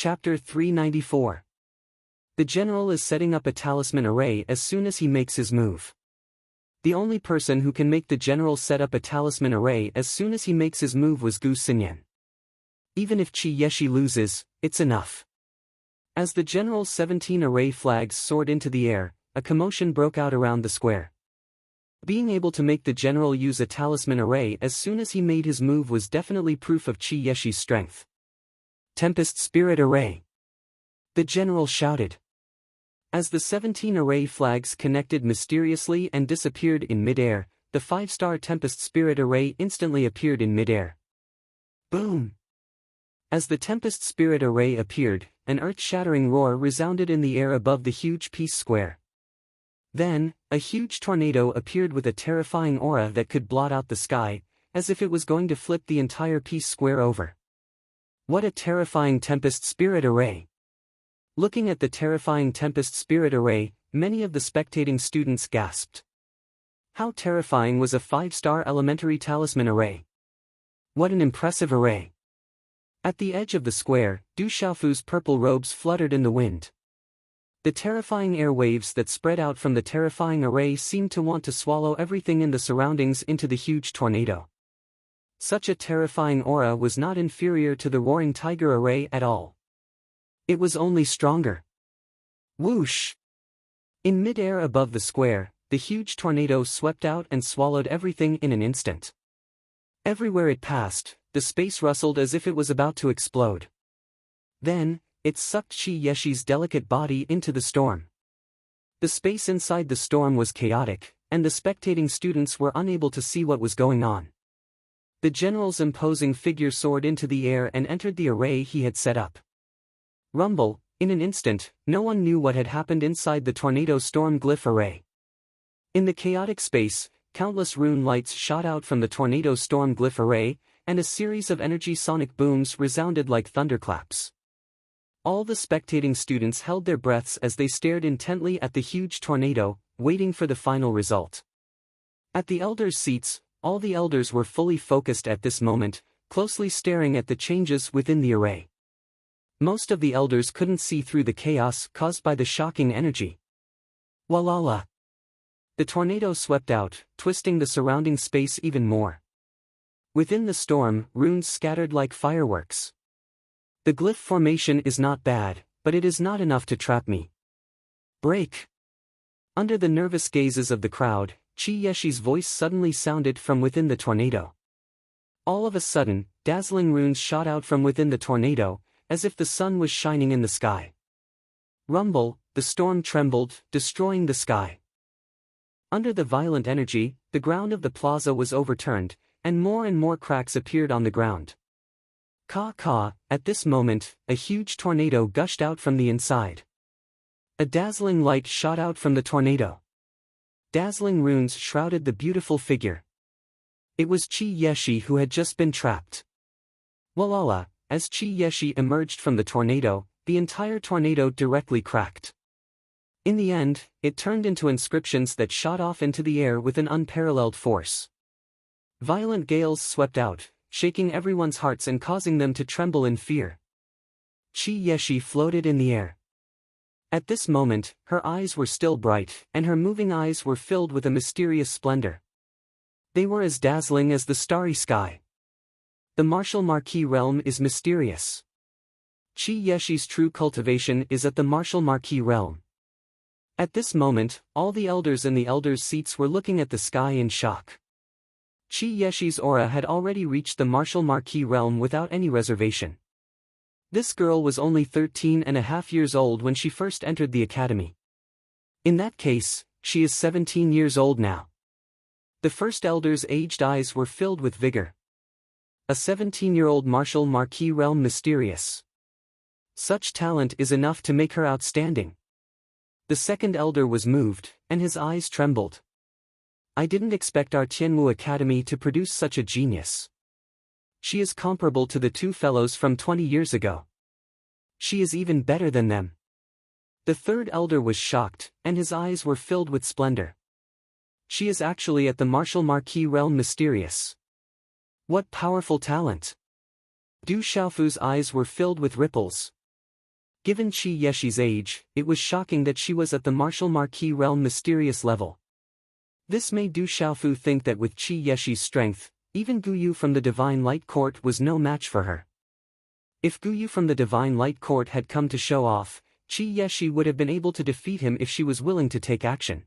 Chapter 394. The general is setting up a talisman array as soon as he makes his move. The only person who can make the general set up a talisman array as soon as he makes his move was Gu Xinyan. Even if Qi Yeshi loses, it's enough. As the general's 17 array flags soared into the air, a commotion broke out around the square. Being able to make the general use a talisman array as soon as he made his move was definitely proof of Qi Yeshi's strength. Tempest Spirit Array! The general shouted. As the 17 array flags connected mysteriously and disappeared in midair, the 5-star Tempest Spirit Array instantly appeared in midair. Boom! As the Tempest Spirit Array appeared, an earth-shattering roar resounded in the air above the huge peace square. Then, a huge tornado appeared with a terrifying aura that could blot out the sky, as if it was going to flip the entire peace square over. What a terrifying Tempest Spirit Array! Looking at the terrifying Tempest Spirit Array, many of the spectating students gasped. How terrifying was a 5-star elementary talisman array! What an impressive array! At the edge of the square, Du Xiaofu's purple robes fluttered in the wind. The terrifying air waves that spread out from the terrifying array seemed to want to swallow everything in the surroundings into the huge tornado. Such a terrifying aura was not inferior to the Roaring Tiger Array at all. It was only stronger. Whoosh! In mid-air above the square, the huge tornado swept out and swallowed everything in an instant. Everywhere it passed, the space rustled as if it was about to explode. Then, it sucked Qi Yeshi's delicate body into the storm. The space inside the storm was chaotic, and the spectating students were unable to see what was going on. The general's imposing figure soared into the air and entered the array he had set up. Rumble, in an instant, no one knew what had happened inside the tornado storm glyph array. In the chaotic space, countless rune lights shot out from the tornado storm glyph array, and a series of energy sonic booms resounded like thunderclaps. All the spectating students held their breaths as they stared intently at the huge tornado, waiting for the final result. At the elders' seats, all the elders were fully focused at this moment, closely staring at the changes within the array. Most of the elders couldn't see through the chaos caused by the shocking energy. Walala! The tornado swept out, twisting the surrounding space even more. Within the storm, runes scattered like fireworks. The glyph formation is not bad, but it is not enough to trap me. Break! Under the nervous gazes of the crowd, Qi Yeshi's voice suddenly sounded from within the tornado. All of a sudden, dazzling runes shot out from within the tornado, as if the sun was shining in the sky. Rumble, the storm trembled, destroying the sky. Under the violent energy, the ground of the plaza was overturned, and more cracks appeared on the ground. Caw, at this moment, a huge tornado gushed out from the inside. A dazzling light shot out from the tornado. Dazzling runes shrouded the beautiful figure. It was Qi Yeshi who had just been trapped. Walala, as Qi Yeshi emerged from the tornado, the entire tornado directly cracked. In the end, it turned into inscriptions that shot off into the air with an unparalleled force. Violent gales swept out, shaking everyone's hearts and causing them to tremble in fear. Qi Yeshi floated in the air. At this moment, her eyes were still bright, and her moving eyes were filled with a mysterious splendor. They were as dazzling as the starry sky. The martial marquis realm is mysterious. Qi Yeshi's true cultivation is at the martial marquis realm. At this moment, all the elders in the elders' seats were looking at the sky in shock. Qi Yeshi's aura had already reached the martial marquis realm without any reservation. This girl was only 13.5 years old when she first entered the academy. In that case, she is 17 years old now. The first elder's aged eyes were filled with vigor. A 17-year-old martial marquis realm mysterious. Such talent is enough to make her outstanding. The second elder was moved, and his eyes trembled. I didn't expect our Tianwu Academy to produce such a genius. She is comparable to the two fellows from 20 years ago. She is even better than them. The third elder was shocked, and his eyes were filled with splendor. She is actually at the martial marquis realm mysterious. What powerful talent! Du Xiaofu's eyes were filled with ripples. Given Qi Yeshi's age, it was shocking that she was at the martial marquis realm mysterious level. This made Du Xiaofu think that with Qi Yeshi's strength, even Guyu from the Divine Light Court was no match for her. If Guyu from the Divine Light Court had come to show off, Qi Yeshi would have been able to defeat him if she was willing to take action.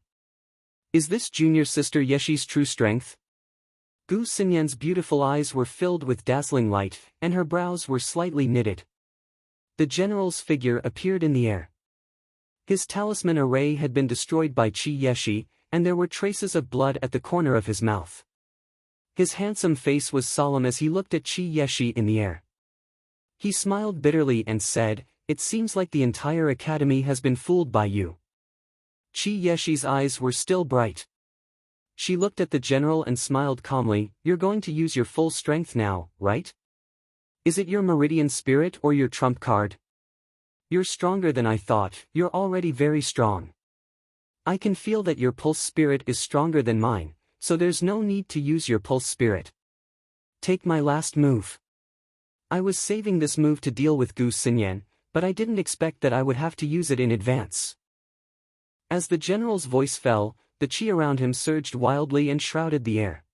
Is this junior sister Yeshi's true strength? Gu Xinyan's beautiful eyes were filled with dazzling light, and her brows were slightly knitted. The general's figure appeared in the air. His talisman array had been destroyed by Qi Yeshi, and there were traces of blood at the corner of his mouth. His handsome face was solemn as he looked at Qi Yeshi in the air. He smiled bitterly and said, "It seems like the entire academy has been fooled by you." Qi Yeshi's eyes were still bright. She looked at the general and smiled calmly. "You're going to use your full strength now, right? Is it your meridian spirit or your trump card? You're stronger than I thought. You're already very strong. I can feel that your pulse spirit is stronger than mine, so there's no need to use your pulse spirit. Take my last move." I was saving this move to deal with Gu Xinyan, but I didn't expect that I would have to use it in advance. As the general's voice fell, the qi around him surged wildly and shrouded the air.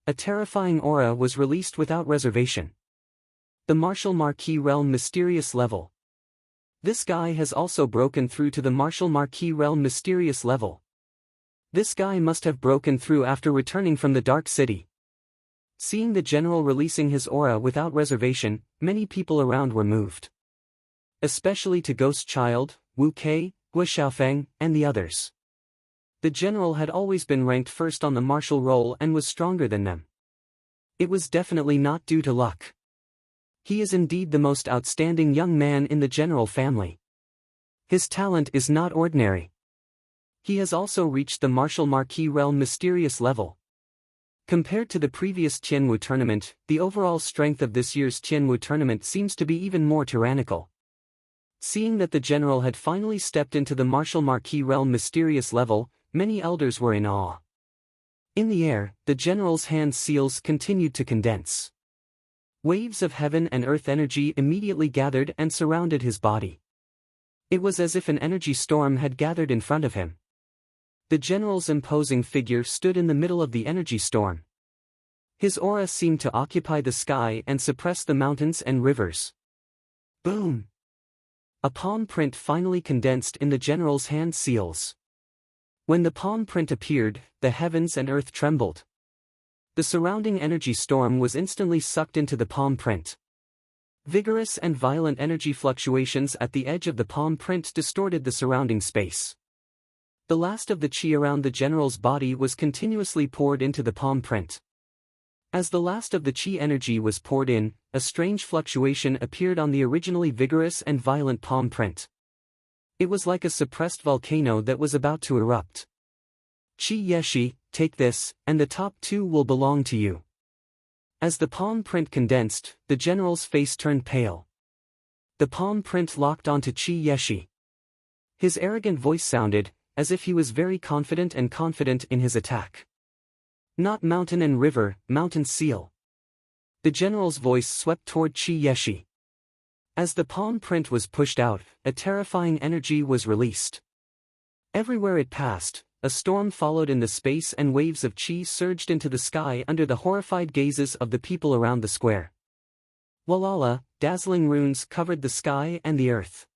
A terrifying aura was released without reservation. The martial marquis realm mysterious level. This guy has also broken through to the martial marquis realm mysterious level. This guy must have broken through after returning from the Dark City. Seeing the general releasing his aura without reservation, many people around were moved. Especially to Ghost Child, Wu Kei, Gua Xiaofeng, and the others. The general had always been ranked first on the martial roll and was stronger than them. It was definitely not due to luck. He is indeed the most outstanding young man in the general family. His talent is not ordinary. He has also reached the martial marquis realm mysterious level. Compared to the previous Tianwu tournament, the overall strength of this year's Tianwu tournament seems to be even more tyrannical. Seeing that the general had finally stepped into the martial marquis realm mysterious level, many elders were in awe. In the air, the general's hand seals continued to condense. Waves of heaven and earth energy immediately gathered and surrounded his body. It was as if an energy storm had gathered in front of him. The general's imposing figure stood in the middle of the energy storm. His aura seemed to occupy the sky and suppress the mountains and rivers. Boom! A palm print finally condensed in the general's hand seals. When the palm print appeared, the heavens and earth trembled. The surrounding energy storm was instantly sucked into the palm print. Vigorous and violent energy fluctuations at the edge of the palm print distorted the surrounding space. The last of the qi around the general's body was continuously poured into the palm print. As the last of the qi energy was poured in, a strange fluctuation appeared on the originally vigorous and violent palm print. It was like a suppressed volcano that was about to erupt. "Qi Yeshi, take this, and the top two will belong to you." As the palm print condensed, the general's face turned pale. The palm print locked onto Qi Yeshi. His arrogant voice sounded, as if he was very confident in his attack. "Not mountain and river, mountain seal." The general's voice swept toward Qi Yeshi. As the palm print was pushed out, a terrifying energy was released. Everywhere it passed, a storm followed in the space and waves of qi surged into the sky under the horrified gazes of the people around the square. Walala, dazzling runes covered the sky and the earth.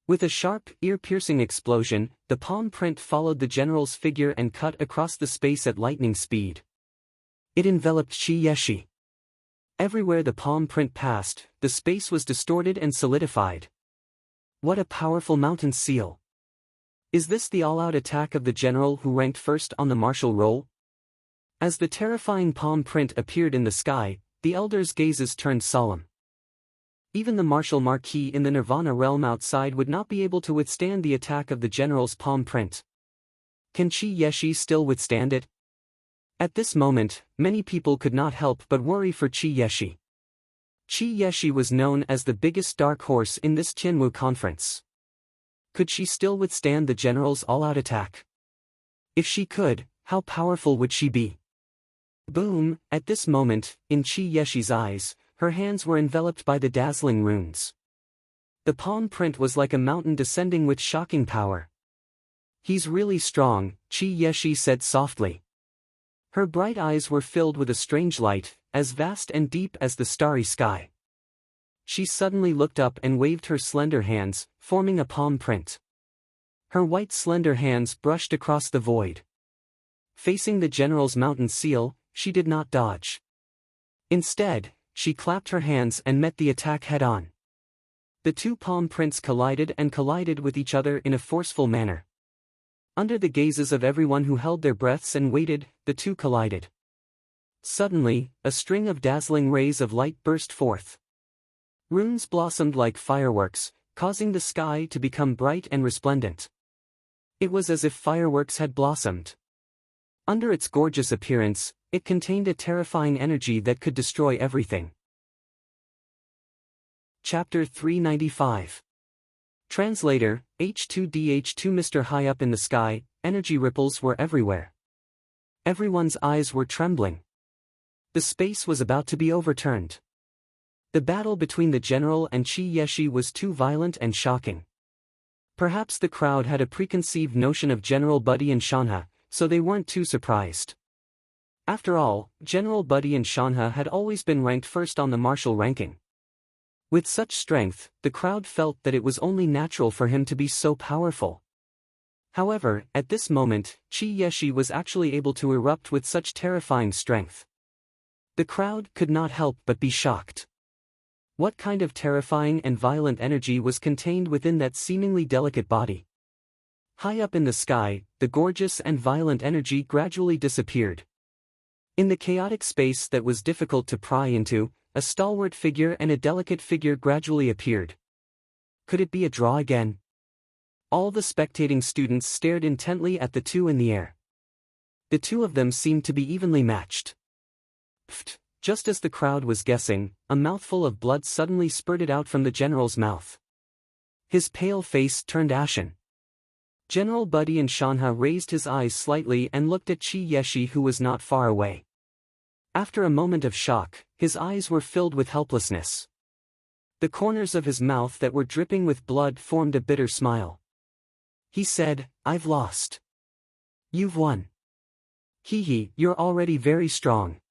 With a sharp, ear-piercing explosion, the palm print followed the general's figure and cut across the space at lightning speed. It enveloped Qi Yeshi. Everywhere the palm print passed, the space was distorted and solidified. What a powerful mountain seal! Is this the all-out attack of the general who ranked first on the martial roll? As the terrifying palm print appeared in the sky, the elders' gazes turned solemn. Even the martial marquis in the Nirvana realm outside would not be able to withstand the attack of the general's palm print. Can Qi Yeshi still withstand it? At this moment, many people could not help but worry for Qi Yeshi. Qi Yeshi was known as the biggest dark horse in this Tianwu conference. Could she still withstand the general's all-out attack? If she could, how powerful would she be? Boom! At this moment, in Qi Yeshi's eyes, her hands were enveloped by the dazzling runes. The palm print was like a mountain descending with shocking power. "He's really strong," Chi Yeshi said softly. Her bright eyes were filled with a strange light, as vast and deep as the starry sky. She suddenly looked up and waved her slender hands, forming a palm print. Her white slender hands brushed across the void. Facing the general's mountain seal, she did not dodge. Instead, she clapped her hands and met the attack head-on. The two palm prints collided with each other in a forceful manner. Under the gazes of everyone who held their breaths and waited, the two collided. Suddenly, a string of dazzling rays of light burst forth. Runes blossomed like fireworks, causing the sky to become bright and resplendent. It was as if fireworks had blossomed. Under its gorgeous appearance, it contained a terrifying energy that could destroy everything. Chapter 395. Translator, H2DH2. Mr. High up in the sky, energy ripples were everywhere. Everyone's eyes were trembling. The space was about to be overturned. The battle between the general and Chi Yeshi was too violent and shocking. Perhaps the crowd had a preconceived notion of General Buddy and Shanha, so they weren't too surprised. After all, General Buddy and Shanha had always been ranked first on the martial ranking. With such strength, the crowd felt that it was only natural for him to be so powerful. However, at this moment, Chi Yeshi was actually able to erupt with such terrifying strength. The crowd could not help but be shocked. What kind of terrifying and violent energy was contained within that seemingly delicate body? High up in the sky, the gorgeous and violent energy gradually disappeared. In the chaotic space that was difficult to pry into, a stalwart figure and a delicate figure gradually appeared. Could it be a draw again? All the spectating students stared intently at the two in the air. The two of them seemed to be evenly matched. Pfft! Just as the crowd was guessing, a mouthful of blood suddenly spurted out from the general's mouth. His pale face turned ashen. General Buddy and Shanha raised his eyes slightly and looked at Chi Yeshi, who was not far away. After a moment of shock, his eyes were filled with helplessness. The corners of his mouth that were dripping with blood formed a bitter smile. He said, "I've lost." "You've won. Hee, you're already very strong.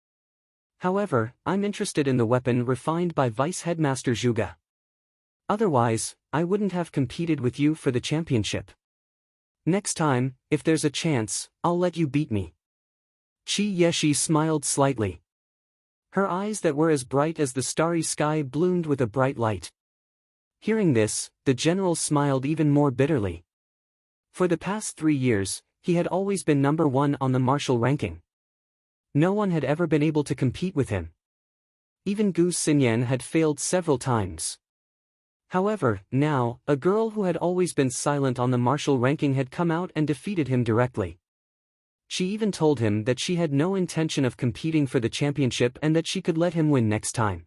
However, I'm interested in the weapon refined by Vice Headmaster Zhuge. Otherwise, I wouldn't have competed with you for the championship. Next time, if there's a chance, I'll let you beat me." Chi Yeshi smiled slightly. Her eyes that were as bright as the starry sky bloomed with a bright light. Hearing this, the general smiled even more bitterly. For the past 3 years, he had always been number 1 on the martial ranking. No one had ever been able to compete with him. Even Gu Xinyan had failed several times. However, now, a girl who had always been silent on the martial ranking had come out and defeated him directly. She even told him that she had no intention of competing for the championship and that she could let him win next time.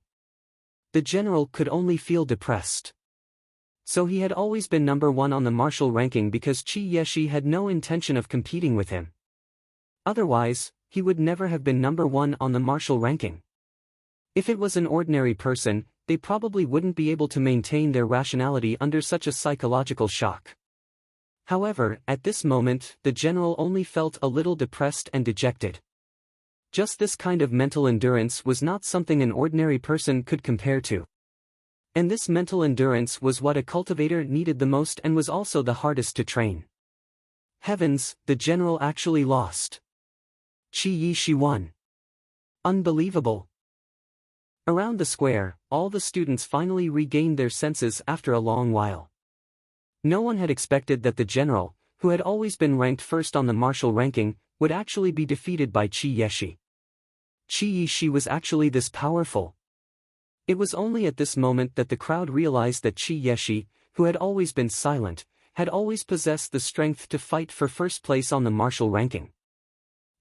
The general could only feel depressed. So he had always been number 1 on the martial ranking because Chi Yeshi had no intention of competing with him. Otherwise, he would never have been number 1 on the martial ranking. If it was an ordinary person, they probably wouldn't be able to maintain their rationality under such a psychological shock. However, at this moment, the general only felt a little depressed and dejected. Just this kind of mental endurance was not something an ordinary person could compare to. And this mental endurance was what a cultivator needed the most and was also the hardest to train. Heavens, the general actually lost. Chi Yeshi won. Unbelievable. Around the square, all the students finally regained their senses after a long while. No one had expected that the general, who had always been ranked first on the martial ranking, would actually be defeated by Chi Yeshi. Chi Yeshi was actually this powerful. It was only at this moment that the crowd realized that Chi Yeshi, who had always been silent, had always possessed the strength to fight for first place on the martial ranking.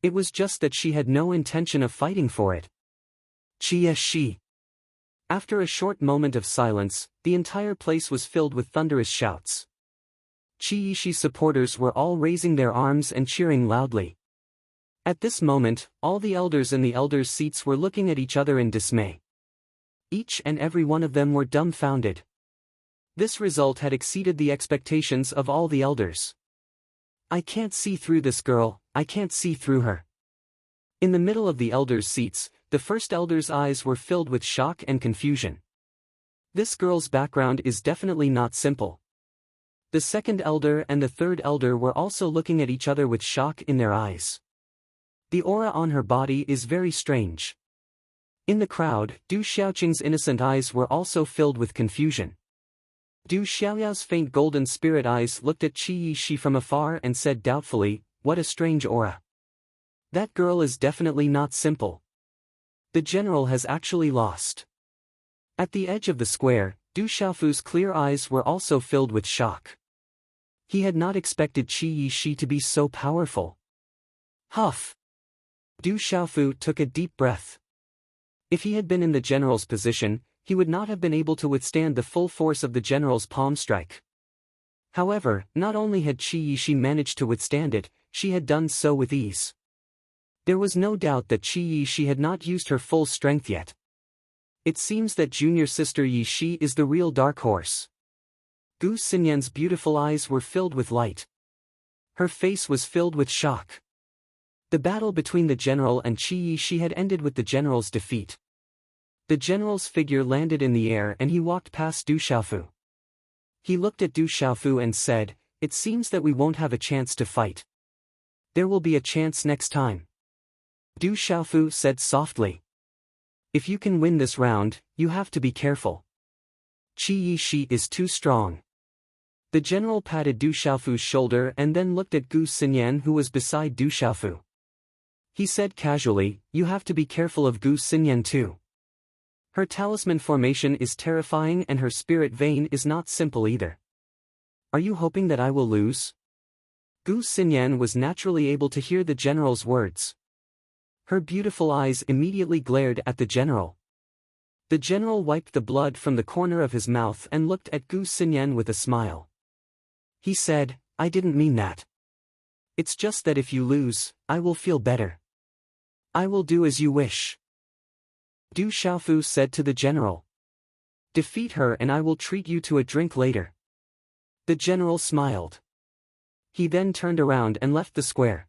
It was just that she had no intention of fighting for it. Chi Yeshi. After a short moment of silence, the entire place was filled with thunderous shouts. Chi Yeshi's supporters were all raising their arms and cheering loudly. At this moment, all the elders in the elders' seats were looking at each other in dismay. Each and every one of them were dumbfounded. This result had exceeded the expectations of all the elders. I can't see through this girl, I can't see through her. In the middle of the elders' seats, the first elder's eyes were filled with shock and confusion. This girl's background is definitely not simple. The second elder and the third elder were also looking at each other with shock in their eyes. The aura on her body is very strange. In the crowd, Du Xiaoqing's innocent eyes were also filled with confusion. Du Xiaoyao's faint golden spirit eyes looked at Qi Yishi from afar and said doubtfully, "What a strange aura. That girl is definitely not simple. The general has actually lost." At the edge of the square, Du Xiaofu's clear eyes were also filled with shock. He had not expected Qi Yishi to be so powerful. Huff! Du Xiaofu took a deep breath. If he had been in the general's position, he would not have been able to withstand the full force of the general's palm strike. However, not only had Qi Yishi managed to withstand it, she had done so with ease. There was no doubt that Qi Yishi had not used her full strength yet. It seems that junior sister Yishi is the real dark horse. Gu Xinyan's beautiful eyes were filled with light. Her face was filled with shock. The battle between the general and Qi Yishi had ended with the general's defeat. The general's figure landed in the air and he walked past Du Xiaofu. He looked at Du Xiaofu and said, "It seems that we won't have a chance to fight. There will be a chance next time." Du Xiaofu said softly. "If you can win this round, you have to be careful. Qi Yishi is too strong." The general patted Du Xiaofu's shoulder and then looked at Gu Xinyan who was beside Du Xiaofu. He said casually, "You have to be careful of Gu Xinyan too. Her talisman formation is terrifying and her spirit vein is not simple either. Are you hoping that I will lose?" Gu Xinyan was naturally able to hear the general's words. Her beautiful eyes immediately glared at the general. The general wiped the blood from the corner of his mouth and looked at Gu Xinyan with a smile. He said, "I didn't mean that. It's just that if you lose, I will feel better. I will do as you wish." Du Xiaofu said to the general. "Defeat her and I will treat you to a drink later." The general smiled. He then turned around and left the square.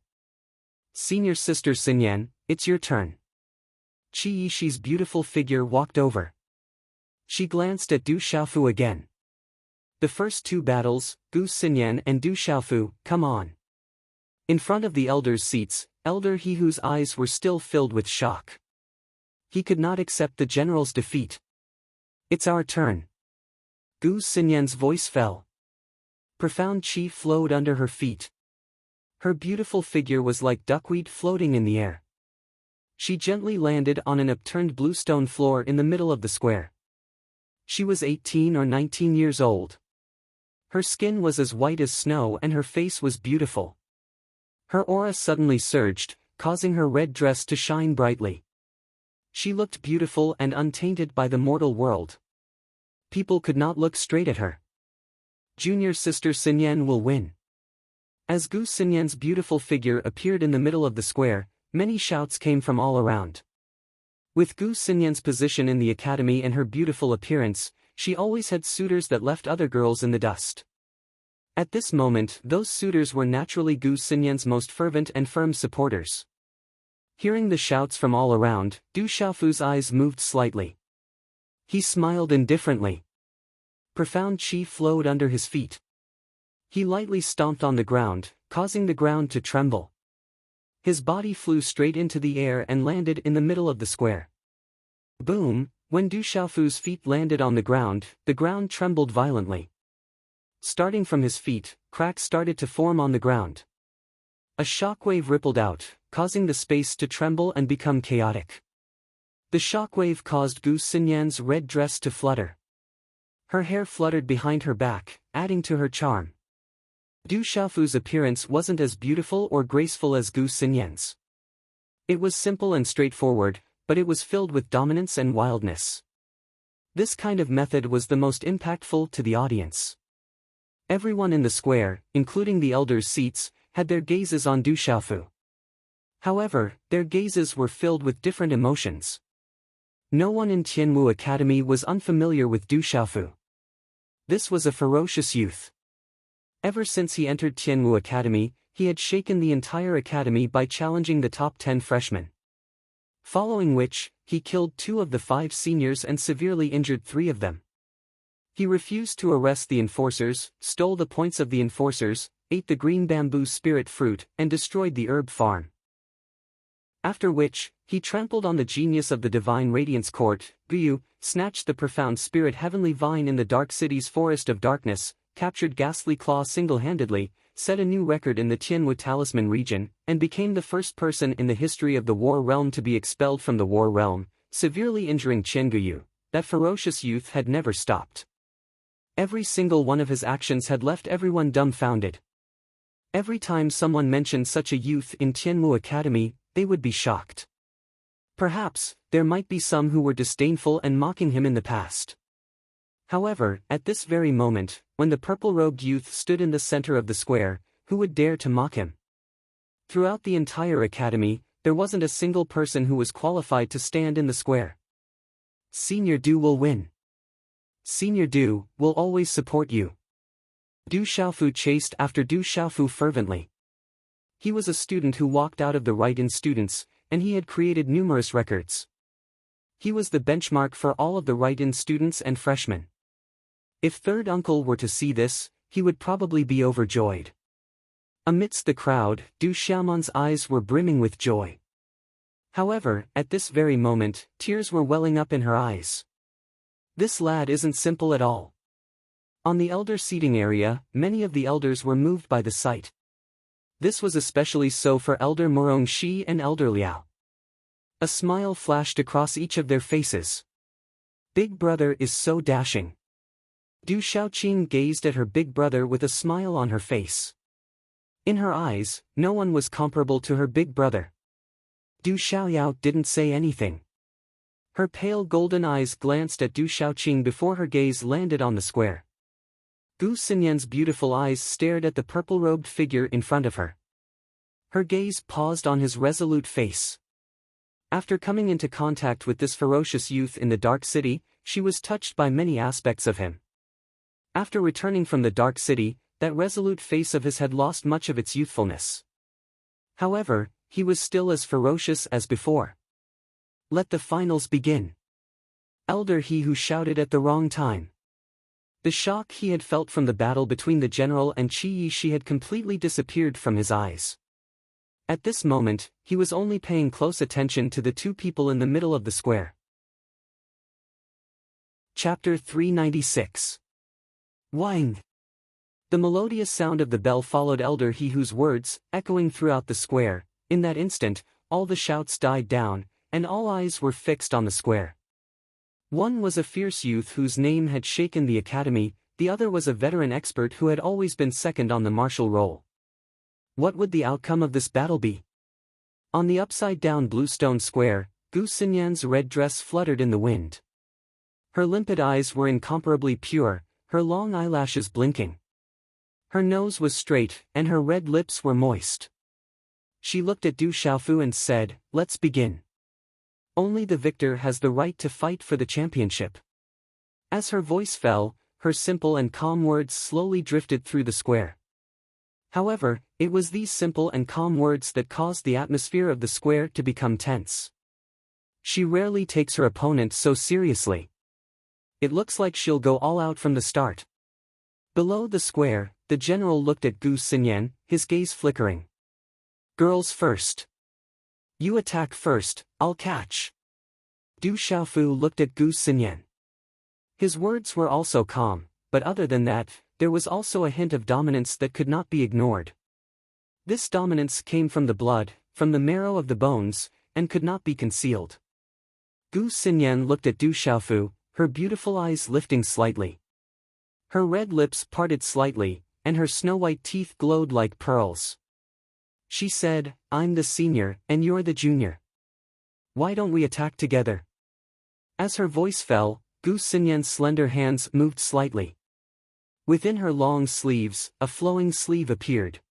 "Senior sister Xinyan, it's your turn." Qi Yishi's beautiful figure walked over. She glanced at Du Xiaofu again. "The first two battles, Gu Xinyan and Du Xiaofu, come on." In front of the elders' seats, Elder He whose eyes were still filled with shock. He could not accept the general's defeat. "It's our turn." Gu Xinyan's voice fell. Profound chi flowed under her feet. Her beautiful figure was like duckweed floating in the air. She gently landed on an upturned bluestone floor in the middle of the square. She was 18 or 19 years old. Her skin was as white as snow and her face was beautiful. Her aura suddenly surged, causing her red dress to shine brightly. She looked beautiful and untainted by the mortal world. People could not look straight at her. Junior sister Xinyan will win. As Gu Xinyan's beautiful figure appeared in the middle of the square, many shouts came from all around. With Gu Xinyan's position in the academy and her beautiful appearance, she always had suitors that left other girls in the dust. At this moment, those suitors were naturally Gu Xinyan's most fervent and firm supporters. Hearing the shouts from all around, Du Xiaofu's eyes moved slightly. He smiled indifferently. Profound chi flowed under his feet. He lightly stomped on the ground, causing the ground to tremble. His body flew straight into the air and landed in the middle of the square. Boom! When Du Xiaofu's feet landed on the ground trembled violently. Starting from his feet, cracks started to form on the ground. A shockwave rippled out, causing the space to tremble and become chaotic. The shockwave caused Gu Xinyan's red dress to flutter. Her hair fluttered behind her back, adding to her charm. Du Xiaofu's appearance wasn't as beautiful or graceful as Gu Xinyan's. It was simple and straightforward, but it was filled with dominance and wildness. This kind of method was the most impactful to the audience. Everyone in the square, including the elders' seats, had their gazes on Du Xiaofu. However, their gazes were filled with different emotions. No one in Tianwu Academy was unfamiliar with Du Xiaofu. This was a ferocious youth. Ever since he entered Tianwu Academy, he had shaken the entire academy by challenging the top 10 freshmen. Following which, he killed 2 of the 5 seniors and severely injured 3 of them. He refused to arrest the enforcers, stole the points of the enforcers, ate the green bamboo spirit fruit, and destroyed the herb farm. After which, he trampled on the genius of the Divine Radiance Court, Guyu, snatched the profound spirit heavenly vine in the Dark City's forest of darkness, captured Ghastly Claw single-handedly, set a new record in the Tianwu Talisman region, and became the first person in the history of the War Realm to be expelled from the War Realm, severely injuring Chen Guyu. That ferocious youth had never stopped. Every single one of his actions had left everyone dumbfounded. Every time someone mentioned such a youth in Tianwu Academy, they would be shocked. Perhaps, there might be some who were disdainful and mocking him in the past. However, at this very moment, when the purple-robed youth stood in the center of the square, who would dare to mock him? Throughout the entire academy, there wasn't a single person who was qualified to stand in the square. Senior Du will win. Senior Du will always support you. Du Xiaofu chased after Du Xiaofu fervently. He was a student who walked out of the right-in students, and he had created numerous records. He was the benchmark for all of the right-in students and freshmen. If Third Uncle were to see this, he would probably be overjoyed. Amidst the crowd, Du Xiaoman's eyes were brimming with joy. However, at this very moment, tears were welling up in her eyes. This lad isn't simple at all. On the elder seating area, many of the elders were moved by the sight. This was especially so for Elder Morong Shi and Elder Liao. A smile flashed across each of their faces. Big brother is so dashing. Du Xiaoqing gazed at her big brother with a smile on her face. In her eyes, no one was comparable to her big brother. Du Xiaoyao didn't say anything. Her pale golden eyes glanced at Du Xiaoqing before her gaze landed on the square. Gu Xinyan's beautiful eyes stared at the purple-robed figure in front of her. Her gaze paused on his resolute face. After coming into contact with this ferocious youth in the Dark City, she was touched by many aspects of him. After returning from the Dark City, that resolute face of his had lost much of its youthfulness. However, he was still as ferocious as before. Let the finals begin. Elder He who shouted at the wrong time. The shock he had felt from the battle between the general and Qi Yishi had completely disappeared from his eyes. At this moment, he was only paying close attention to the 2 people in the middle of the square. Chapter 396. Wang. The melodious sound of the bell followed Elder He whose words, echoing throughout the square. In that instant, all the shouts died down, and all eyes were fixed on the square. One was a fierce youth whose name had shaken the academy, the other was a veteran expert who had always been second on the martial roll. What would the outcome of this battle be? On the upside-down bluestone square, Gu Xinyan's red dress fluttered in the wind. Her limpid eyes were incomparably pure, her long eyelashes blinking. Her nose was straight, and her red lips were moist. She looked at Du Xiaofu and said, "Let's begin. Only the victor has the right to fight for the championship." As her voice fell, her simple and calm words slowly drifted through the square. However, it was these simple and calm words that caused the atmosphere of the square to become tense. She rarely takes her opponent so seriously. It looks like she'll go all out from the start. Below the square, the general looked at Gu Xinyan, his gaze flickering. Girls first. You attack first, I'll catch. Du Xiaofu looked at Gu Xinyan. His words were also calm, but other than that, there was also a hint of dominance that could not be ignored. This dominance came from the blood, from the marrow of the bones, and could not be concealed. Gu Xinyan looked at Du Xiaofu, her beautiful eyes lifting slightly. Her red lips parted slightly, and her snow-white teeth glowed like pearls. She said, "I'm the senior, and you're the junior. Why don't we attack together?" As her voice fell, Gu Xinyan's slender hands moved slightly. Within her long sleeves, a flowing sleeve appeared.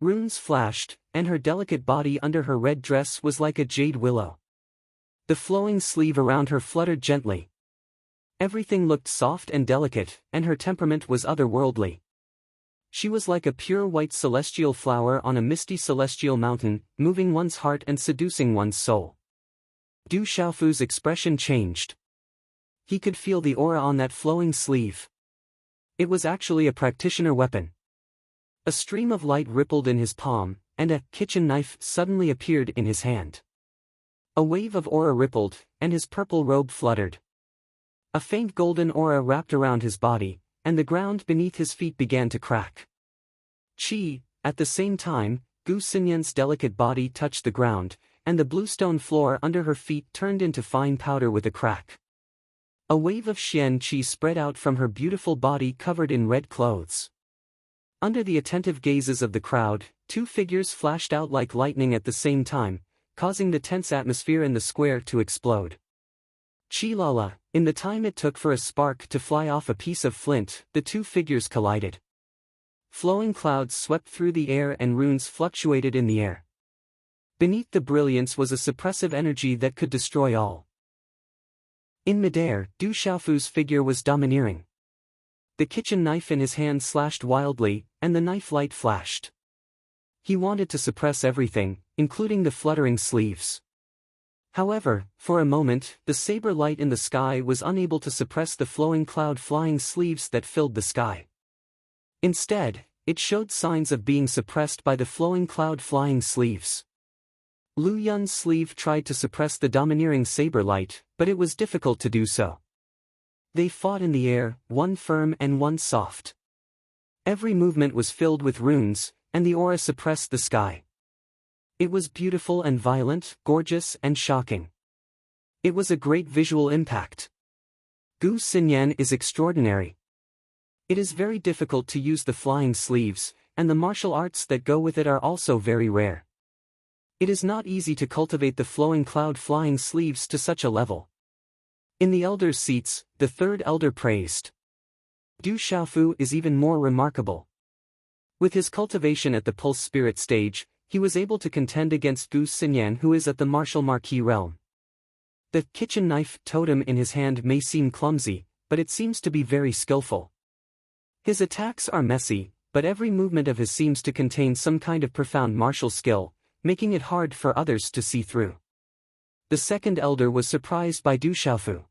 Runes flashed, and her delicate body under her red dress was like a jade willow. The flowing sleeve around her fluttered gently. Everything looked soft and delicate, and her temperament was otherworldly. She was like a pure white celestial flower on a misty celestial mountain, moving one's heart and seducing one's soul. Du Xiaofu's expression changed. He could feel the aura on that flowing sleeve. It was actually a practitioner weapon. A stream of light rippled in his palm, and a kitchen knife suddenly appeared in his hand. A wave of aura rippled, and his purple robe fluttered. A faint golden aura wrapped around his body, and the ground beneath his feet began to crack. At the same time, Gu Xinyan's delicate body touched the ground, and the bluestone floor under her feet turned into fine powder with a crack. A wave of Xian qi spread out from her beautiful body covered in red clothes. Under the attentive gazes of the crowd, two figures flashed out like lightning at the same time, causing the tense atmosphere in the square to explode. Chilala, in the time it took for a spark to fly off a piece of flint, the two figures collided. Flowing clouds swept through the air and runes fluctuated in the air. Beneath the brilliance was a suppressive energy that could destroy all. In midair, Du Xiaofu's figure was domineering. The kitchen knife in his hand slashed wildly, and the knife light flashed. He wanted to suppress everything, including the fluttering sleeves. However, for a moment, the saber light in the sky was unable to suppress the flowing cloud-flying sleeves that filled the sky. Instead, it showed signs of being suppressed by the flowing cloud-flying sleeves. Lu Yun's sleeve tried to suppress the domineering saber light, but it was difficult to do so. They fought in the air, one firm and one soft. Every movement was filled with runes, and the aura suppressed the sky. It was beautiful and violent, gorgeous and shocking. It was a great visual impact. Gu Xinyan is extraordinary. It is very difficult to use the flying sleeves, and the martial arts that go with it are also very rare. It is not easy to cultivate the flowing cloud-flying sleeves to such a level. In the elders' seats, the third elder praised. Du Xiaofu is even more remarkable. With his cultivation at the pulse spirit stage, he was able to contend against Gu Xinyan, who is at the martial marquis realm. The kitchen knife totem in his hand may seem clumsy, but it seems to be very skillful. His attacks are messy, but every movement of his seems to contain some kind of profound martial skill, making it hard for others to see through. The second elder was surprised by Du Xiaofu.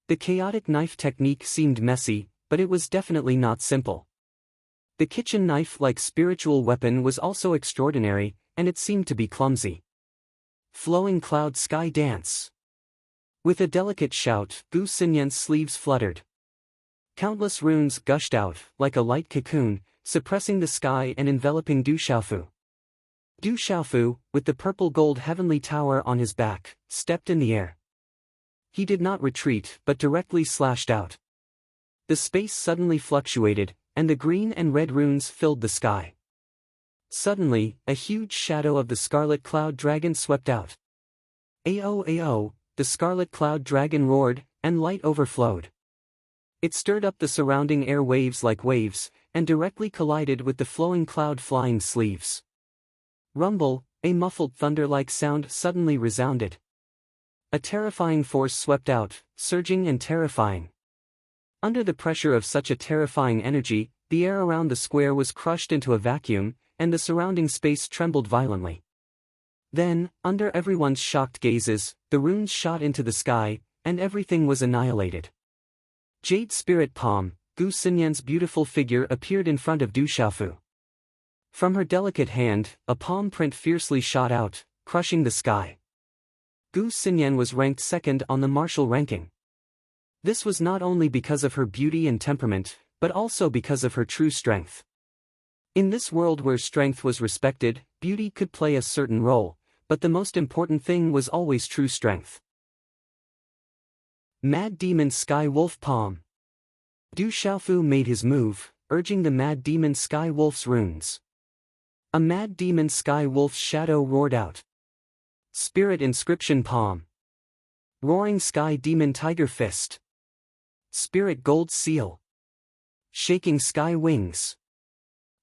The chaotic knife technique seemed messy, but it was definitely not simple. The kitchen knife-like spiritual weapon was also extraordinary, and it seemed to be clumsy. Flowing cloud sky dance. With a delicate shout, Gu Xinyan's sleeves fluttered. Countless runes gushed out, like a light cocoon, suppressing the sky and enveloping Du Xiaofu. Du Xiaofu, with the purple-gold heavenly tower on his back, stepped in the air. He did not retreat but directly slashed out. The space suddenly fluctuated, and the green and red runes filled the sky. Suddenly, a huge shadow of the scarlet cloud dragon swept out. Ao ao, the scarlet cloud dragon roared, and light overflowed. It stirred up the surrounding air waves like waves, and directly collided with the flowing cloud-flying sleeves. Rumble, a muffled thunder-like sound suddenly resounded. A terrifying force swept out, surging and terrifying. Under the pressure of such a terrifying energy, the air around the square was crushed into a vacuum, and the surrounding space trembled violently. Then, under everyone's shocked gazes, the runes shot into the sky, and everything was annihilated. Jade Spirit Palm, Gu Xinyan's beautiful figure appeared in front of Du Xiaofu. From her delicate hand, a palm print fiercely shot out, crushing the sky. Gu Xinyan was ranked second on the martial ranking. This was not only because of her beauty and temperament, but also because of her true strength. In this world where strength was respected, beauty could play a certain role, but the most important thing was always true strength. Mad Demon Sky Wolf Palm. Du Xiaofu made his move, urging the Mad Demon Sky Wolf's runes. A Mad Demon Sky Wolf's shadow roared out. Spirit Inscription Palm. Roaring Sky Demon Tiger Fist. Spirit Gold Seal. Shaking Sky Wings.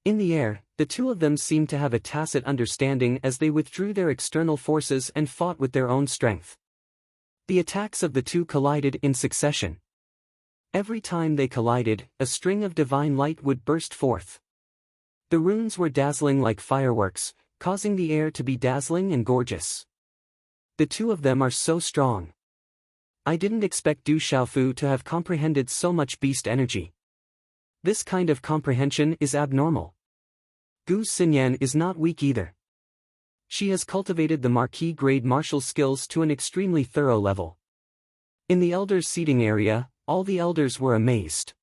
In the air, the two of them seemed to have a tacit understanding as they withdrew their external forces and fought with their own strength. The attacks of the two collided in succession. Every time they collided, a string of divine light would burst forth. The runes were dazzling like fireworks, causing the air to be dazzling and gorgeous. The two of them are so strong. I didn't expect Du Xiaofu to have comprehended so much beast energy. This kind of comprehension is abnormal. Gu Xinyan is not weak either. She has cultivated the marquis-grade martial skills to an extremely thorough level. In the elders' seating area, all the elders were amazed.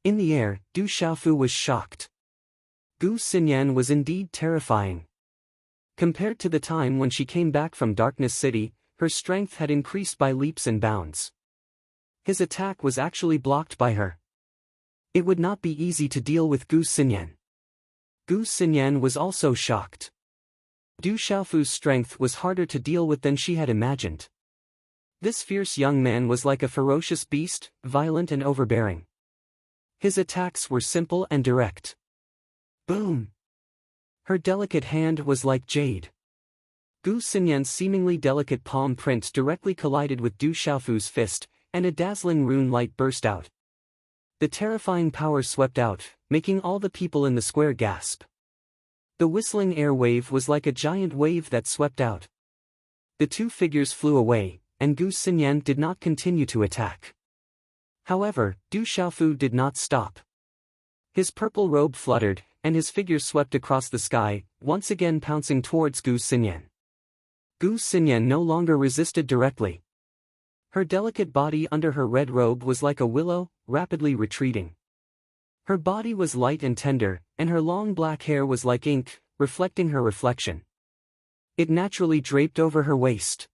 In the air, Du Xiaofu was shocked. Gu Xinyan was indeed terrifying. Compared to the time when she came back from Darkness City, her strength had increased by leaps and bounds. His attack was actually blocked by her. It would not be easy to deal with Gu Xinyan. Gu Xinyan was also shocked. Du Xiaofu's strength was harder to deal with than she had imagined. This fierce young man was like a ferocious beast, violent and overbearing. His attacks were simple and direct. Boom! Her delicate hand was like jade. Gu Xinyan's seemingly delicate palm print directly collided with Du Xiaofu's fist, and a dazzling rune light burst out. The terrifying power swept out, making all the people in the square gasp. The whistling air wave was like a giant wave that swept out. The two figures flew away, and Gu Xinyan did not continue to attack. However, Du Xiaofu did not stop. His purple robe fluttered, and his figure swept across the sky, once again pouncing towards Gu Xinyan. Gu Xinyan no longer resisted directly. Her delicate body under her red robe was like a willow, rapidly retreating. Her body was light and tender, and her long black hair was like ink, reflecting her reflection. It naturally draped over her waist.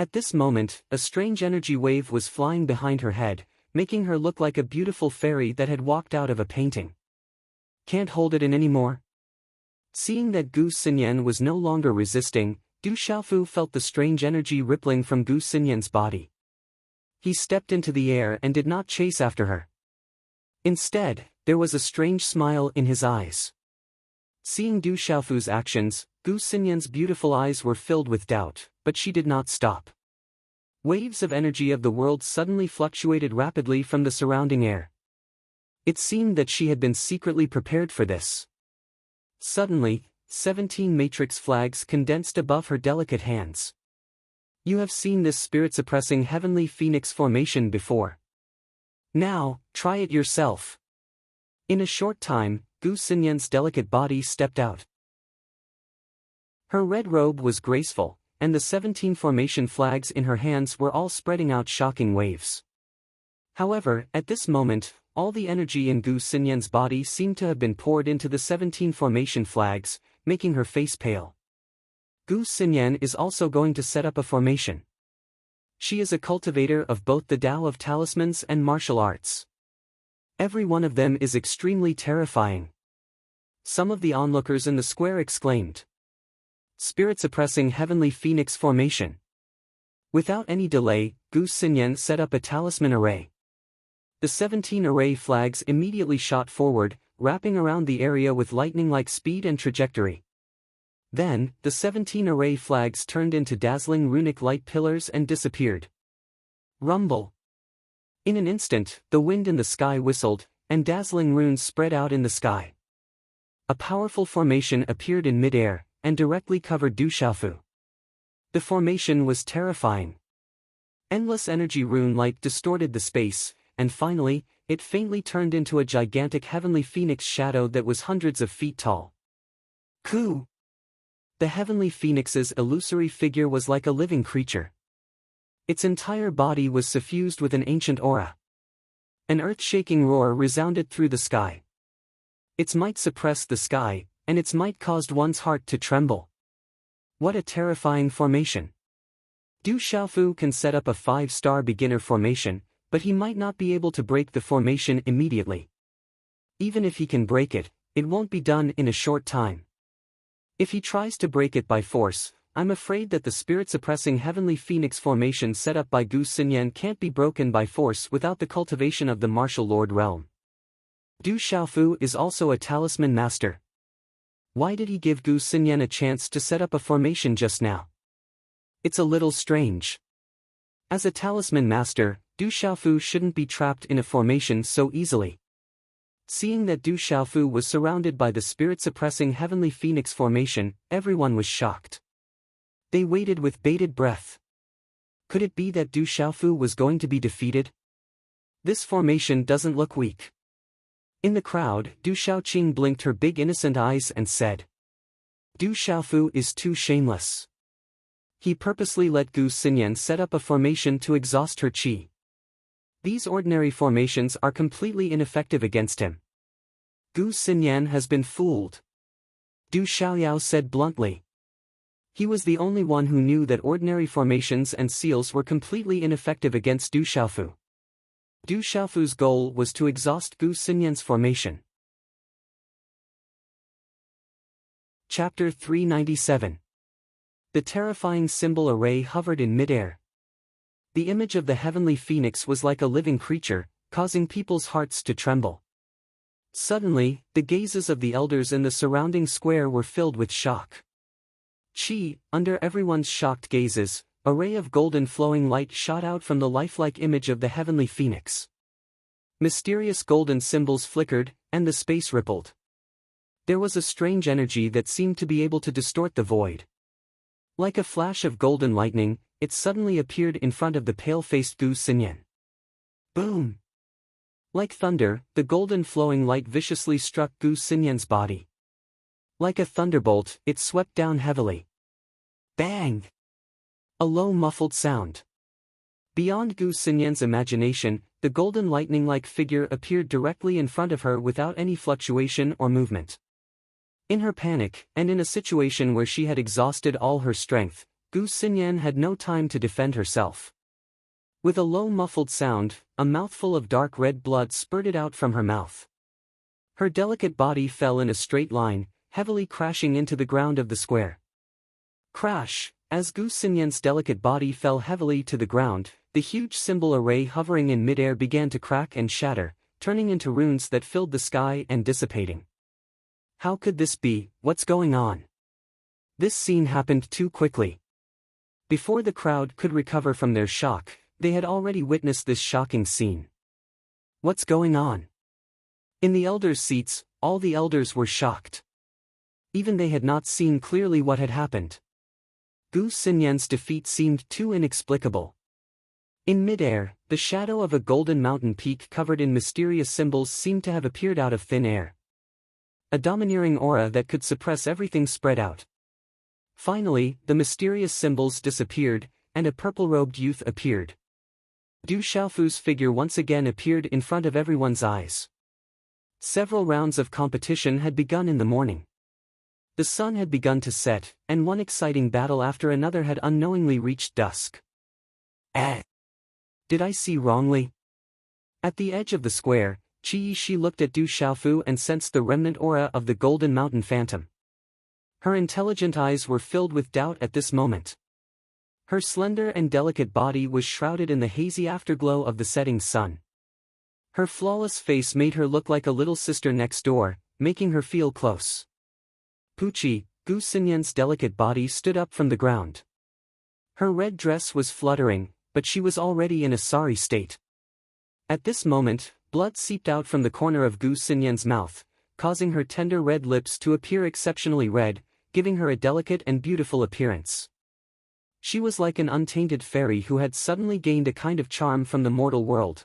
At this moment, a strange energy wave was flying behind her head, making her look like a beautiful fairy that had walked out of a painting. Can't hold it in anymore? Seeing that Gu Xinyan was no longer resisting, Du Xiaofu felt the strange energy rippling from Gu Xinyan's body. He stepped into the air and did not chase after her. Instead, there was a strange smile in his eyes. Seeing Du Xiaofu's actions, Gu Xinyan's beautiful eyes were filled with doubt, but she did not stop. Waves of energy of the world suddenly fluctuated rapidly from the surrounding air. It seemed that she had been secretly prepared for this. Suddenly, 17 matrix flags condensed above her delicate hands. You have seen this spirit-suppressing heavenly phoenix formation before. Now, try it yourself. In a short time, Gu Xinyan's delicate body stepped out. Her red robe was graceful, and the 17 formation flags in her hands were all spreading out shocking waves. However, at this moment, all the energy in Gu Xinyan's body seemed to have been poured into the 17 formation flags, making her face pale. Gu Xinyan is also going to set up a formation. She is a cultivator of both the Tao of talismans and martial arts. Every one of them is extremely terrifying. Some of the onlookers in the square exclaimed. Spirit-suppressing heavenly phoenix formation. Without any delay, Gu Xinyan set up a talisman array. The 17 array flags immediately shot forward, wrapping around the area with lightning-like speed and trajectory. Then, the 17 array flags turned into dazzling runic light pillars and disappeared. Rumble. In an instant, the wind in the sky whistled, and dazzling runes spread out in the sky. A powerful formation appeared in mid-air, and directly covered Du Xiaofu. The formation was terrifying. Endless energy rune light distorted the space, and finally, it faintly turned into a gigantic heavenly phoenix shadow that was hundreds of feet tall. Ku! The heavenly phoenix's illusory figure was like a living creature. Its entire body was suffused with an ancient aura. An earth-shaking roar resounded through the sky. Its might suppressed the sky, and its might caused one's heart to tremble. What a terrifying formation! Du Xiaofu can set up a 5-star beginner formation, but he might not be able to break the formation immediately. Even if he can break it, it won't be done in a short time. If he tries to break it by force, I'm afraid that the spirit-suppressing heavenly phoenix formation set up by Gu Xinyan can't be broken by force without the cultivation of the martial lord realm. Du Xiaofu is also a talisman master. Why did he give Gu Xinyan a chance to set up a formation just now? It's a little strange. As a talisman master, Du Xiaofu shouldn't be trapped in a formation so easily. Seeing that Du Xiaofu was surrounded by the spirit-suppressing heavenly phoenix formation, everyone was shocked. They waited with bated breath. Could it be that Du Xiaofu was going to be defeated? This formation doesn't look weak. In the crowd, Du Xiaoqing blinked her big innocent eyes and said, Du Xiaofu is too shameless. He purposely let Gu Xinyan set up a formation to exhaust her qi. These ordinary formations are completely ineffective against him. Gu Xinyan has been fooled. Du Xiaoyao said bluntly. He was the only one who knew that ordinary formations and seals were completely ineffective against Du Xiaofu. Du Xiaofu's goal was to exhaust Gu Xinyan's formation. Chapter 397. The terrifying symbol array hovered in midair. The image of the heavenly phoenix was like a living creature, causing people's hearts to tremble. Suddenly, the gazes of the elders in the surrounding square were filled with shock. Qi, under everyone's shocked gazes, a ray of golden flowing light shot out from the lifelike image of the heavenly phoenix. Mysterious golden symbols flickered, and the space rippled. There was a strange energy that seemed to be able to distort the void. Like a flash of golden lightning, it suddenly appeared in front of the pale-faced Gu Xinyan. Boom! Like thunder, the golden flowing light viciously struck Gu Xinyan's body. Like a thunderbolt, it swept down heavily. Bang! A low muffled sound. Beyond Gu Xinyan's imagination, the golden lightning-like figure appeared directly in front of her without any fluctuation or movement. In her panic, and in a situation where she had exhausted all her strength, Gu Xinyan had no time to defend herself. With a low muffled sound, a mouthful of dark red blood spurted out from her mouth. Her delicate body fell in a straight line, heavily crashing into the ground of the square. Crash! As Gu Xinyan's delicate body fell heavily to the ground, the huge symbol array hovering in midair began to crack and shatter, turning into runes that filled the sky and dissipating. How could this be? What's going on? This scene happened too quickly. Before the crowd could recover from their shock, they had already witnessed this shocking scene. What's going on? In the elders' seats, all the elders were shocked. Even they had not seen clearly what had happened. Gu Xinyan's defeat seemed too inexplicable. In midair, the shadow of a golden mountain peak covered in mysterious symbols seemed to have appeared out of thin air. A domineering aura that could suppress everything spread out. Finally, the mysterious symbols disappeared, and a purple-robed youth appeared. Du Xiaofu's figure once again appeared in front of everyone's eyes. Several rounds of competition had begun in the morning. The sun had begun to set, and one exciting battle after another had unknowingly reached dusk. Did I see wrongly? At the edge of the square, Qi Yishi looked at Du Xiaofu and sensed the remnant aura of the Golden Mountain Phantom. Her intelligent eyes were filled with doubt at this moment. Her slender and delicate body was shrouded in the hazy afterglow of the setting sun. Her flawless face made her look like a little sister next door, making her feel close. Puchi, Gu Xinyan's delicate body stood up from the ground. Her red dress was fluttering, but she was already in a sorry state. At this moment, blood seeped out from the corner of Gu Xinyan's mouth, causing her tender red lips to appear exceptionally red, giving her a delicate and beautiful appearance. She was like an untainted fairy who had suddenly gained a kind of charm from the mortal world.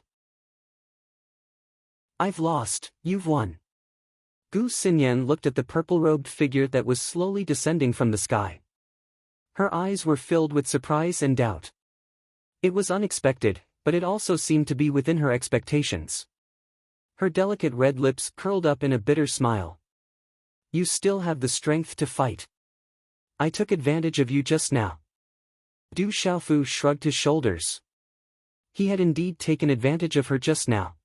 I've lost, you've won. Gu Xinyan looked at the purple-robed figure that was slowly descending from the sky. Her eyes were filled with surprise and doubt. It was unexpected, but it also seemed to be within her expectations. Her delicate red lips curled up in a bitter smile. You still have the strength to fight. I took advantage of you just now. Du Xiaofu shrugged his shoulders. He had indeed taken advantage of her just now.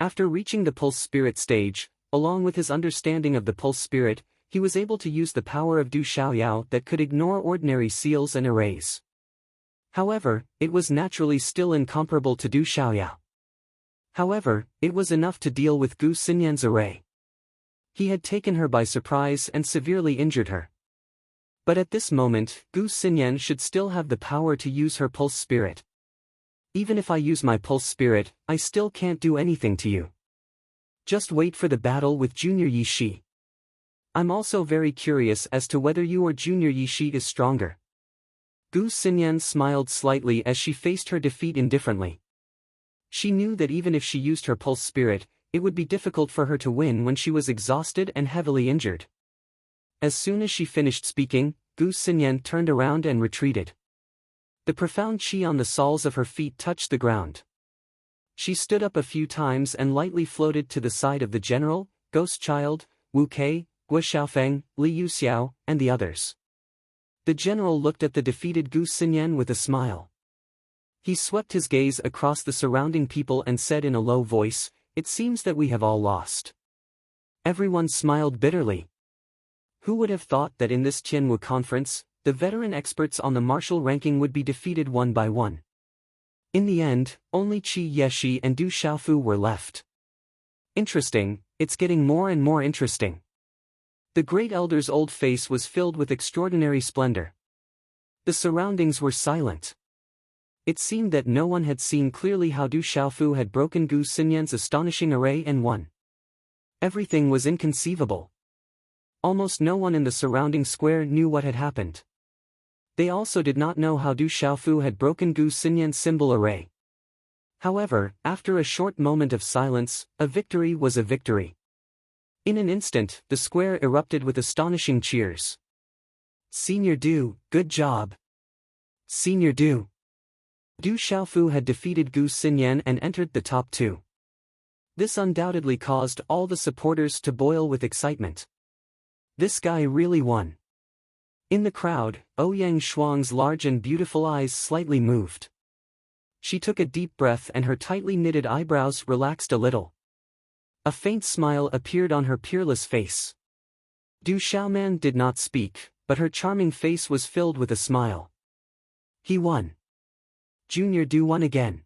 After reaching the Pulse Spirit stage, along with his understanding of the Pulse Spirit, he was able to use the power of Du Xiaoyao that could ignore ordinary seals and arrays. However, it was naturally still incomparable to Du Xiaoyao. However, it was enough to deal with Gu Xinyan's array. He had taken her by surprise and severely injured her. But at this moment, Gu Xinyan should still have the power to use her Pulse Spirit. Even if I use my pulse spirit, I still can't do anything to you. Just wait for the battle with Junior Yi Shi. I'm also very curious as to whether you or Junior Yi Shi is stronger. Gu Xinyan smiled slightly as she faced her defeat indifferently. She knew that even if she used her pulse spirit, it would be difficult for her to win when she was exhausted and heavily injured. As soon as she finished speaking, Gu Xinyan turned around and retreated. The profound qi on the soles of her feet touched the ground. She stood up a few times and lightly floated to the side of the general, Ghost Child, Wu Kei, Guo Xiaofeng, Li Yuxiao, and the others. The general looked at the defeated Gu Xinyan with a smile. He swept his gaze across the surrounding people and said in a low voice, "It seems that we have all lost." Everyone smiled bitterly. Who would have thought that in this Qianwu conference, the veteran experts on the martial ranking would be defeated one by one? In the end, only Qi Yeshi and Du Xiaofu were left. Interesting, it's getting more and more interesting. The great elder's old face was filled with extraordinary splendor. The surroundings were silent. It seemed that no one had seen clearly how Du Xiaofu had broken Gu Xinyan's astonishing array and won. Everything was inconceivable. Almost no one in the surrounding square knew what had happened. They also did not know how Du Xiaofu had broken Gu Xinyan's symbol array. However, after a short moment of silence, a victory was a victory. In an instant, the square erupted with astonishing cheers. "Senior Du, good job! Senior Du!" Du Xiaofu had defeated Gu Xinyan and entered the top 2. This undoubtedly caused all the supporters to boil with excitement. This guy really won. In the crowd, Ouyang Shuang's large and beautiful eyes slightly moved. She took a deep breath and her tightly knitted eyebrows relaxed a little. A faint smile appeared on her peerless face. Du Xiaoman did not speak, but her charming face was filled with a smile. He won. Junior Du won again.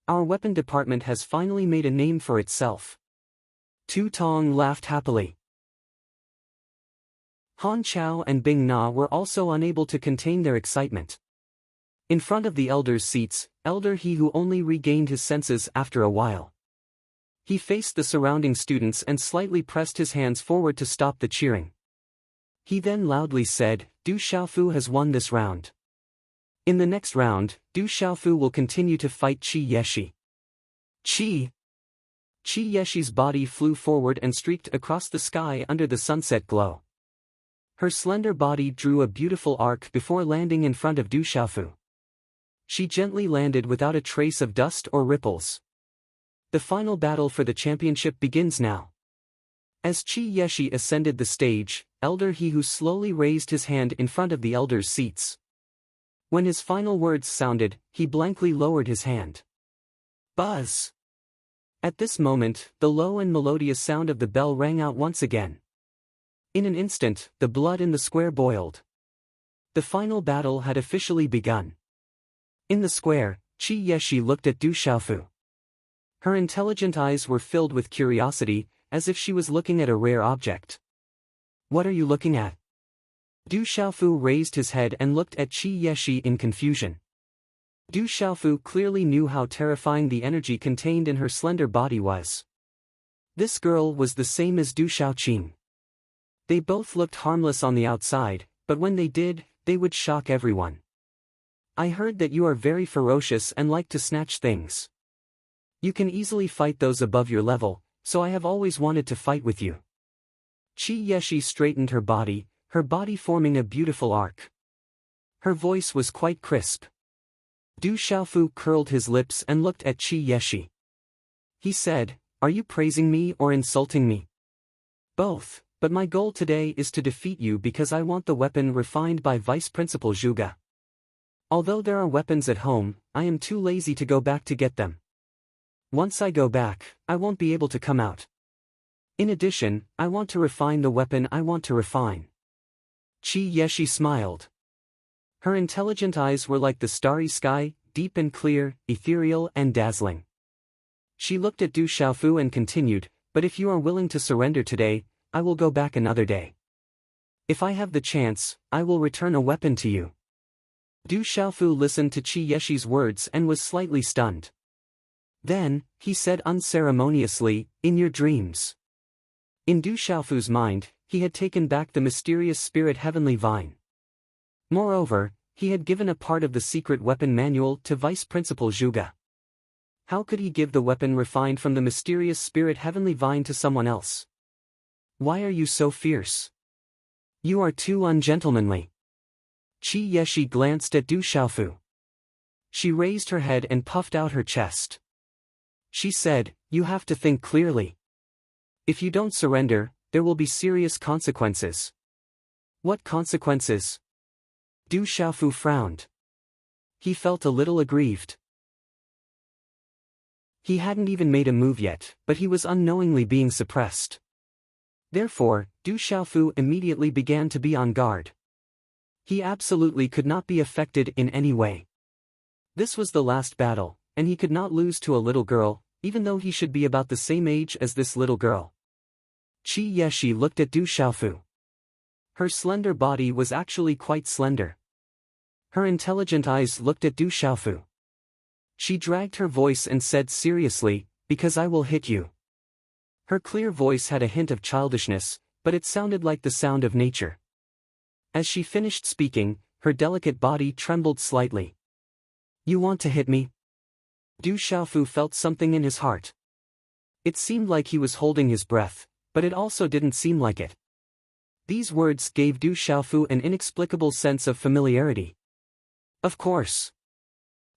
Our weapon department has finally made a name for itself. Tu Tong laughed happily. Han Chao and Bing Na were also unable to contain their excitement. In front of the elders' seats, Elder He Who only regained his senses after a while. He faced the surrounding students and slightly pressed his hands forward to stop the cheering. He then loudly said, "Du Xiaofu has won this round. In the next round, Du Xiaofu will continue to fight Qi Yeshi." Qi Yeshi's body flew forward and streaked across the sky under the sunset glow. Her slender body drew a beautiful arc before landing in front of Du Xiaofu. She gently landed without a trace of dust or ripples. The final battle for the championship begins now. As Qi Yeshi ascended the stage, Elder He Who slowly raised his hand in front of the elders' seats. When his final words sounded, he blankly lowered his hand. Buzz! At this moment, the low and melodious sound of the bell rang out once again. In an instant, the blood in the square boiled. The final battle had officially begun. In the square, Qi Yeshi looked at Du Xiaofu. Her intelligent eyes were filled with curiosity, as if she was looking at a rare object. "What are you looking at?" Du Xiaofu raised his head and looked at Qi Yeshi in confusion. Du Xiaofu clearly knew how terrifying the energy contained in her slender body was. This girl was the same as Du Xiaoqing. They both looked harmless on the outside, but when they did, they would shock everyone. "I heard that you are very ferocious and like to snatch things. You can easily fight those above your level, so I have always wanted to fight with you." Qi Yeshi straightened her body forming a beautiful arc. Her voice was quite crisp. Du Xiaofu curled his lips and looked at Qi Yeshi. He said, "Are you praising me or insulting me?" "Both, but my goal today is to defeat you because I want the weapon refined by Vice Principal Zhuge. Although there are weapons at home, I am too lazy to go back to get them. Once I go back, I won't be able to come out. In addition, I want to refine the weapon I want to refine." Qi Yeshi smiled. Her intelligent eyes were like the starry sky, deep and clear, ethereal and dazzling. She looked at Du Xiaofu and continued, "But if you are willing to surrender today, I will go back another day. If I have the chance, I will return a weapon to you." Du Xiaofu listened to Qi Yeshi's words and was slightly stunned. Then, he said unceremoniously, "In your dreams." In Du Xiaofu's mind, he had taken back the mysterious spirit heavenly vine. Moreover, he had given a part of the secret weapon manual to Vice Principal Zhuge. How could he give the weapon refined from the mysterious spirit heavenly vine to someone else? Why are you so fierce? You are too ungentlemanly. Qi Yeshi glanced at Du Xiaofu. She raised her head and puffed out her chest. She said, "You have to think clearly. If you don't surrender, there will be serious consequences." What consequences? Du Xiaofu frowned. He felt a little aggrieved. He hadn't even made a move yet, but he was unknowingly being suppressed. Therefore, Du Xiaofu immediately began to be on guard. He absolutely could not be affected in any way. This was the last battle, and he could not lose to a little girl, even though he should be about the same age as this little girl. Qi Yeshi looked at Du Xiaofu. Her slender body was actually quite slender. Her intelligent eyes looked at Du Xiaofu. She dragged her voice and said seriously, "Because I will hit you." Her clear voice had a hint of childishness, but it sounded like the sound of nature. As she finished speaking, her delicate body trembled slightly. "You want to hit me?" Du Xiaofu felt something in his heart. It seemed like he was holding his breath, but it also didn't seem like it. These words gave Du Xiaofu an inexplicable sense of familiarity. "Of course.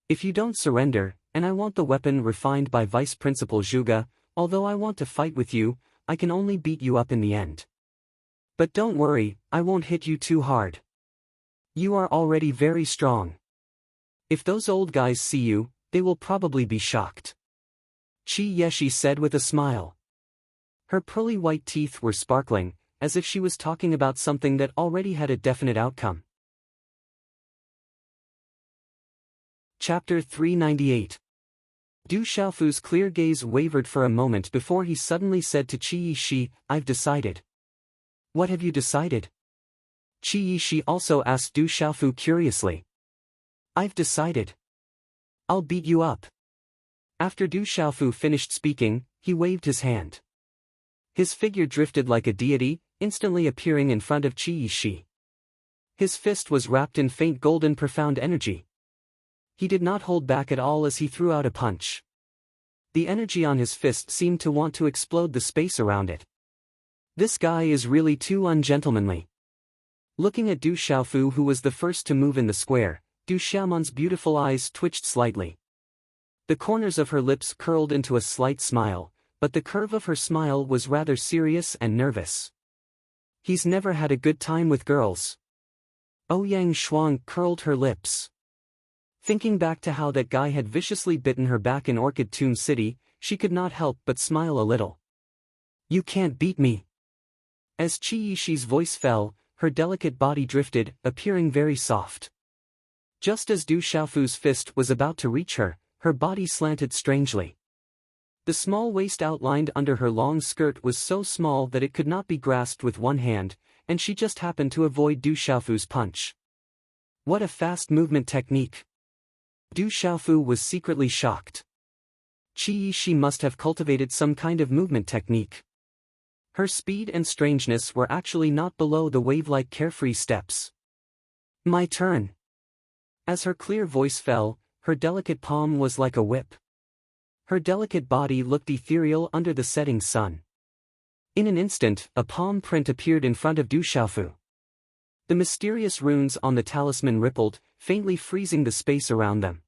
If you don't surrender, and I want the weapon refined by Vice Principal Zhuge, although I want to fight with you, I can only beat you up in the end. But don't worry, I won't hit you too hard. You are already very strong. If those old guys see you, they will probably be shocked." Qi Yeshi said with a smile. Her pearly white teeth were sparkling, as if she was talking about something that already had a definite outcome. Chapter 398. Du Xiaofu's clear gaze wavered for a moment before he suddenly said to Qi Yishi, "I've decided." "What have you decided?" Qi Yishi also asked Du Xiaofu curiously. "I've decided. I'll beat you up." After Du Xiaofu finished speaking, he waved his hand. His figure drifted like a deity, instantly appearing in front of Qi Yishi. His fist was wrapped in faint golden profound energy. He did not hold back at all as he threw out a punch. The energy on his fist seemed to want to explode the space around it. This guy is really too ungentlemanly. Looking at Du Xiaofu, who was the first to move in the square, Du Xiaoman's beautiful eyes twitched slightly. The corners of her lips curled into a slight smile, but the curve of her smile was rather serious and nervous. He's never had a good time with girls. Ouyang Shuang curled her lips. Thinking back to how that guy had viciously bitten her back in Orchid Tomb City, she could not help but smile a little. "You can't beat me." As Qi Yishi's voice fell, her delicate body drifted, appearing very soft. Just as Du Xiaofu's fist was about to reach her, her body slanted strangely. The small waist outlined under her long skirt was so small that it could not be grasped with one hand, and she just happened to avoid Du Xiaofu's punch. What a fast movement technique! Du Xiaofu was secretly shocked. Qi Yishi must have cultivated some kind of movement technique. Her speed and strangeness were actually not below the wave-like carefree steps. "My turn." As her clear voice fell, her delicate palm was like a whip. Her delicate body looked ethereal under the setting sun. In an instant, a palm print appeared in front of Du Xiaofu. The mysterious runes on the talisman rippled, faintly freezing the space around them.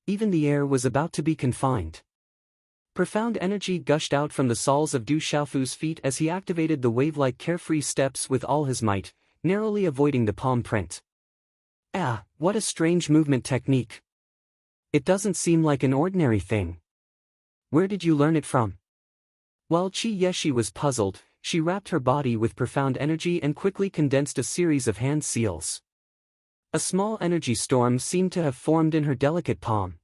Even the air was about to be confined. Profound energy gushed out from the soles of Du Xiaofu's feet as he activated the wave-like carefree steps with all his might, narrowly avoiding the palm print. Ah, what a strange movement technique. It doesn't seem like an ordinary thing. Where did you learn it from? While Qi Yeshi was puzzled, she wrapped her body with profound energy and quickly condensed a series of hand seals. A small energy storm seemed to have formed in her delicate palm.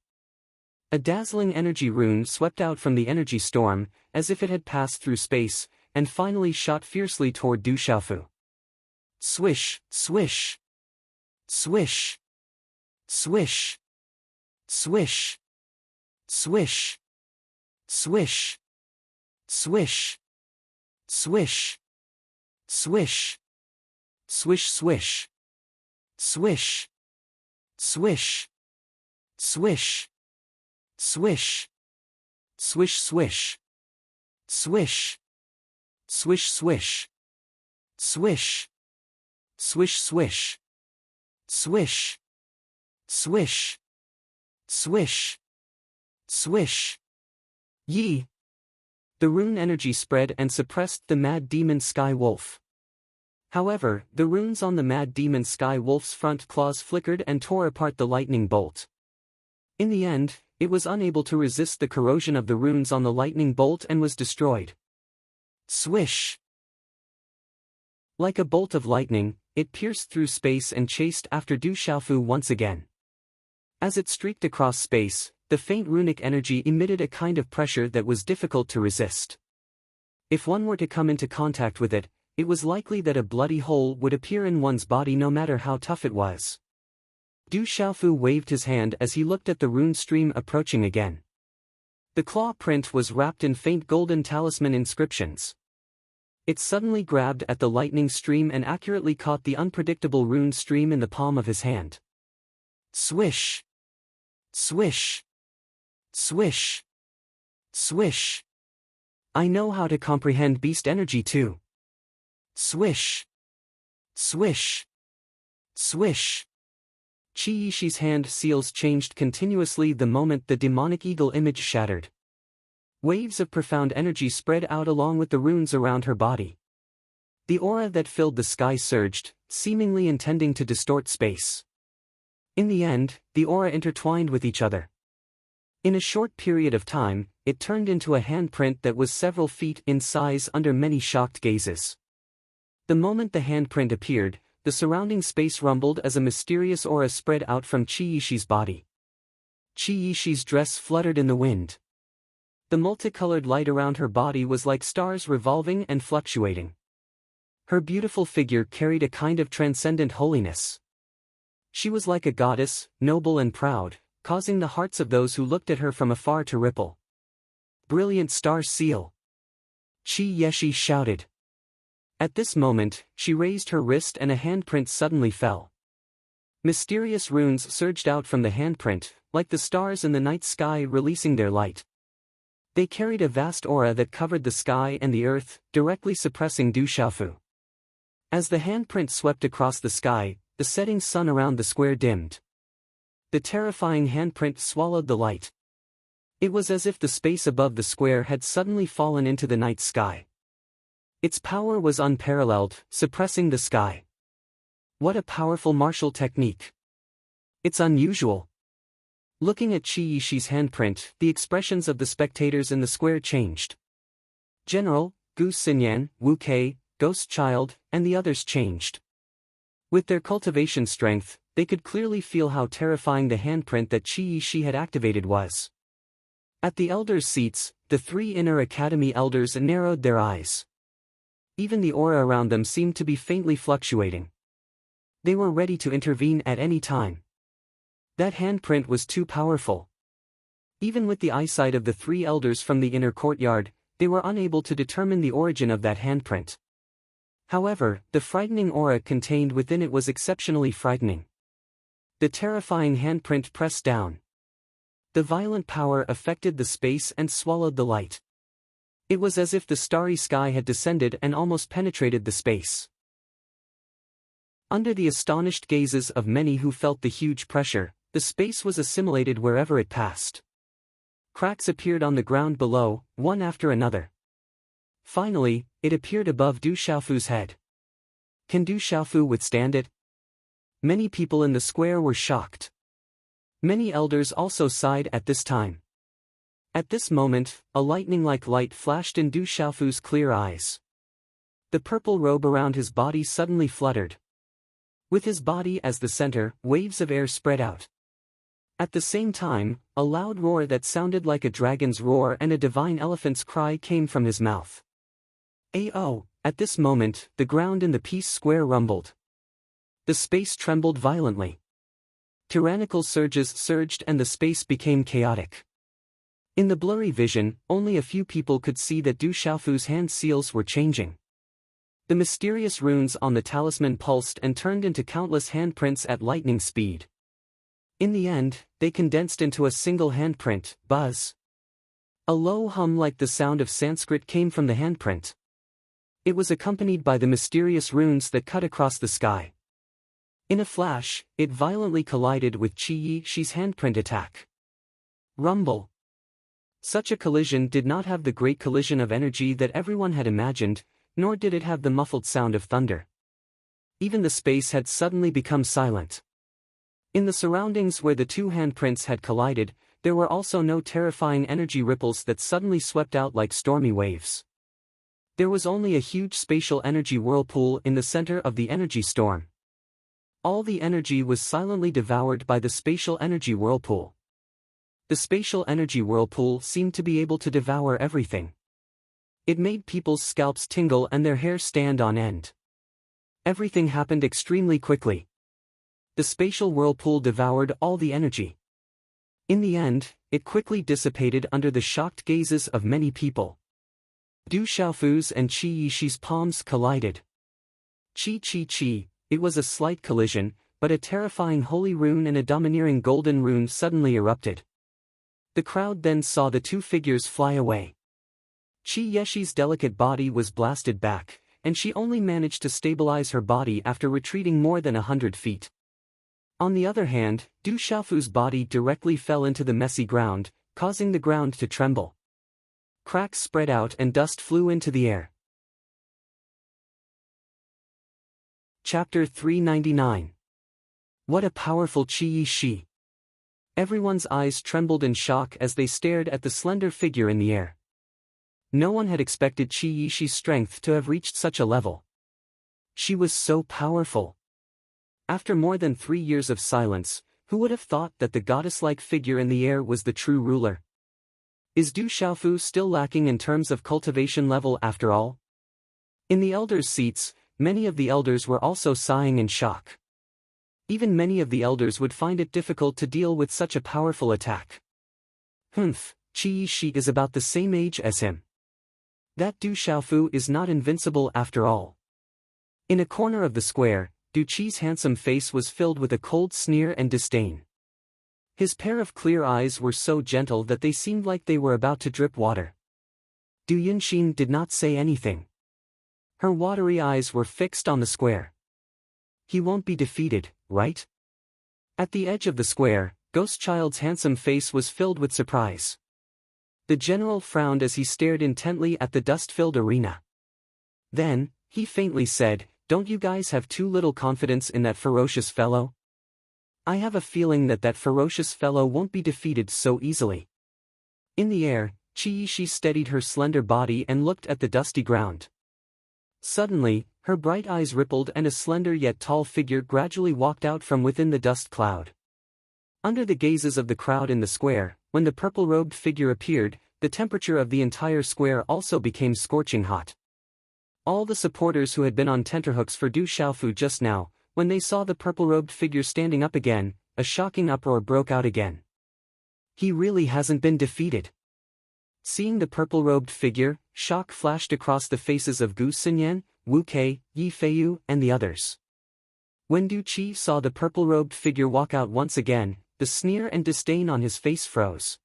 A dazzling energy rune swept out from the energy storm, as if it had passed through space, and finally shot fiercely toward Du Xiaofu. Swish, swish, swish. Swish. Swish. Swish. Swish. Swish. Swish. Swish. Swish swish. Swish. Swish. Swish. Swish. Swish swish. Swish. Swish swish. Swish. Swish swish. Swish. Swish. Swish. Swish. Yi. The rune energy spread and suppressed the mad demon Sky Wolf. However, the runes on the mad demon Sky Wolf's front claws flickered and tore apart the lightning bolt. In the end, it was unable to resist the corrosion of the runes on the lightning bolt and was destroyed. Swish! Like a bolt of lightning, it pierced through space and chased after Du Xiaofu once again. As it streaked across space, the faint runic energy emitted a kind of pressure that was difficult to resist. If one were to come into contact with it, it was likely that a bloody hole would appear in one's body no matter how tough it was. Du Xiaofu waved his hand as he looked at the rune stream approaching again. The claw print was wrapped in faint golden talisman inscriptions. It suddenly grabbed at the lightning stream and accurately caught the unpredictable rune stream in the palm of his hand. Swish! Swish! Swish! Swish! I know how to comprehend beast energy too. Swish! Swish! Swish! Qi Yishi's hand seals changed continuously the moment the demonic eagle image shattered. Waves of profound energy spread out along with the runes around her body. The aura that filled the sky surged, seemingly intending to distort space. In the end, the aura intertwined with each other. In a short period of time, it turned into a handprint that was several feet in size under many shocked gazes. The moment the handprint appeared, the surrounding space rumbled as a mysterious aura spread out from Qi Yishi's body. Qi Yishi's dress fluttered in the wind. The multicolored light around her body was like stars revolving and fluctuating. Her beautiful figure carried a kind of transcendent holiness. She was like a goddess, noble and proud, causing the hearts of those who looked at her from afar to ripple. Brilliant star seal! Qi Yishi shouted. At this moment, she raised her wrist and a handprint suddenly fell. Mysterious runes surged out from the handprint, like the stars in the night sky releasing their light. They carried a vast aura that covered the sky and the earth, directly suppressing Du Xiaofu. As the handprint swept across the sky, the setting sun around the square dimmed. The terrifying handprint swallowed the light. It was as if the space above the square had suddenly fallen into the night sky. Its power was unparalleled, suppressing the sky. What a powerful martial technique! It's unusual. Looking at Qi Yishi's handprint, the expressions of the spectators in the square changed. General, Gu Xinyan, Wu Kei, Ghost Child, and the others changed. With their cultivation strength, they could clearly feel how terrifying the handprint that Qi Yishi had activated was. At the elders' seats, the three inner academy elders narrowed their eyes. Even the aura around them seemed to be faintly fluctuating. They were ready to intervene at any time. That handprint was too powerful. Even with the eyesight of the three elders from the inner courtyard, they were unable to determine the origin of that handprint. However, the frightening aura contained within it was exceptionally frightening. The terrifying handprint pressed down. The violent power affected the space and swallowed the light. It was as if the starry sky had descended and almost penetrated the space. Under the astonished gazes of many who felt the huge pressure, the space was assimilated wherever it passed. Cracks appeared on the ground below, one after another. Finally, it appeared above Du Xiaofu's head. Can Du Xiaofu withstand it? Many people in the square were shocked. Many elders also sighed at this time. At this moment, a lightning-like light flashed in Du Xiaofu's clear eyes. The purple robe around his body suddenly fluttered. With his body as the center, waves of air spread out. At the same time, a loud roar that sounded like a dragon's roar and a divine elephant's cry came from his mouth. Ao! At this moment, the ground in the peace square rumbled. The space trembled violently. Tyrannical surges surged and the space became chaotic. In the blurry vision, only a few people could see that Du Xiaofu's hand seals were changing. The mysterious runes on the talisman pulsed and turned into countless handprints at lightning speed. In the end, they condensed into a single handprint, buzz. A low hum like the sound of Sanskrit came from the handprint. It was accompanied by the mysterious runes that cut across the sky. In a flash, it violently collided with Qi Yixi's handprint attack. Rumble. Such a collision did not have the great collision of energy that everyone had imagined, nor did it have the muffled sound of thunder. Even the space had suddenly become silent. In the surroundings where the two handprints had collided, there were also no terrifying energy ripples that suddenly swept out like stormy waves. There was only a huge spatial energy whirlpool in the center of the energy storm. All the energy was silently devoured by the spatial energy whirlpool. The spatial energy whirlpool seemed to be able to devour everything. It made people's scalps tingle and their hair stand on end. Everything happened extremely quickly. The spatial whirlpool devoured all the energy. In the end, it quickly dissipated under the shocked gazes of many people. Du Xiaofu's and Qi Yixi's palms collided. Chi. It was a slight collision, but a terrifying holy rune and a domineering golden rune suddenly erupted. The crowd then saw the two figures fly away. Qi Yixi's delicate body was blasted back, and she only managed to stabilize her body after retreating more than 100 feet. On the other hand, Du Xiaofu's body directly fell into the messy ground, causing the ground to tremble. Cracks spread out and dust flew into the air. Chapter 399. What a powerful Qi Yixi! Everyone's eyes trembled in shock as they stared at the slender figure in the air. No one had expected Qi Yixi's strength to have reached such a level. She was so powerful. After more than 3 years of silence, who would have thought that the goddess-like figure in the air was the true ruler? Is Du Xiaofu still lacking in terms of cultivation level after all? In the elders' seats, many of the elders were also sighing in shock. Even many of the elders would find it difficult to deal with such a powerful attack. Qi Yixi is about the same age as him. That Du Xiaofu is not invincible after all. In a corner of the square, Du Qi's handsome face was filled with a cold sneer and disdain. His pair of clear eyes were so gentle that they seemed like they were about to drip water. Du Yunxin did not say anything. Her watery eyes were fixed on the square. He won't be defeated, right? At the edge of the square, Ghost Child's handsome face was filled with surprise. The general frowned as he stared intently at the dust-filled arena. Then, he faintly said, "Don't you guys have too little confidence in that ferocious fellow? I have a feeling that that ferocious fellow won't be defeated so easily." In the air, Qi Yixi steadied her slender body and looked at the dusty ground. Suddenly, her bright eyes rippled and a slender yet tall figure gradually walked out from within the dust cloud. Under the gazes of the crowd in the square, when the purple-robed figure appeared, the temperature of the entire square also became scorching hot. All the supporters who had been on tenterhooks for Du Xiaofu just now, when they saw the purple-robed figure standing up again, a shocking uproar broke out again. He really hasn't been defeated. Seeing the purple-robed figure, shock flashed across the faces of Gu Xinyan, Wu Kei, Yi Feiyu, and the others. When Du Qi saw the purple-robed figure walk out once again, the sneer and disdain on his face froze.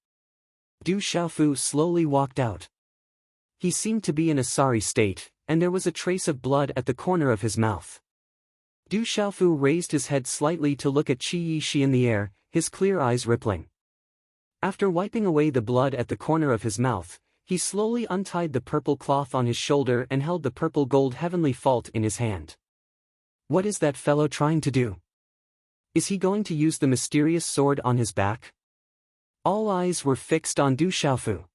Du Xiaofu slowly walked out. He seemed to be in a sorry state, and there was a trace of blood at the corner of his mouth. Du Xiaofu raised his head slightly to look at Qi Yixi in the air, his clear eyes rippling. After wiping away the blood at the corner of his mouth, he slowly untied the purple cloth on his shoulder and held the purple gold heavenly fault in his hand. What is that fellow trying to do? Is he going to use the mysterious sword on his back? All eyes were fixed on Du Xiaofu.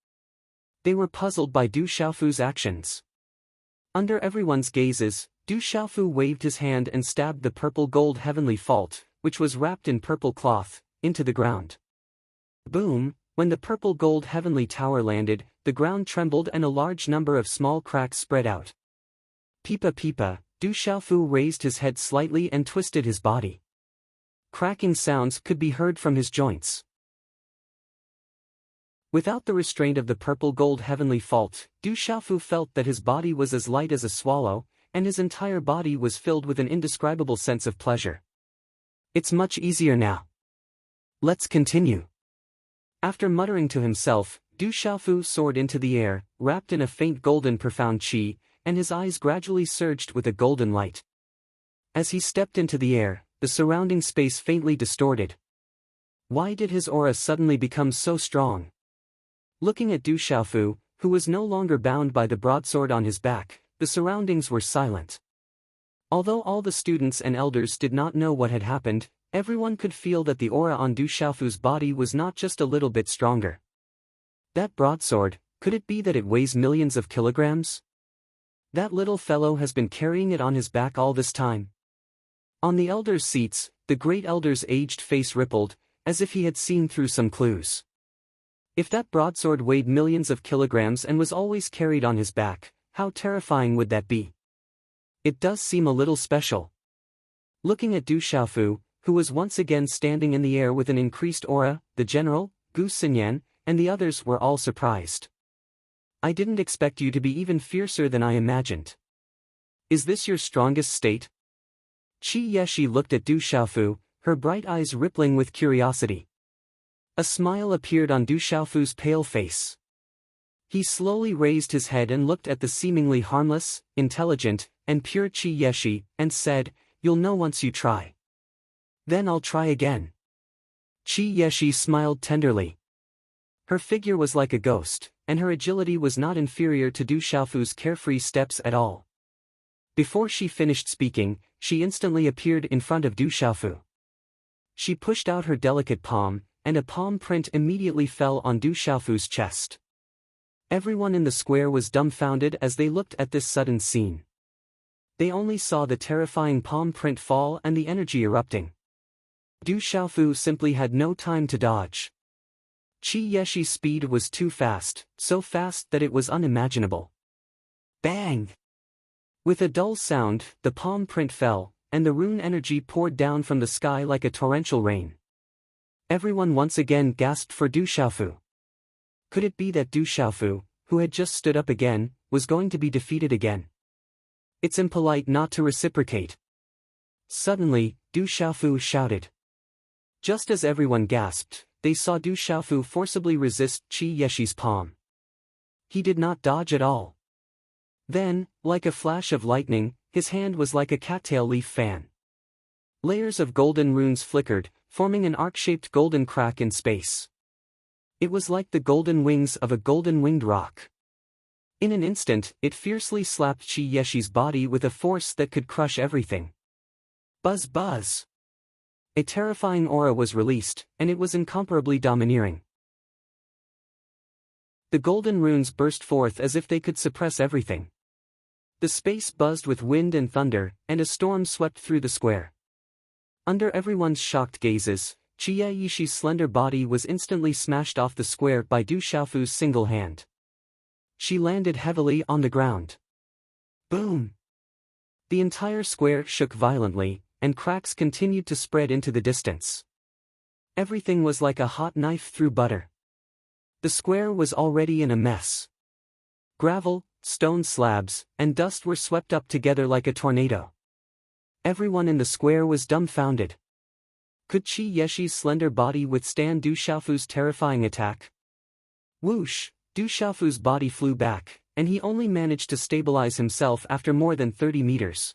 They were puzzled by Du Xiaofu's actions. Under everyone's gazes, Du Xiaofu waved his hand and stabbed the purple gold heavenly fault, which was wrapped in purple cloth, into the ground. Boom! When the purple gold heavenly tower landed, the ground trembled and a large number of small cracks spread out. Peepa, Du Xiaofu raised his head slightly and twisted his body. cracking sounds could be heard from his joints. Without the restraint of the purple gold heavenly fault, Du Xiaofu felt that his body was as light as a swallow, and his entire body was filled with an indescribable sense of pleasure. It's much easier now. Let's continue. After muttering to himself, Du Xiaofu soared into the air, wrapped in a faint golden profound qi, and his eyes gradually surged with a golden light. As he stepped into the air, the surrounding space faintly distorted. Why did his aura suddenly become so strong? Looking at Du Xiaofu, who was no longer bound by the broadsword on his back, the surroundings were silent. Although all the students and elders did not know what had happened, everyone could feel that the aura on Du Xiaofu's body was not just a little bit stronger. That broadsword, could it be that it weighs millions of kilograms? That little fellow has been carrying it on his back all this time. On the elders' seats, the great elder's aged face rippled, as if he had seen through some clues. If that broadsword weighed millions of kilograms and was always carried on his back, how terrifying would that be? It does seem a little special. Looking at Du Xiaofu, who was once again standing in the air with an increased aura, the general, Gu Xinyan, and the others were all surprised. I didn't expect you to be even fiercer than I imagined. Is this your strongest state? Qi Yeshi looked at Du Xiaofu, her bright eyes rippling with curiosity. A smile appeared on Du Xiaofu's pale face. He slowly raised his head and looked at the seemingly harmless, intelligent, and pure Qi Yeshi, and said, "You'll know once you try." "Then I'll try again." Qi Yeshi smiled tenderly. Her figure was like a ghost, and her agility was not inferior to Du Xiaofu's carefree steps at all. Before she finished speaking, she instantly appeared in front of Du Xiaofu. She pushed out her delicate palm, and a palm print immediately fell on Du Xiaofu's chest. Everyone in the square was dumbfounded as they looked at this sudden scene. They only saw the terrifying palm print fall and the energy erupting. Du Xiaofu simply had no time to dodge. Qi Yeshi's speed was too fast, so fast that it was unimaginable. Bang! With a dull sound, the palm print fell, and the rune energy poured down from the sky like a torrential rain. Everyone once again gasped for Du Xiaofu. Could it be that Du Xiaofu, who had just stood up again, was going to be defeated again? It's impolite not to reciprocate. Suddenly, Du Xiaofu shouted. Just as everyone gasped, they saw Du Xiaofu forcibly resist Qi Yeshi's palm. He did not dodge at all. Then, like a flash of lightning, his hand was like a cattail leaf fan. Layers of golden runes flickered, forming an arc-shaped golden crack in space. It was like the golden wings of a golden-winged rock. In an instant, it fiercely slapped Qi Yeshi's body with a force that could crush everything. Buzz buzz! A terrifying aura was released, and it was incomparably domineering. The golden runes burst forth as if they could suppress everything. The space buzzed with wind and thunder, and a storm swept through the square. Under everyone's shocked gazes, Qi Yeshi's slender body was instantly smashed off the square by Du Xiaofu's single hand. She landed heavily on the ground. Boom! The entire square shook violently, and cracks continued to spread into the distance. Everything was like a hot knife through butter. The square was already in a mess. Gravel, stone slabs, and dust were swept up together like a tornado. Everyone in the square was dumbfounded. Could Qi Yeshi's slender body withstand Du Xiaofu's terrifying attack? Whoosh! Du Xiaofu's body flew back, and he only managed to stabilize himself after more than 30 meters.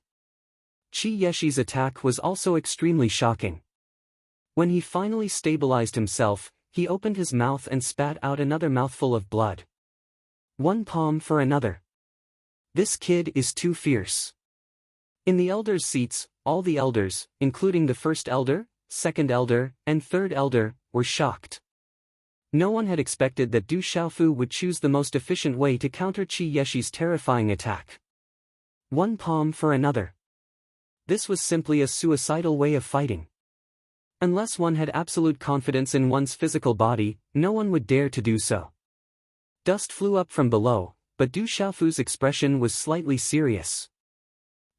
Qi Yeshi's attack was also extremely shocking. When he finally stabilized himself, he opened his mouth and spat out another mouthful of blood. One palm for another. This kid is too fierce. In the elders' seats, all the elders, including the first elder, second elder, and third elder, were shocked. No one had expected that Du Xiaofu would choose the most efficient way to counter Qi Yeshi's terrifying attack. One palm for another. This was simply a suicidal way of fighting. Unless one had absolute confidence in one's physical body, no one would dare to do so. Dust flew up from below, but Du Xiaofu's expression was slightly serious.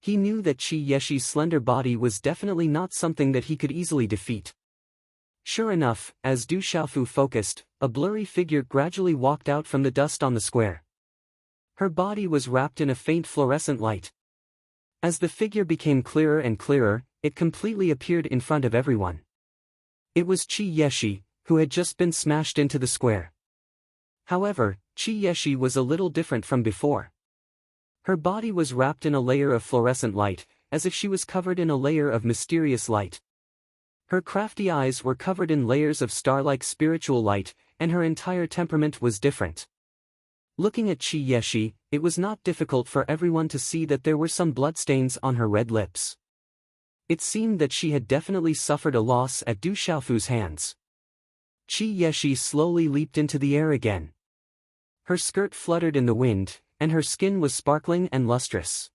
He knew that Qi Yeshi's slender body was definitely not something that he could easily defeat. Sure enough, as Du Xiaofu focused, a blurry figure gradually walked out from the dust on the square. Her body was wrapped in a faint fluorescent light. As the figure became clearer and clearer, it completely appeared in front of everyone. It was Qi Yeshi, who had just been smashed into the square. However, Qi Yeshi was a little different from before. Her body was wrapped in a layer of fluorescent light, as if she was covered in a layer of mysterious light. Her crafty eyes were covered in layers of star-like spiritual light, and her entire temperament was different. Looking at Qi Yeshi, it was not difficult for everyone to see that there were some bloodstains on her red lips. It seemed that she had definitely suffered a loss at Du Xiaofu's hands. Qi Yeshi slowly leaped into the air again. Her skirt fluttered in the wind, and her skin was sparkling and lustrous.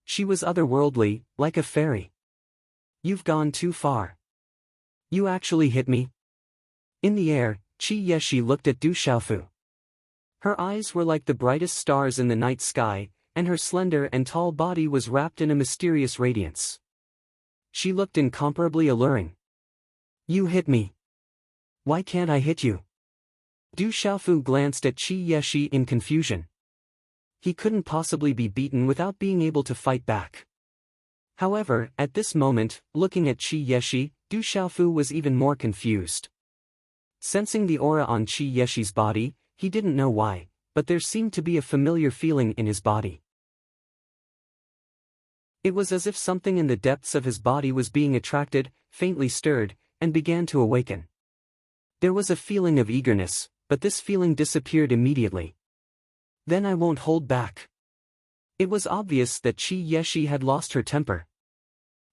She was otherworldly, like a fairy. "You've gone too far. You actually hit me?" In the air, Qi Yeshi looked at Du Xiaofu. Her eyes were like the brightest stars in the night sky, and her slender and tall body was wrapped in a mysterious radiance. She looked incomparably alluring. "You hit me. Why can't I hit you?" Du Xiaofu glanced at Qi Yeshi in confusion. He couldn't possibly be beaten without being able to fight back. However, at this moment, looking at Qi Yeshi, Du Xiaofu was even more confused. Sensing the aura on Qi Yeshi's body, he didn't know why, but there seemed to be a familiar feeling in his body. It was as if something in the depths of his body was being attracted, faintly stirred, and began to awaken. There was a feeling of eagerness, but this feeling disappeared immediately. "Then I won't hold back." It was obvious that Qi Yeshi had lost her temper.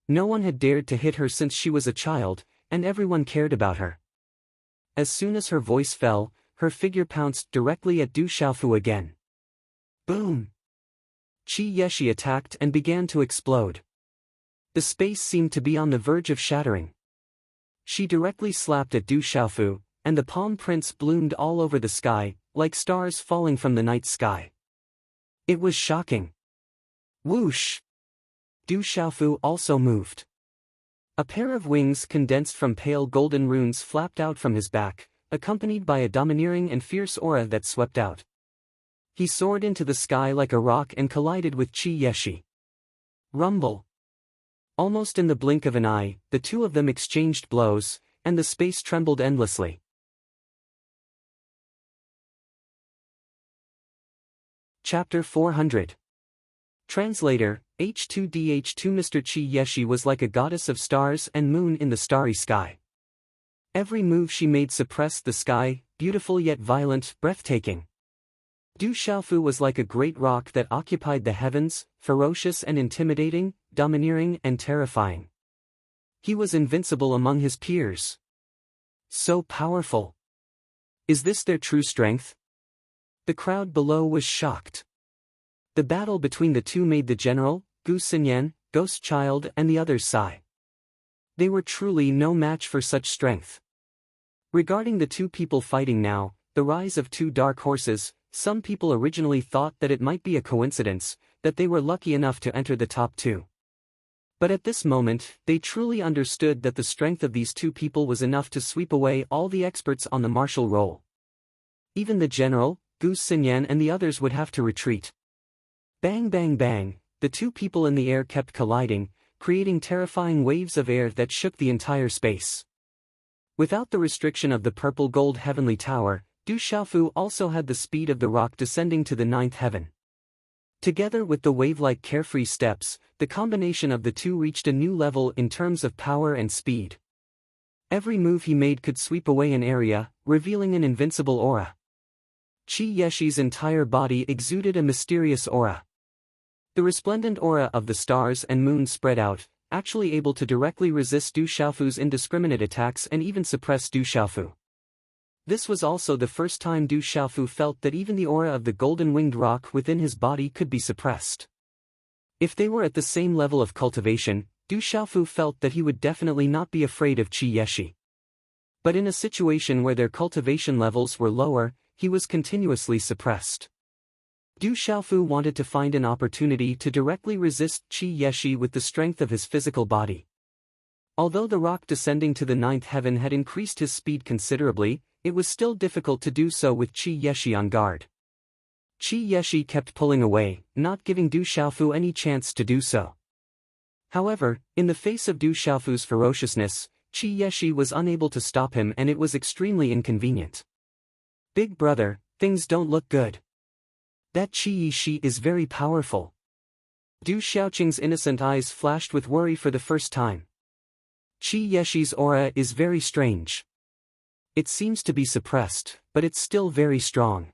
No one had dared to hit her since she was a child, and everyone cared about her. As soon as her voice fell, her figure pounced directly at Du Xiaofu again. Boom! Qi Yeshi attacked and began to explode. The space seemed to be on the verge of shattering. She directly slapped at Du Xiaofu, and the palm prints bloomed all over the sky, like stars falling from the night sky. It was shocking. Whoosh! Du Xiaofu also moved. A pair of wings condensed from pale golden runes flapped out from his back, accompanied by a domineering and fierce aura that swept out. He soared into the sky like a rock and collided with Qi Yeshi. Rumble! Almost in the blink of an eye, the two of them exchanged blows, and the space trembled endlessly. Chapter 400. Translator, H2DH2 Mr. Qi Yeshi was like a goddess of stars and moon in the starry sky. Every move she made suppressed the sky, beautiful yet violent, breathtaking. Du Xiaofu was like a great rock that occupied the heavens, ferocious and intimidating, domineering and terrifying. He was invincible among his peers. So powerful. Is this their true strength? The crowd below was shocked. The battle between the two made the general, Gu Xinyan, Ghost Child and the others sigh. They were truly no match for such strength. Regarding the two people fighting now, the rise of two dark horses, some people originally thought that it might be a coincidence, that they were lucky enough to enter the top two. But at this moment, they truly understood that the strength of these two people was enough to sweep away all the experts on the martial role. Even the general, Gu Xinyan and the others would have to retreat. Bang bang bang, the two people in the air kept colliding, creating terrifying waves of air that shook the entire space. Without the restriction of the purple gold heavenly tower, Du Xiaofu also had the speed of the rock descending to the ninth heaven. Together with the wave-like carefree steps, the combination of the two reached a new level in terms of power and speed. Every move he made could sweep away an area, revealing an invincible aura. Qi Yeshi's entire body exuded a mysterious aura. The resplendent aura of the stars and moon spread out, actually able to directly resist Du Xiaofu's indiscriminate attacks and even suppress Du Xiaofu. This was also the first time Du Xiaofu felt that even the aura of the golden-winged rock within his body could be suppressed. If they were at the same level of cultivation, Du Xiaofu felt that he would definitely not be afraid of Qi Yeshi. But in a situation where their cultivation levels were lower, he was continuously suppressed. Du Xiaofu wanted to find an opportunity to directly resist Qi Yeshi with the strength of his physical body. Although the rock descending to the ninth heaven had increased his speed considerably, it was still difficult to do so with Qi Yeshi on guard. Qi Yeshi kept pulling away, not giving Du Xiaofu any chance to do so. However, in the face of Du Xiaofu's ferociousness, Qi Yeshi was unable to stop him, and it was extremely inconvenient. "Big brother, things don't look good. That Qi Yeshi is very powerful." Du Xiaoqing's innocent eyes flashed with worry for the first time. Qi Yeshi's aura is very strange. It seems to be suppressed, but it's still very strong.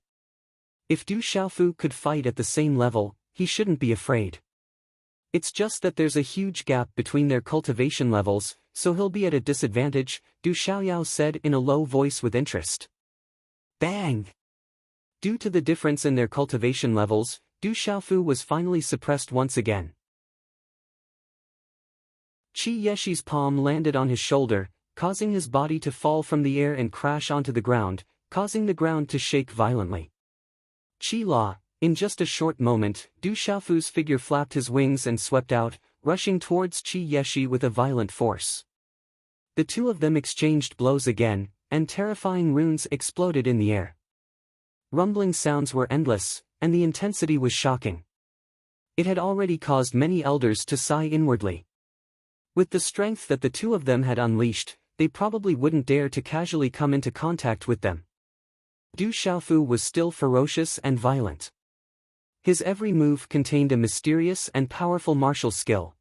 If Du Xiaofu could fight at the same level, he shouldn't be afraid. It's just that there's a huge gap between their cultivation levels, so he'll be at a disadvantage, Du Xiaoyao said in a low voice with interest. Bang! Due to the difference in their cultivation levels, Du Xiaofu was finally suppressed once again. Qi Yeshi's palm landed on his shoulder, causing his body to fall from the air and crash onto the ground, causing the ground to shake violently. Qi La, in just a short moment, Du Xiaofu's figure flapped his wings and swept out, rushing towards Qi Yeshi with a violent force. The two of them exchanged blows again, and terrifying runes exploded in the air. Rumbling sounds were endless, and the intensity was shocking. It had already caused many elders to sigh inwardly. With the strength that the two of them had unleashed, they probably wouldn't dare to casually come into contact with them. Du Xiaofu was still ferocious and violent. His every move contained a mysterious and powerful martial skill.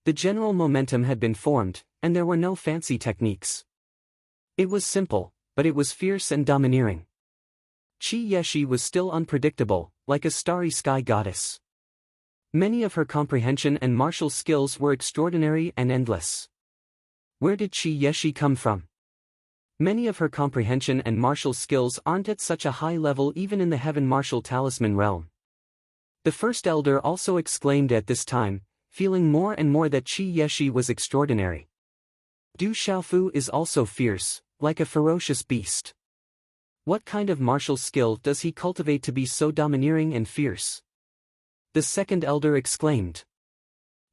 The general momentum had been formed, and there were no fancy techniques. It was simple, but it was fierce and domineering. Qi Yeshi was still unpredictable, like a starry sky goddess. Many of her comprehension and martial skills were extraordinary and endless. Where did Qi Yeshi come from? Many of her comprehension and martial skills aren't at such a high level even in the Heaven Martial Talisman realm. The first elder also exclaimed at this time, feeling more and more that Qi Yeshi was extraordinary. Du Xiaofu is also fierce, like a ferocious beast. What kind of martial skill does he cultivate to be so domineering and fierce? The second elder exclaimed.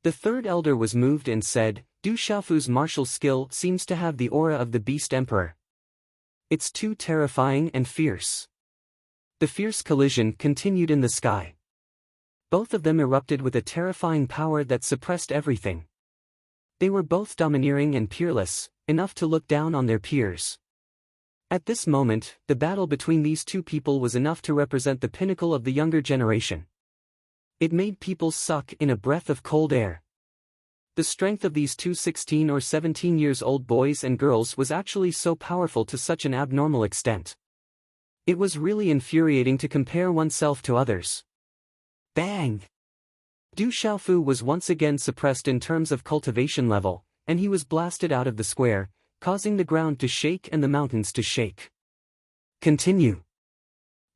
The third elder was moved and said, Du Xiaofu's martial skill seems to have the aura of the Beast Emperor. It's too terrifying and fierce. The fierce collision continued in the sky. Both of them erupted with a terrifying power that suppressed everything. They were both domineering and peerless, enough to look down on their peers. At this moment, the battle between these two people was enough to represent the pinnacle of the younger generation. It made people suck in a breath of cold air. The strength of these two 16 or 17 years old boys and girls was actually so powerful to such an abnormal extent. It was really infuriating to compare oneself to others. Bang! Du Xiaofu was once again suppressed in terms of cultivation level, and he was blasted out of the square, causing the ground to shake and the mountains to shake. Continue.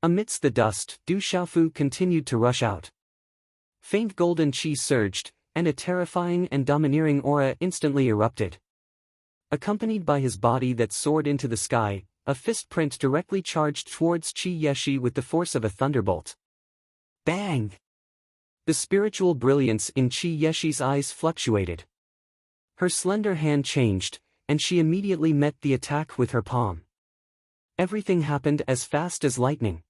Amidst the dust, Du Xiaofu continued to rush out. Faint golden qi surged, and a terrifying and domineering aura instantly erupted. Accompanied by his body that soared into the sky, a fist print directly charged towards Qi Yeshi with the force of a thunderbolt. Bang! The spiritual brilliance in Qi Yeshi's eyes fluctuated. Her slender hand changed, and she immediately met the attack with her palm. Everything happened as fast as lightning.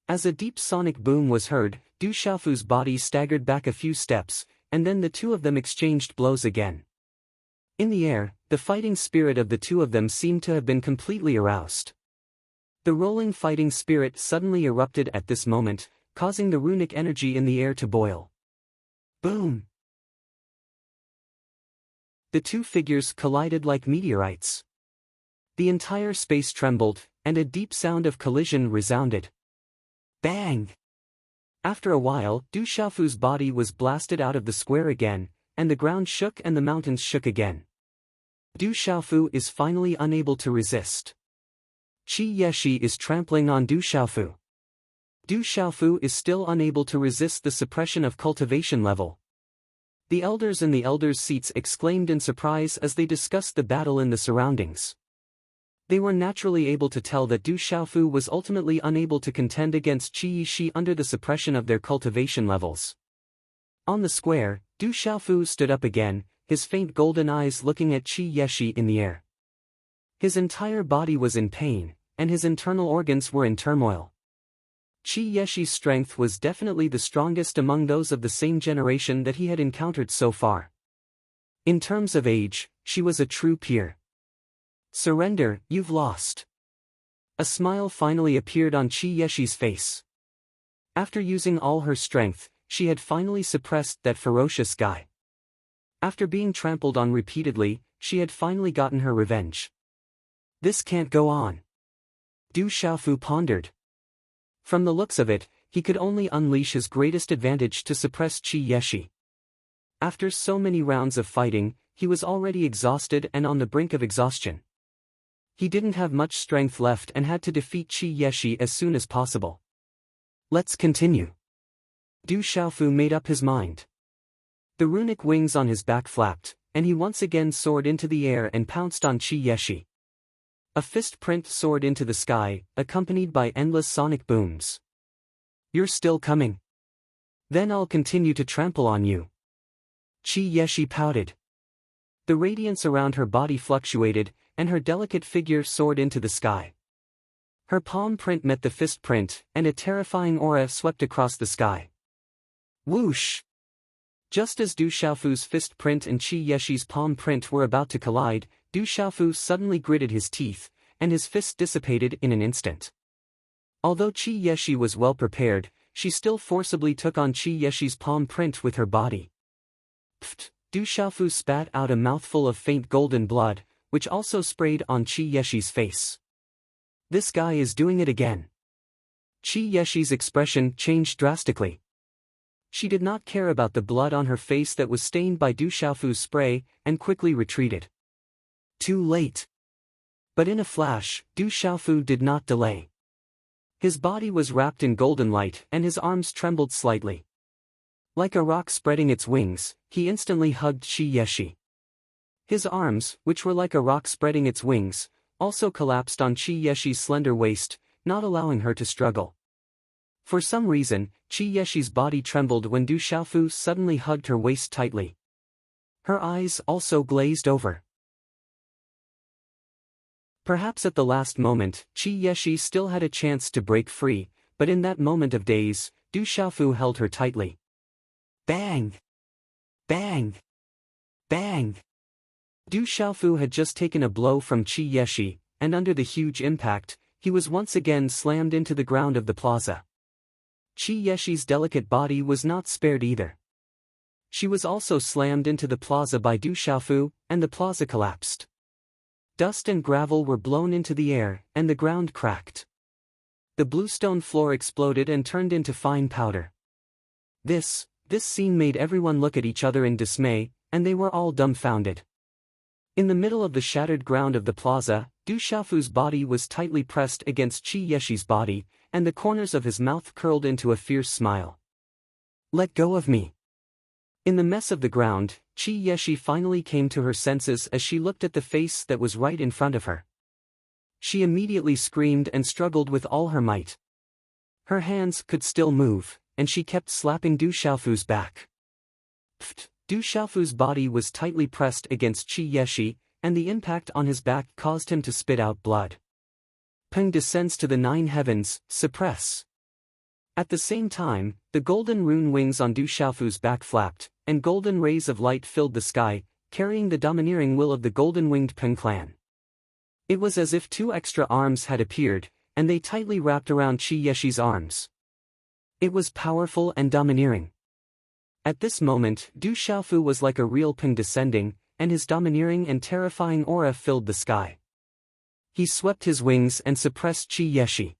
As a deep sonic boom was heard, Du Xiaofu's body staggered back a few steps, and then the two of them exchanged blows again. In the air, the fighting spirit of the two of them seemed to have been completely aroused. The rolling fighting spirit suddenly erupted at this moment, causing the runic energy in the air to boil. Boom! The two figures collided like meteorites. The entire space trembled, and a deep sound of collision resounded. Bang! After a while, Du Xiaofu's body was blasted out of the square again, and the ground shook and the mountains shook again. Du Xiaofu is finally unable to resist. Qi Yeshi is trampling on Du Xiaofu. Du Xiaofu is still unable to resist the suppression of cultivation level. The elders in the elders' seats exclaimed in surprise as they discussed the battle in the surroundings. They were naturally able to tell that Du Xiaofu was ultimately unable to contend against Qi Yishi under the suppression of their cultivation levels. On the square, Du Xiaofu stood up again, his faint golden eyes looking at Qi Yishi in the air. His entire body was in pain, and his internal organs were in turmoil. Qi Yeshi's strength was definitely the strongest among those of the same generation that he had encountered so far. In terms of age, she was a true peer. Surrender, you've lost. A smile finally appeared on Qi Yeshi's face. After using all her strength, she had finally suppressed that ferocious guy. After being trampled on repeatedly, she had finally gotten her revenge. This can't go on. Du Xiaofu pondered. From the looks of it, he could only unleash his greatest advantage to suppress Qi Yeshi. After so many rounds of fighting, he was already exhausted and on the brink of exhaustion. He didn't have much strength left and had to defeat Qi Yeshi as soon as possible. Let's continue. Du Xiaofu made up his mind. The runic wings on his back flapped, and he once again soared into the air and pounced on Qi Yeshi. A fist print soared into the sky, accompanied by endless sonic booms. You're still coming? Then I'll continue to trample on you. Qi Yeshi pouted. The radiance around her body fluctuated, and her delicate figure soared into the sky. Her palm print met the fist print, and a terrifying aura swept across the sky. Whoosh! Just as Du Xiaofu's fist print and Qi Yeshi's palm print were about to collide, Du Xiaofu suddenly gritted his teeth, and his fist dissipated in an instant. Although Qi Yeshi was well prepared, she still forcibly took on Qi Yeshi's palm print with her body. Pfft! Du Xiaofu spat out a mouthful of faint golden blood, which also sprayed on Qi Yeshi's face. This guy is doing it again. Qi Yeshi's expression changed drastically. She did not care about the blood on her face that was stained by Du Xiaofu's spray, and quickly retreated. Too late. But in a flash, Du Xiaofu did not delay. His body was wrapped in golden light and his arms trembled slightly. Like a rock spreading its wings, he instantly hugged Qi Yeshi. His arms, which were like a rock spreading its wings, also collapsed on Qi Yeshi's slender waist, not allowing her to struggle. For some reason, Qi Yeshi's body trembled when Du Xiaofu suddenly hugged her waist tightly. Her eyes also glazed over. Perhaps at the last moment, Qi Yeshi still had a chance to break free, but in that moment of daze, Du Xiaofu held her tightly. Bang! Bang! Bang! Du Xiaofu had just taken a blow from Qi Yeshi, and under the huge impact, he was once again slammed into the ground of the plaza. Qi Yeshi's delicate body was not spared either. She was also slammed into the plaza by Du Xiaofu, and the plaza collapsed. Dust and gravel were blown into the air, and the ground cracked. The bluestone floor exploded and turned into fine powder. This scene made everyone look at each other in dismay, and they were all dumbfounded. In the middle of the shattered ground of the plaza, Du Xiaofu's body was tightly pressed against Qi Yeshi's body, and the corners of his mouth curled into a fierce smile. Let go of me. In the mess of the ground, Qi Yeshi finally came to her senses as she looked at the face that was right in front of her. She immediately screamed and struggled with all her might. Her hands could still move, and she kept slapping Du Xiaofu's back. Pfft! Du Xiaofu's body was tightly pressed against Qi Yeshi, and the impact on his back caused him to spit out blood. Peng descends to the 9 heavens, suppress. At the same time, the golden rune wings on Du Xiaofu's back flapped, and golden rays of light filled the sky, carrying the domineering will of the golden-winged Peng clan. It was as if 2 extra arms had appeared, and they tightly wrapped around Qi Yeshi's arms. It was powerful and domineering. At this moment, Du Xiaofu was like a real Peng descending, and his domineering and terrifying aura filled the sky. He swept his wings and suppressed Qi Yeshi.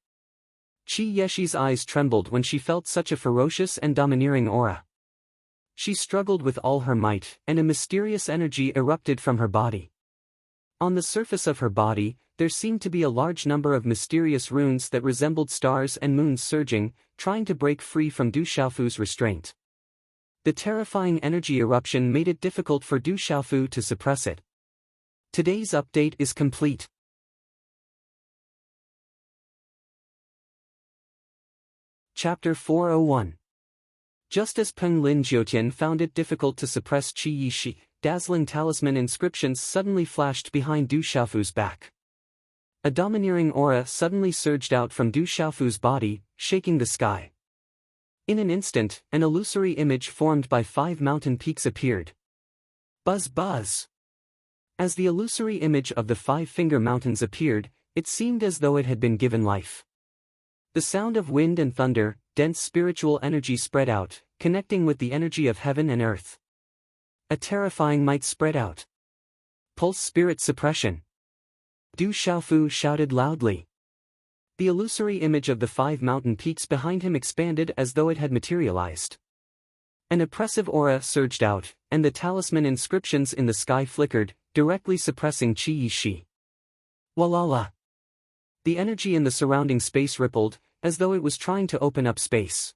Qi Yeshi's eyes trembled when she felt such a ferocious and domineering aura. She struggled with all her might, and a mysterious energy erupted from her body. On the surface of her body, there seemed to be a large number of mysterious runes that resembled stars and moons surging, trying to break free from Du Xiaofu's restraint. The terrifying energy eruption made it difficult for Du Xiaofu to suppress it. Today's update is complete. Chapter 401. Just as Peng Lin Jiutian found it difficult to suppress Qi Yishi, dazzling talisman inscriptions suddenly flashed behind Du Xiaofu's back. A domineering aura suddenly surged out from Du Xiaofu's body, shaking the sky. In an instant, an illusory image formed by 5 mountain peaks appeared. Buzz buzz! As the illusory image of the 5-finger mountains appeared, it seemed as though it had been given life. The sound of wind and thunder, dense spiritual energy spread out, connecting with the energy of heaven and earth. A terrifying might spread out. Pulse spirit suppression. Du Xiaofu shouted loudly. The illusory image of the 5 mountain peaks behind him expanded as though it had materialized. An oppressive aura surged out, and the talisman inscriptions in the sky flickered, directly suppressing Qi Yishi. Walala! The energy in the surrounding space rippled, as though it was trying to open up space.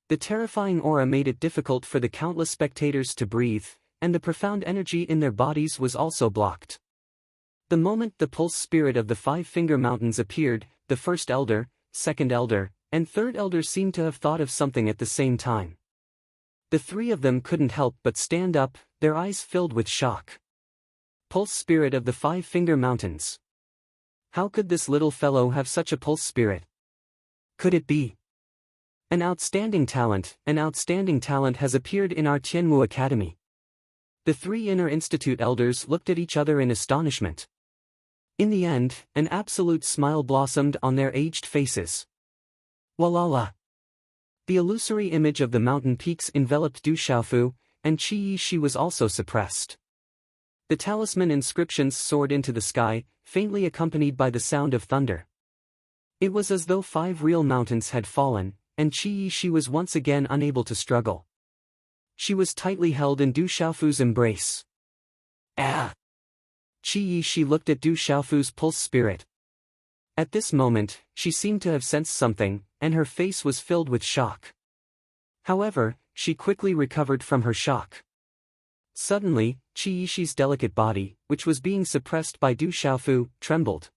The terrifying aura made it difficult for the countless spectators to breathe, and the profound energy in their bodies was also blocked. The moment the pulse spirit of the 5-finger mountains appeared, the first elder, second elder, and third elder seemed to have thought of something at the same time. The 3 of them couldn't help but stand up, their eyes filled with shock. Pulse spirit of the 5-finger mountains. How could this little fellow have such a pulse spirit? Could it be? An outstanding talent has appeared in our Tianmu Academy. The 3 Inner Institute elders looked at each other in astonishment. In the end, an absolute smile blossomed on their aged faces. Walala! The illusory image of the mountain peaks enveloped Du Xiaofu, and Qi Yishi was also suppressed. The talisman inscriptions soared into the sky, faintly accompanied by the sound of thunder. It was as though 5 real mountains had fallen, and Qi Yishi was once again unable to struggle. She was tightly held in Du Xiaofu's embrace. Ah! Qi Yishi looked at Du Xiaofu's pulse spirit. At this moment, she seemed to have sensed something, and her face was filled with shock. However, she quickly recovered from her shock. Suddenly, Qi Yishi's delicate body, which was being suppressed by Du Xiaofu, trembled.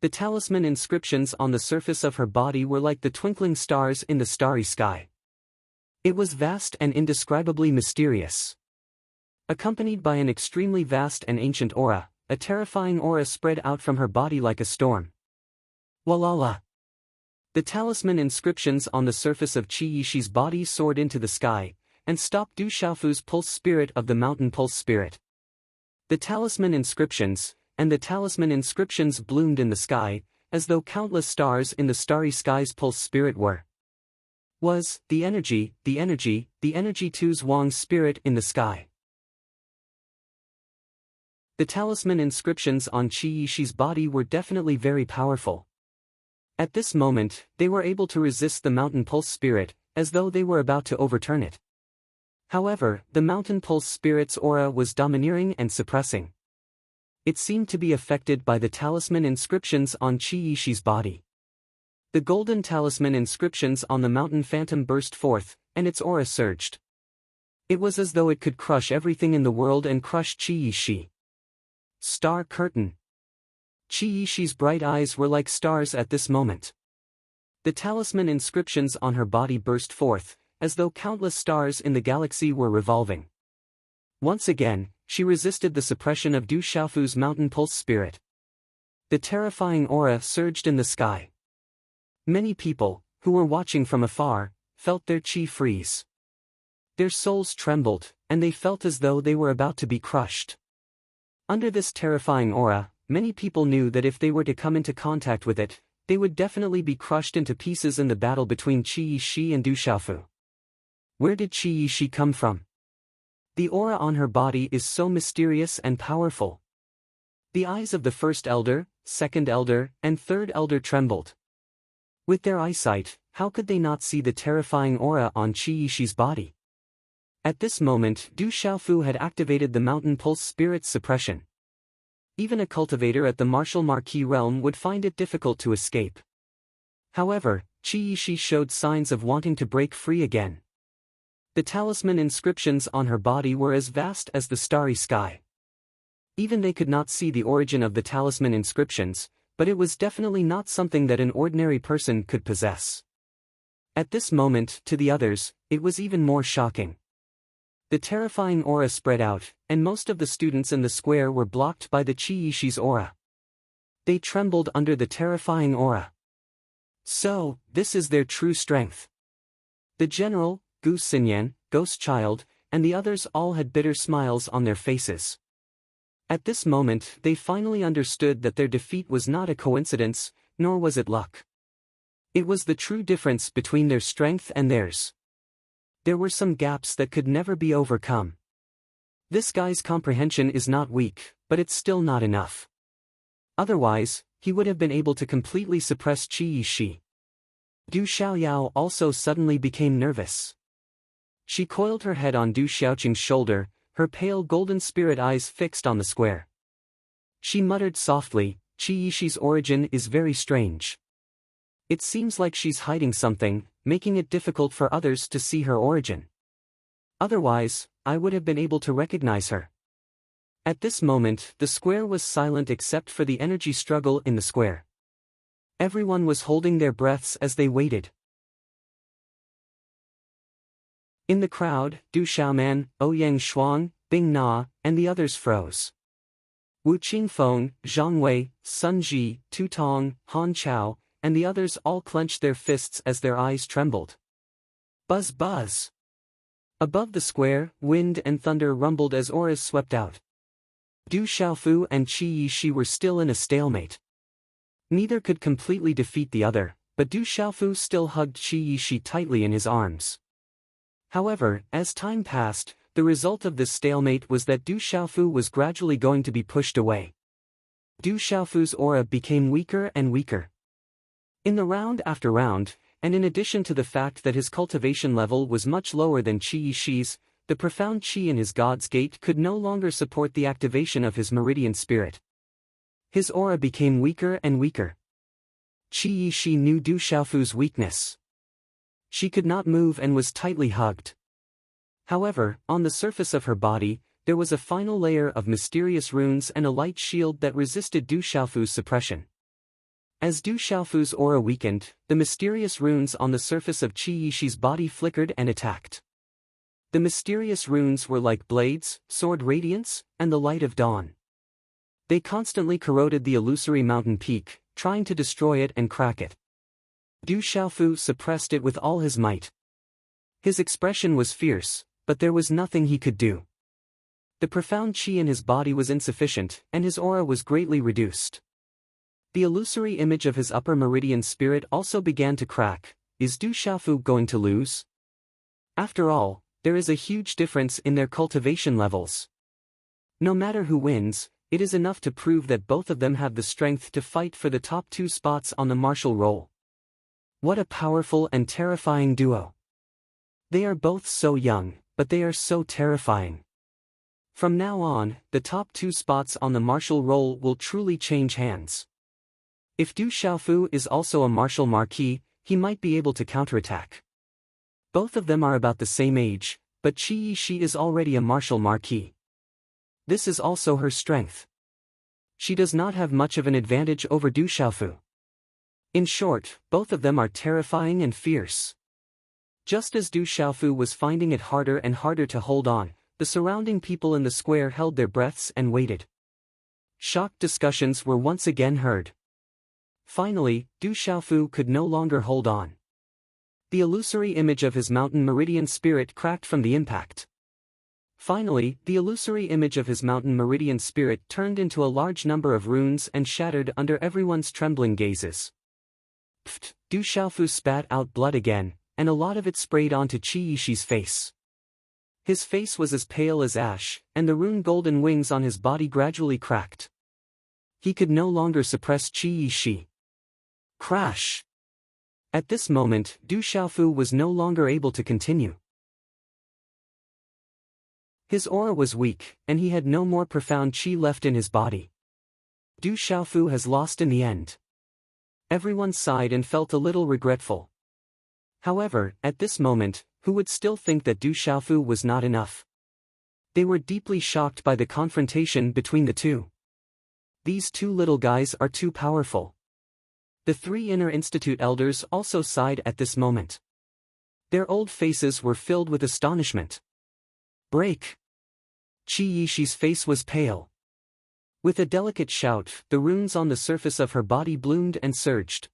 The talisman inscriptions on the surface of her body were like the twinkling stars in the starry sky. It was vast and indescribably mysterious. Accompanied by an extremely vast and ancient aura, a terrifying aura spread out from her body like a storm. Walala! The talisman inscriptions on the surface of Qi Yishi's body soared into the sky, and stopped Du Xiaofu's pulse spirit of the mountain pulse spirit. The talisman inscriptions bloomed in the sky, as though countless stars in the starry sky's pulse spirit was the energy Tu Zhuang's spirit in the sky. The talisman inscriptions on Qi Yishi's body were definitely very powerful. At this moment, they were able to resist the mountain pulse spirit, as though they were about to overturn it. However, the mountain pulse spirit's aura was domineering and suppressing. It seemed to be affected by the talisman inscriptions on Qi Yishi's body. The golden talisman inscriptions on the mountain phantom burst forth, and its aura surged. It was as though it could crush everything in the world and crush Qi Yishi. Star curtain. Qi Yishi's bright eyes were like stars at this moment. The talisman inscriptions on her body burst forth, as though countless stars in the galaxy were revolving. Once again, she resisted the suppression of Du Xiaofu's mountain pulse spirit. The terrifying aura surged in the sky. Many people, who were watching from afar, felt their qi freeze. Their souls trembled, and they felt as though they were about to be crushed. Under this terrifying aura, many people knew that if they were to come into contact with it, they would definitely be crushed into pieces in the battle between Qi Yishi and Du Xiaofu. Where did Qi Yishi come from? The aura on her body is so mysterious and powerful. The eyes of the first elder, second elder, and third elder trembled. With their eyesight, how could they not see the terrifying aura on Qi Yishi's body? At this moment, Du Xiaofu had activated the mountain pulse spirit's suppression. Even a cultivator at the martial marquis realm would find it difficult to escape. However, Qi Yishi showed signs of wanting to break free again. The talisman inscriptions on her body were as vast as the starry sky. Even they could not see the origin of the talisman inscriptions, but it was definitely not something that an ordinary person could possess. At this moment, to the others, it was even more shocking. The terrifying aura spread out, and most of the students in the square were blocked by the Chi-Yishi's aura. They trembled under the terrifying aura. So, this is their true strength. The general, Gu Xinyan, Ghost Child, and the others all had bitter smiles on their faces. At this moment, they finally understood that their defeat was not a coincidence, nor was it luck. It was the true difference between their strength and theirs. There were some gaps that could never be overcome. This guy's comprehension is not weak, but it's still not enough. Otherwise, he would have been able to completely suppress Qi Yishi. Du Xiaoyao also suddenly became nervous. She coiled her head on Du Xiaoqing's shoulder, her pale golden spirit eyes fixed on the square. She muttered softly, Qi Yishi's origin is very strange. It seems like she's hiding something, making it difficult for others to see her origin. Otherwise, I would have been able to recognize her. At this moment, the square was silent except for the energy struggle in the square. Everyone was holding their breaths as they waited. In the crowd, Du Xiaoman, Ouyang Shuang, Bing Na, and the others froze. Wu Qingfeng, Zhang Wei, Sun Ji, Tu Tong, Han Chao, and the others all clenched their fists as their eyes trembled. Buzz buzz! Above the square, wind and thunder rumbled as auras swept out. Du Xiaofu and Qi Yishi were still in a stalemate. Neither could completely defeat the other, but Du Xiaofu still hugged Qi Yishi tightly in his arms. However, as time passed, the result of this stalemate was that Du Xiaofu was gradually going to be pushed away. Du Xiaofu's aura became weaker and weaker. In the round after round, and in addition to the fact that his cultivation level was much lower than Qi Yishi's, the profound Qi in his God's Gate could no longer support the activation of his meridian spirit. His aura became weaker and weaker. Qi Yishi knew Du Xiaofu's weakness. She could not move and was tightly hugged. However, on the surface of her body, there was a final layer of mysterious runes and a light shield that resisted Du Xiaofu's suppression. As Du Xiaofu's aura weakened, the mysterious runes on the surface of Qi Yishi's body flickered and attacked. The mysterious runes were like blades, sword radiance, and the light of dawn. They constantly corroded the illusory mountain peak, trying to destroy it and crack it. Du Xiaofu suppressed it with all his might. His expression was fierce, but there was nothing he could do. The profound qi in his body was insufficient, and his aura was greatly reduced. The illusory image of his upper meridian spirit also began to crack. Is Du Xiaofu going to lose? After all, there is a huge difference in their cultivation levels. No matter who wins, it is enough to prove that both of them have the strength to fight for the top 2 spots on the martial roll. What a powerful and terrifying duo. They are both so young, but they are so terrifying. From now on, the top 2 spots on the martial roll will truly change hands. If Du Xiaofu is also a martial marquis, he might be able to counterattack. Both of them are about the same age, but Qi Yishi is already a martial marquis. This is also her strength. She does not have much of an advantage over Du Xiaofu. In short, both of them are terrifying and fierce. Just as Du Xiaofu was finding it harder and harder to hold on, the surrounding people in the square held their breaths and waited. Shocked discussions were once again heard. Finally, Du Xiaofu could no longer hold on. The illusory image of his mountain meridian spirit cracked from the impact. Finally, the illusory image of his mountain meridian spirit turned into a large number of runes and shattered under everyone's trembling gazes. Pfft! Du Xiaofu spat out blood again, and a lot of it sprayed onto Qi Yishi's face. His face was as pale as ash, and the rune golden wings on his body gradually cracked. He could no longer suppress Qi Yishi. Crash! At this moment, Du Xiaofu was no longer able to continue. His aura was weak, and he had no more profound qi left in his body. Du Xiaofu has lost in the end. Everyone sighed and felt a little regretful. However, at this moment, who would still think that Du Xiaofu was not enough? They were deeply shocked by the confrontation between the two. These two little guys are too powerful. The 3 inner institute elders also sighed at this moment. Their old faces were filled with astonishment. Break! Qi Yishi's face was pale. With a delicate shout, the runes on the surface of her body bloomed and surged.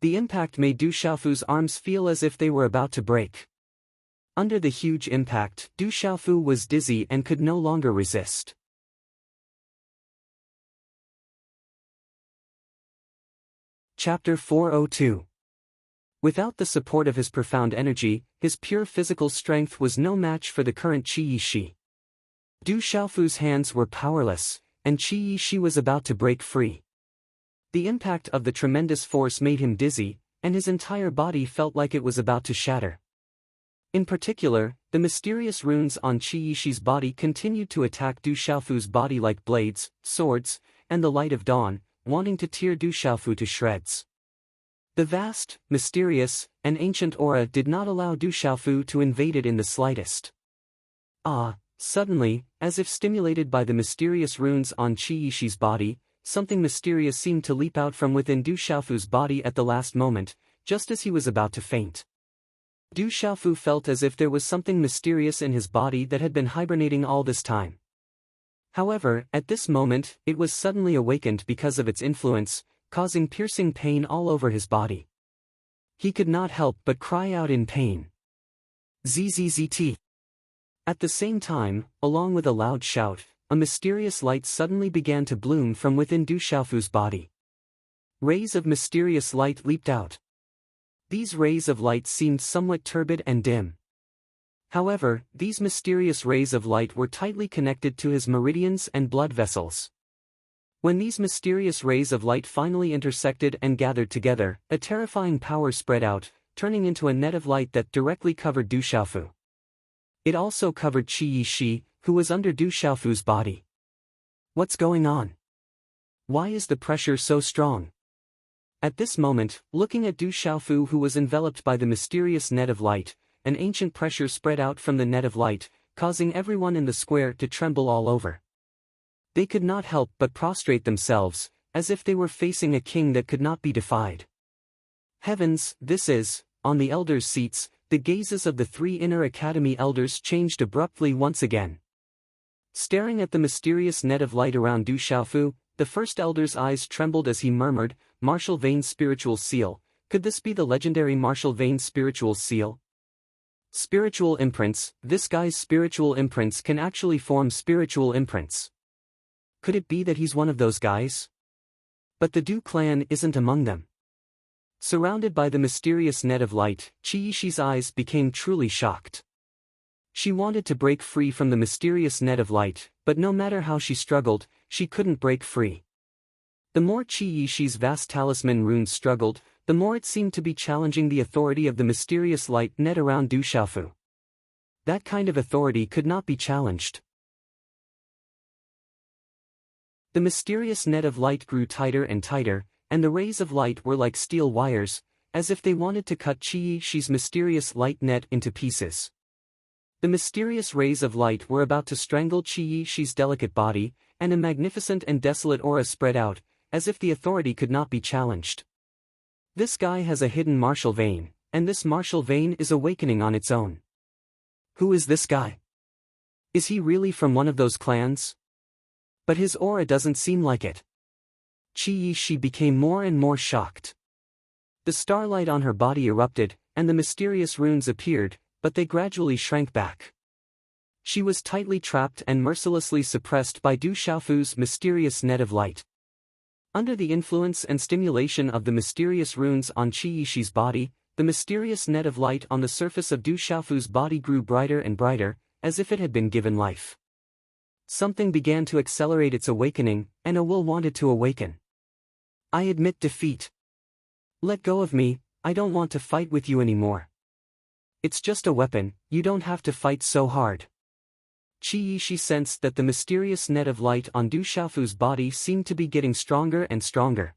The impact made Du Xiaofu's arms feel as if they were about to break. Under the huge impact, Du Xiaofu was dizzy and could no longer resist. Chapter 402. Without the support of his profound energy, his pure physical strength was no match for the current Qi Yishi. Du Xiaofu's hands were powerless, and Qi Yishi was about to break free. The impact of the tremendous force made him dizzy, and his entire body felt like it was about to shatter. In particular, the mysterious runes on Qi Yishi's body continued to attack Du Xiaofu's body like blades, swords, and the light of dawn, wanting to tear Du Xiaofu to shreds. The vast, mysterious, and ancient aura did not allow Du Xiaofu to invade it in the slightest. Suddenly, as if stimulated by the mysterious runes on Qi Yishi's body, something mysterious seemed to leap out from within Du Xiaofu's body at the last moment, just as he was about to faint. Du Xiaofu felt as if there was something mysterious in his body that had been hibernating all this time. However, at this moment, it was suddenly awakened because of its influence, causing piercing pain all over his body. He could not help but cry out in pain. ZZZT. At the same time, along with a loud shout, a mysterious light suddenly began to bloom from within Du Xiaofu's body. Rays of mysterious light leaped out. These rays of light seemed somewhat turbid and dim. However, these mysterious rays of light were tightly connected to his meridians and blood vessels. When these mysterious rays of light finally intersected and gathered together, a terrifying power spread out, turning into a net of light that directly covered Du Xiaofu. It also covered Qi Yishi, who was under Du Xiaofu's body. What's going on? Why is the pressure so strong? At this moment, looking at Du Xiaofu, who was enveloped by the mysterious net of light, an ancient pressure spread out from the net of light, causing everyone in the square to tremble all over. They could not help but prostrate themselves, as if they were facing a king that could not be defied. Heavens, this is, on the elders' seats, the gazes of the three inner academy elders changed abruptly once again. Staring at the mysterious net of light around Du Xiaofu, the first elder's eyes trembled as he murmured, "Martial Vein Spiritual Seal, could this be the legendary Martial Vein Spiritual Seal? Spiritual imprints, this guy's spiritual imprints can actually form spiritual imprints. Could it be that he's one of those guys? But the Du clan isn't among them." Surrounded by the mysterious net of light, Qi Yishi's eyes became truly shocked. She wanted to break free from the mysterious net of light, but no matter how she struggled, she couldn't break free. The more Qi Yishi's vast talisman runes struggled, the more it seemed to be challenging the authority of the mysterious light net around Du Xiaofu. That kind of authority could not be challenged. The mysterious net of light grew tighter and tighter, and the rays of light were like steel wires, as if they wanted to cut Qi Yishi's mysterious light net into pieces. The mysterious rays of light were about to strangle Qi Yishi's delicate body, and a magnificent and desolate aura spread out, as if the authority could not be challenged. This guy has a hidden martial vein, and this martial vein is awakening on its own. Who is this guy? Is he really from one of those clans? But his aura doesn't seem like it. Qi Yishi became more and more shocked. The starlight on her body erupted, and the mysterious runes appeared, but they gradually shrank back. She was tightly trapped and mercilessly suppressed by Du Xiaofu's mysterious net of light. Under the influence and stimulation of the mysterious runes on Qi Yishi's body, the mysterious net of light on the surface of Du Xiaofu's body grew brighter and brighter, as if it had been given life. Something began to accelerate its awakening, and a will wanted to awaken. I admit defeat. Let go of me, I don't want to fight with you anymore. It's just a weapon, you don't have to fight so hard. Qi Yishi sensed that the mysterious net of light on Du Xiaofu's body seemed to be getting stronger and stronger.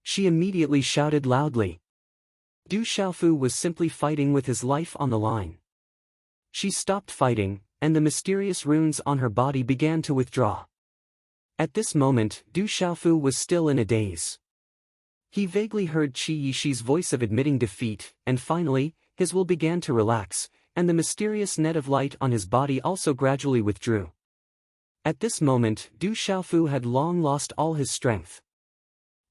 She immediately shouted loudly. Du Xiaofu was simply fighting with his life on the line. She stopped fighting, and the mysterious runes on her body began to withdraw. At this moment, Du Xiaofu was still in a daze. He vaguely heard Qi Yishi's voice of admitting defeat, and finally, his will began to relax, and the mysterious net of light on his body also gradually withdrew. At this moment, Du Xiaofu had long lost all his strength.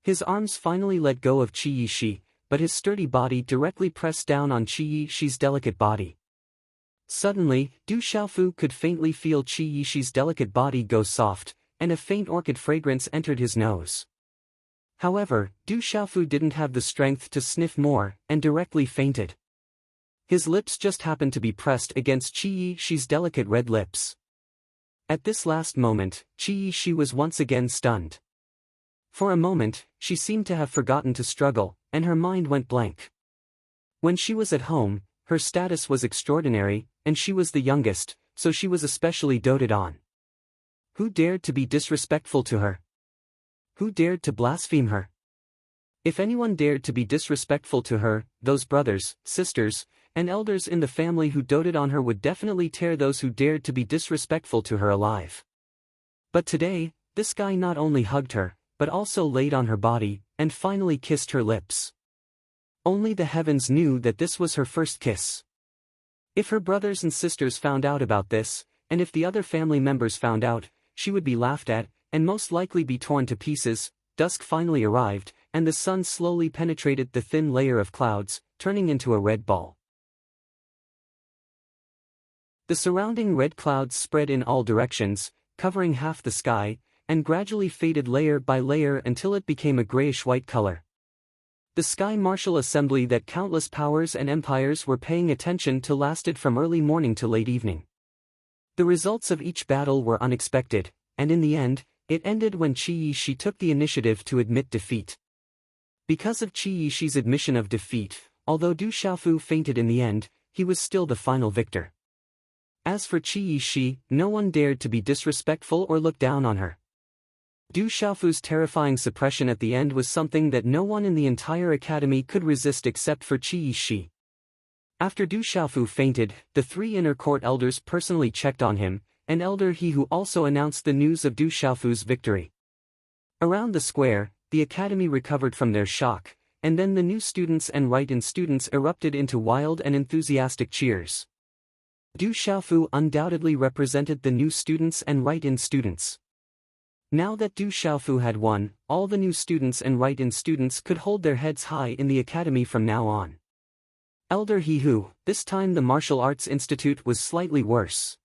His arms finally let go of Qi Yishi, but his sturdy body directly pressed down on Qi Yishi's delicate body. Suddenly, Du Xiaofu could faintly feel Qi Yishi's delicate body go soft, and a faint orchid fragrance entered his nose. However, Du Xiaofu didn't have the strength to sniff more, and directly fainted. His lips just happened to be pressed against Qi Yishi's delicate red lips. At this last moment, Qi Yishi was once again stunned. For a moment, she seemed to have forgotten to struggle, and her mind went blank. When she was at home, her status was extraordinary, and she was the youngest, so she was especially doted on. Who dared to be disrespectful to her? Who dared to blaspheme her? If anyone dared to be disrespectful to her, those brothers, sisters, and elders in the family who doted on her would definitely tear those who dared to be disrespectful to her alive. But today, this guy not only hugged her, but also laid on her body, and finally kissed her lips. Only the heavens knew that this was her first kiss. If her brothers and sisters found out about this, and if the other family members found out, she would be laughed at, and most likely be torn to pieces. Dusk finally arrived, and the sun slowly penetrated the thin layer of clouds, turning into a red ball. The surrounding red clouds spread in all directions, covering half the sky, and gradually faded layer by layer until it became a grayish-white color. The Sky Martial Assembly that countless powers and empires were paying attention to lasted from early morning to late evening. The results of each battle were unexpected, and in the end, it ended when Qi Yishi took the initiative to admit defeat. Because of Qi Yishi's admission of defeat, although Du Xiaofu fainted in the end, he was still the final victor. As for Qi Yishi, no one dared to be disrespectful or look down on her. Du Xiaofu's terrifying suppression at the end was something that no one in the entire academy could resist except for Qi Yishi. After Du Xiaofu fainted, the three inner court elders personally checked on him, and Elder He Who also announced the news of Du Xiaofu's victory. Around the square, the academy recovered from their shock, and then the new students and write-in students erupted into wild and enthusiastic cheers. Du Xiaofu undoubtedly represented the new students and write-in students. Now that Du Xiaofu had won, all the new students and write-in students could hold their heads high in the academy from now on. Elder He Who, this time the Martial Arts Institute was slightly worse.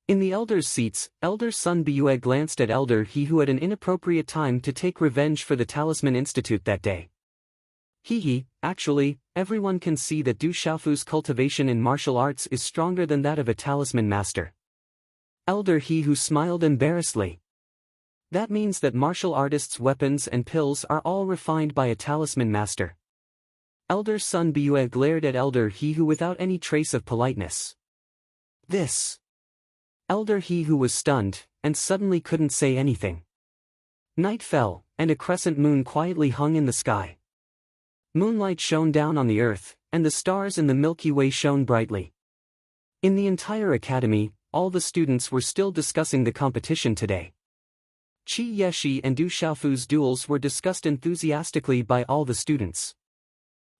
In the elders' seats, Elder Sun Biyue glanced at Elder He Who at an inappropriate time to take revenge for the Talisman Institute that day. Actually, everyone can see that Du Xiaofu's cultivation in martial arts is stronger than that of a talisman master. Elder He Who smiled embarrassedly. That means that martial artists' weapons and pills are all refined by a talisman master. Elder Sun Biyue glared at Elder He Who without any trace of politeness. This. Elder He Who was stunned, and suddenly couldn't say anything. Night fell, and a crescent moon quietly hung in the sky. Moonlight shone down on the earth, and the stars in the Milky Way shone brightly. In the entire academy, all the students were still discussing the competition today. Qi Yishi and Du Xiaofu's duels were discussed enthusiastically by all the students.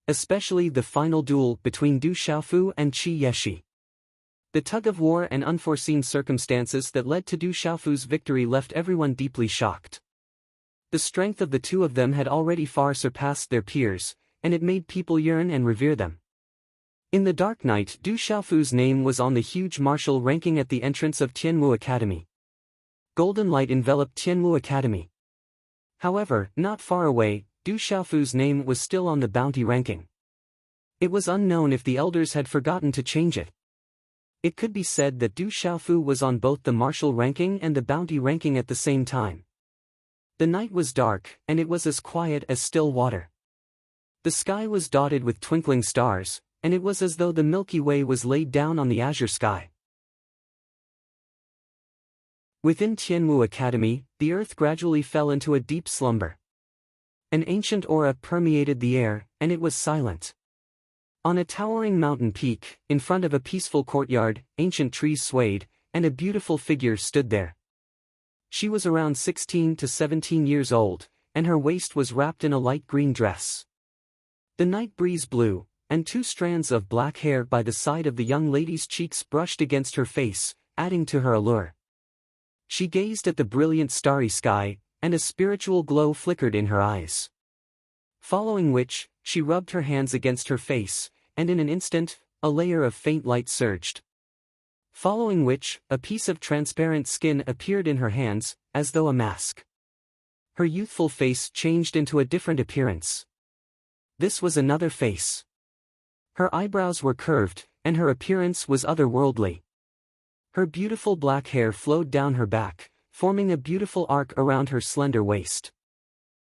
Especially the final duel between Du Xiaofu and Qi Yishi. The tug-of-war and unforeseen circumstances that led to Du Xiaofu's victory left everyone deeply shocked. The strength of the two of them had already far surpassed their peers, and it made people yearn and revere them. In the dark night, Du Xiaofu's name was on the huge martial ranking at the entrance of Tianwu Academy. Golden light enveloped Tianwu Academy. However, not far away, Du Xiaofu's name was still on the bounty ranking. It was unknown if the elders had forgotten to change it. It could be said that Du Xiaofu was on both the martial ranking and the bounty ranking at the same time. The night was dark, and it was as quiet as still water. The sky was dotted with twinkling stars, and it was as though the Milky Way was laid down on the azure sky. Within Tianwu Academy, the earth gradually fell into a deep slumber. An ancient aura permeated the air, and it was silent. On a towering mountain peak, in front of a peaceful courtyard, ancient trees swayed, and a beautiful figure stood there. She was around 16 to 17 years old, and her waist was wrapped in a light green dress. The night breeze blew, and 2 strands of black hair by the side of the young lady's cheeks brushed against her face, adding to her allure. She gazed at the brilliant starry sky, and a spiritual glow flickered in her eyes. Following which, she rubbed her hands against her face, and in an instant, a layer of faint light surged. Following which, a piece of transparent skin appeared in her hands, as though a mask. Her youthful face changed into a different appearance. This was another face. Her eyebrows were curved, and her appearance was otherworldly. Her beautiful black hair flowed down her back, forming a beautiful arc around her slender waist.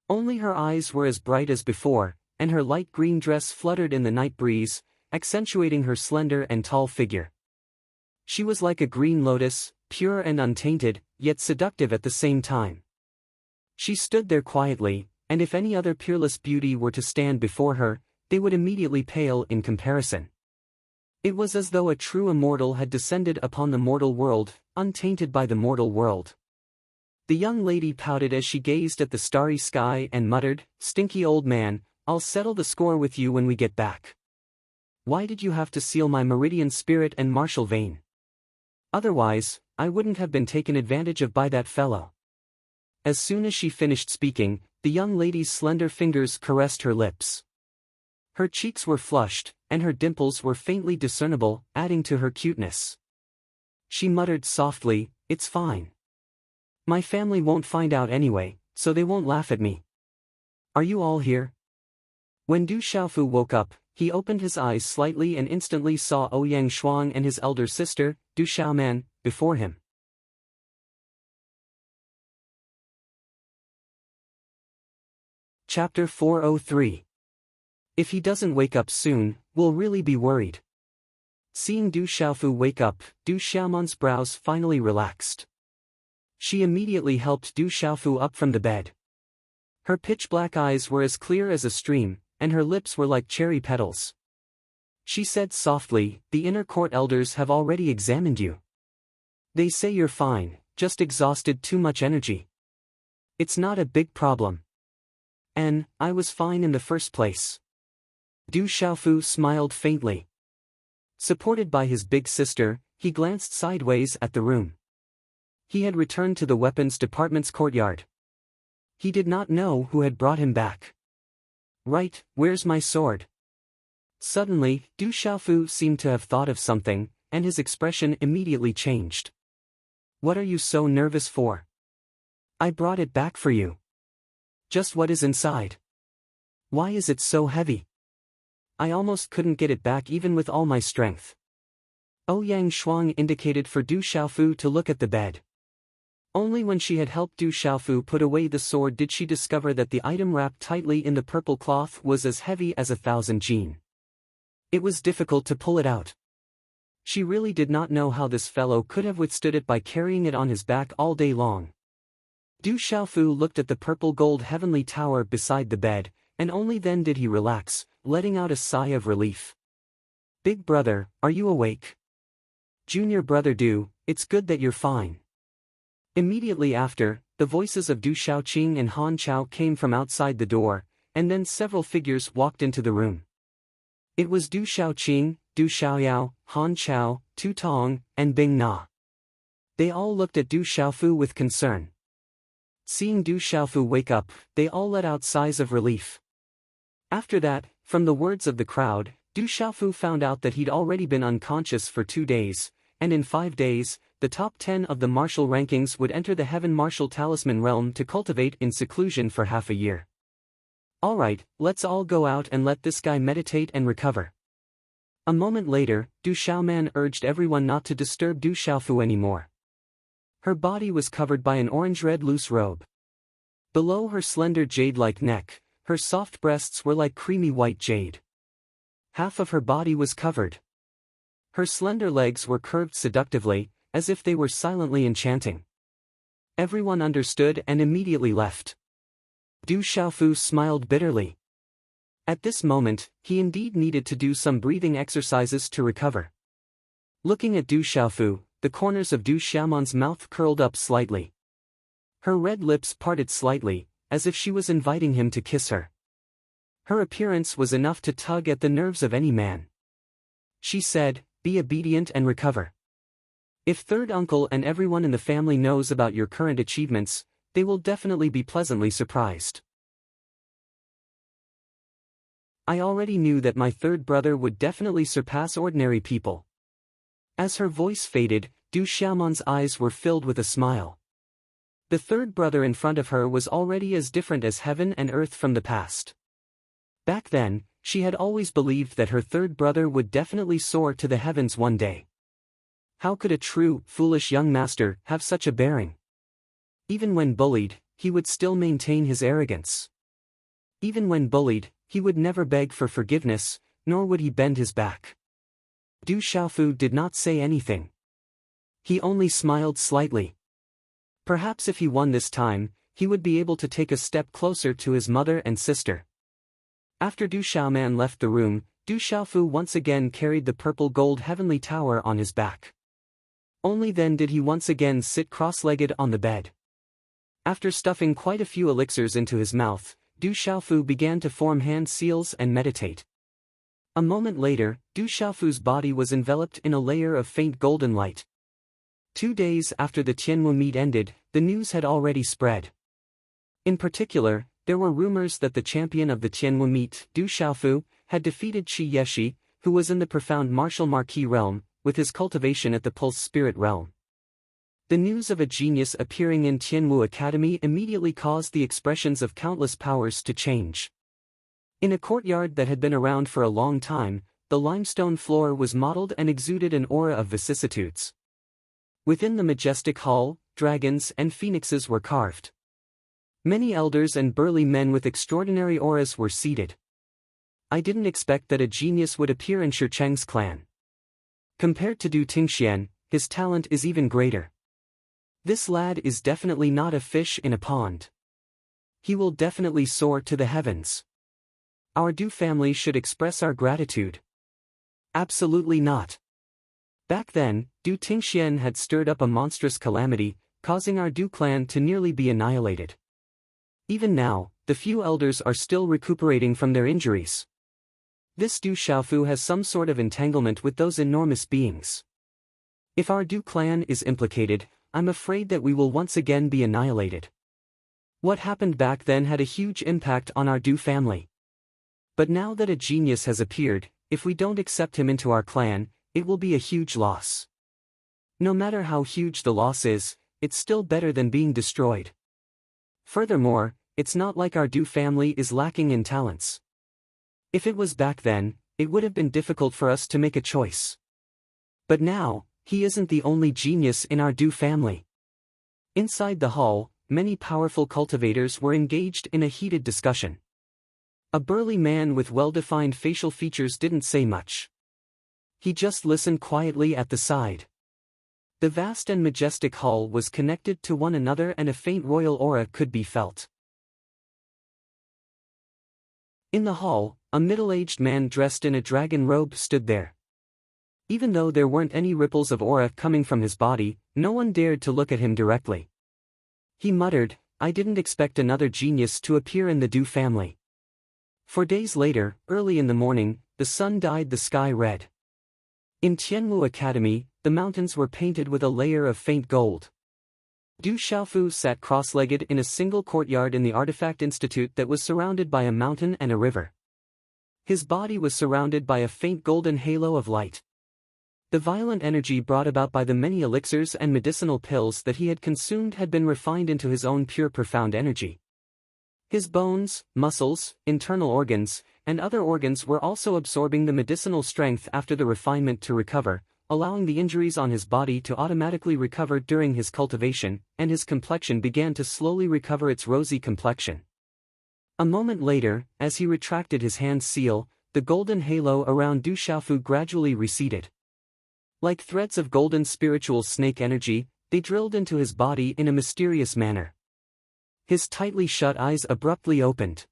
Only her eyes were as bright as before, and her light green dress fluttered in the night breeze, accentuating her slender and tall figure. She was like a green lotus, pure and untainted, yet seductive at the same time. She stood there quietly, and if any other peerless beauty were to stand before her, they would immediately pale in comparison. It was as though a true immortal had descended upon the mortal world, untainted by the mortal world. The young lady pouted as she gazed at the starry sky and muttered, "Stinky old man, I'll settle the score with you when we get back. Why did you have to seal my meridian spirit and martial vein? Otherwise, I wouldn't have been taken advantage of by that fellow." As soon as she finished speaking, the young lady's slender fingers caressed her lips. Her cheeks were flushed, and her dimples were faintly discernible, adding to her cuteness. She muttered softly, "It's fine. My family won't find out anyway, so they won't laugh at me. Are you all here?" When Du Xiaofu woke up, he opened his eyes slightly and instantly saw Ouyang Shuang and his elder sister, Du Xiaoman, before him. Chapter 403. If he doesn't wake up soon, we'll really be worried. Seeing Du Xiaofu wake up, Du Xiaoman's brows finally relaxed. She immediately helped Du Xiaofu up from the bed. Her pitch-black eyes were as clear as a stream, and her lips were like cherry petals. She said softly, "The inner court elders have already examined you. They say you're fine, just exhausted, too much energy. It's not a big problem. And I was fine in the first place." Du Xiaofu smiled faintly. Supported by his big sister, he glanced sideways at the room. He had returned to the weapons department's courtyard. He did not know who had brought him back. "Right, where's my sword?" Suddenly, Du Xiaofu seemed to have thought of something, and his expression immediately changed. "What are you so nervous for? I brought it back for you." "Just what is inside? Why is it so heavy? I almost couldn't get it back even with all my strength." Ouyang Shuang indicated for Du Xiaofu to look at the bed. Only when she had helped Du Xiaofu put away the sword did she discover that the item wrapped tightly in the purple cloth was as heavy as 1,000 jin. It was difficult to pull it out. She really did not know how this fellow could have withstood it by carrying it on his back all day long. Du Xiaofu looked at the purple gold heavenly tower beside the bed, and only then did he relax, letting out a sigh of relief. "Big brother, are you awake? Junior brother Du, it's good that you're fine." Immediately after, the voices of Du Xiaoqing and Han Chao came from outside the door, and then several figures walked into the room. It was Du Xiaoqing, Du Xiaoyao, Han Chao, Tu Tong, and Bing Na. They all looked at Du Xiaofu with concern. Seeing Du Xiaofu wake up, they all let out sighs of relief. After that, from the words of the crowd, Du Xiaofu found out that he'd already been unconscious for 2 days, and in 5 days, the top 10 of the martial rankings would enter the Heaven Martial Talisman realm to cultivate in seclusion for half a year. "Alright, let's all go out and let this guy meditate and recover." A moment later, Du Xiaoman urged everyone not to disturb Du Xiaofu anymore. Her body was covered by an orange-red loose robe. Below her slender jade-like neck, her soft breasts were like creamy white jade. Half of her body was covered. Her slender legs were curved seductively, as if they were silently enchanting. Everyone understood and immediately left. Du Xiaofu smiled bitterly. At this moment, he indeed needed to do some breathing exercises to recover. Looking at Du Xiaofu, the corners of Du Xiaoman's mouth curled up slightly. Her red lips parted slightly, as if she was inviting him to kiss her. Her appearance was enough to tug at the nerves of any man. She said, "Be obedient and recover. If third uncle and everyone in the family knows about your current achievements, they will definitely be pleasantly surprised." I already knew that my third brother would definitely surpass ordinary people. As her voice faded, Du Xiaoman's eyes were filled with a smile. The third brother in front of her was already as different as heaven and earth from the past. Back then, she had always believed that her third brother would definitely soar to the heavens one day. How could a true, foolish young master have such a bearing? Even when bullied, he would still maintain his arrogance. Even when bullied, he would never beg for forgiveness, nor would he bend his back. Du Xiaofu did not say anything. He only smiled slightly. Perhaps if he won this time, he would be able to take a step closer to his mother and sister. After Du Xiaoman left the room, Du Xiaofu once again carried the purple gold heavenly tower on his back. Only then did he once again sit cross-legged on the bed. After stuffing quite a few elixirs into his mouth, Du Xiaofu began to form hand seals and meditate. A moment later, Du Xiaofu's body was enveloped in a layer of faint golden light. 2 days after the Tianwu meet ended, the news had already spread. In particular, there were rumors that the champion of the Tianwu meet, Du Xiaofu, had defeated Qi Yeshi, who was in the profound martial marquis realm, with his cultivation at the pulse spirit realm. The news of a genius appearing in Tianwu Academy immediately caused the expressions of countless powers to change. In a courtyard that had been around for a long time, the limestone floor was modeled and exuded an aura of vicissitudes. Within the majestic hall, dragons and phoenixes were carved. Many elders and burly men with extraordinary auras were seated. I didn't expect that a genius would appear in Shi Cheng's clan. Compared to Du Tingxian, his talent is even greater. This lad is definitely not a fish in a pond. He will definitely soar to the heavens. Our Du family should express our gratitude. Absolutely not. Back then, Du Tingxian had stirred up a monstrous calamity, causing our Du clan to nearly be annihilated. Even now, the few elders are still recuperating from their injuries. This Du Xiaofu has some sort of entanglement with those enormous beings. If our Du clan is implicated, I'm afraid that we will once again be annihilated. What happened back then had a huge impact on our Du family. But now that a genius has appeared, if we don't accept him into our clan, it will be a huge loss. No matter how huge the loss is, it's still better than being destroyed. Furthermore, it's not like our Du family is lacking in talents. If it was back then, it would have been difficult for us to make a choice. But now, he isn't the only genius in our Du family. Inside the hall, many powerful cultivators were engaged in a heated discussion. A burly man with well-defined facial features didn't say much. He just listened quietly at the side. The vast and majestic hall was connected to one another and a faint royal aura could be felt. In the hall, a middle-aged man dressed in a dragon robe stood there. Even though there weren't any ripples of aura coming from his body, no one dared to look at him directly. He muttered, "I didn't expect another genius to appear in the Du family." 4 days later, early in the morning, the sun dyed the sky red. In Tianwu Academy, the mountains were painted with a layer of faint gold. Du Xiaofu sat cross-legged in a single courtyard in the Artifact Institute that was surrounded by a mountain and a river. His body was surrounded by a faint golden halo of light. The violent energy brought about by the many elixirs and medicinal pills that he had consumed had been refined into his own pure profound energy. His bones, muscles, internal organs, and other organs were also absorbing the medicinal strength after the refinement to recover, allowing the injuries on his body to automatically recover during his cultivation, and his complexion began to slowly recover its rosy complexion. A moment later, as he retracted his hand seal, the golden halo around Du Xiaofu gradually receded. Like threads of golden spiritual snake energy, they drilled into his body in a mysterious manner. His tightly shut eyes abruptly opened.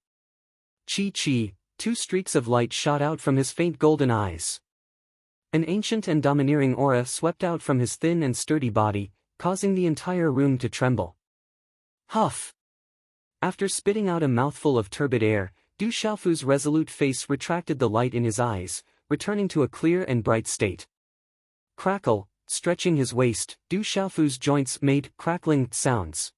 Chi, 2 streaks of light shot out from his faint golden eyes. An ancient and domineering aura swept out from his thin and sturdy body, causing the entire room to tremble. Huff! After spitting out a mouthful of turbid air, Du Xiaofu's resolute face retracted the light in his eyes, returning to a clear and bright state. Crackle, stretching his waist, Du Xiaofu's joints made crackling sounds.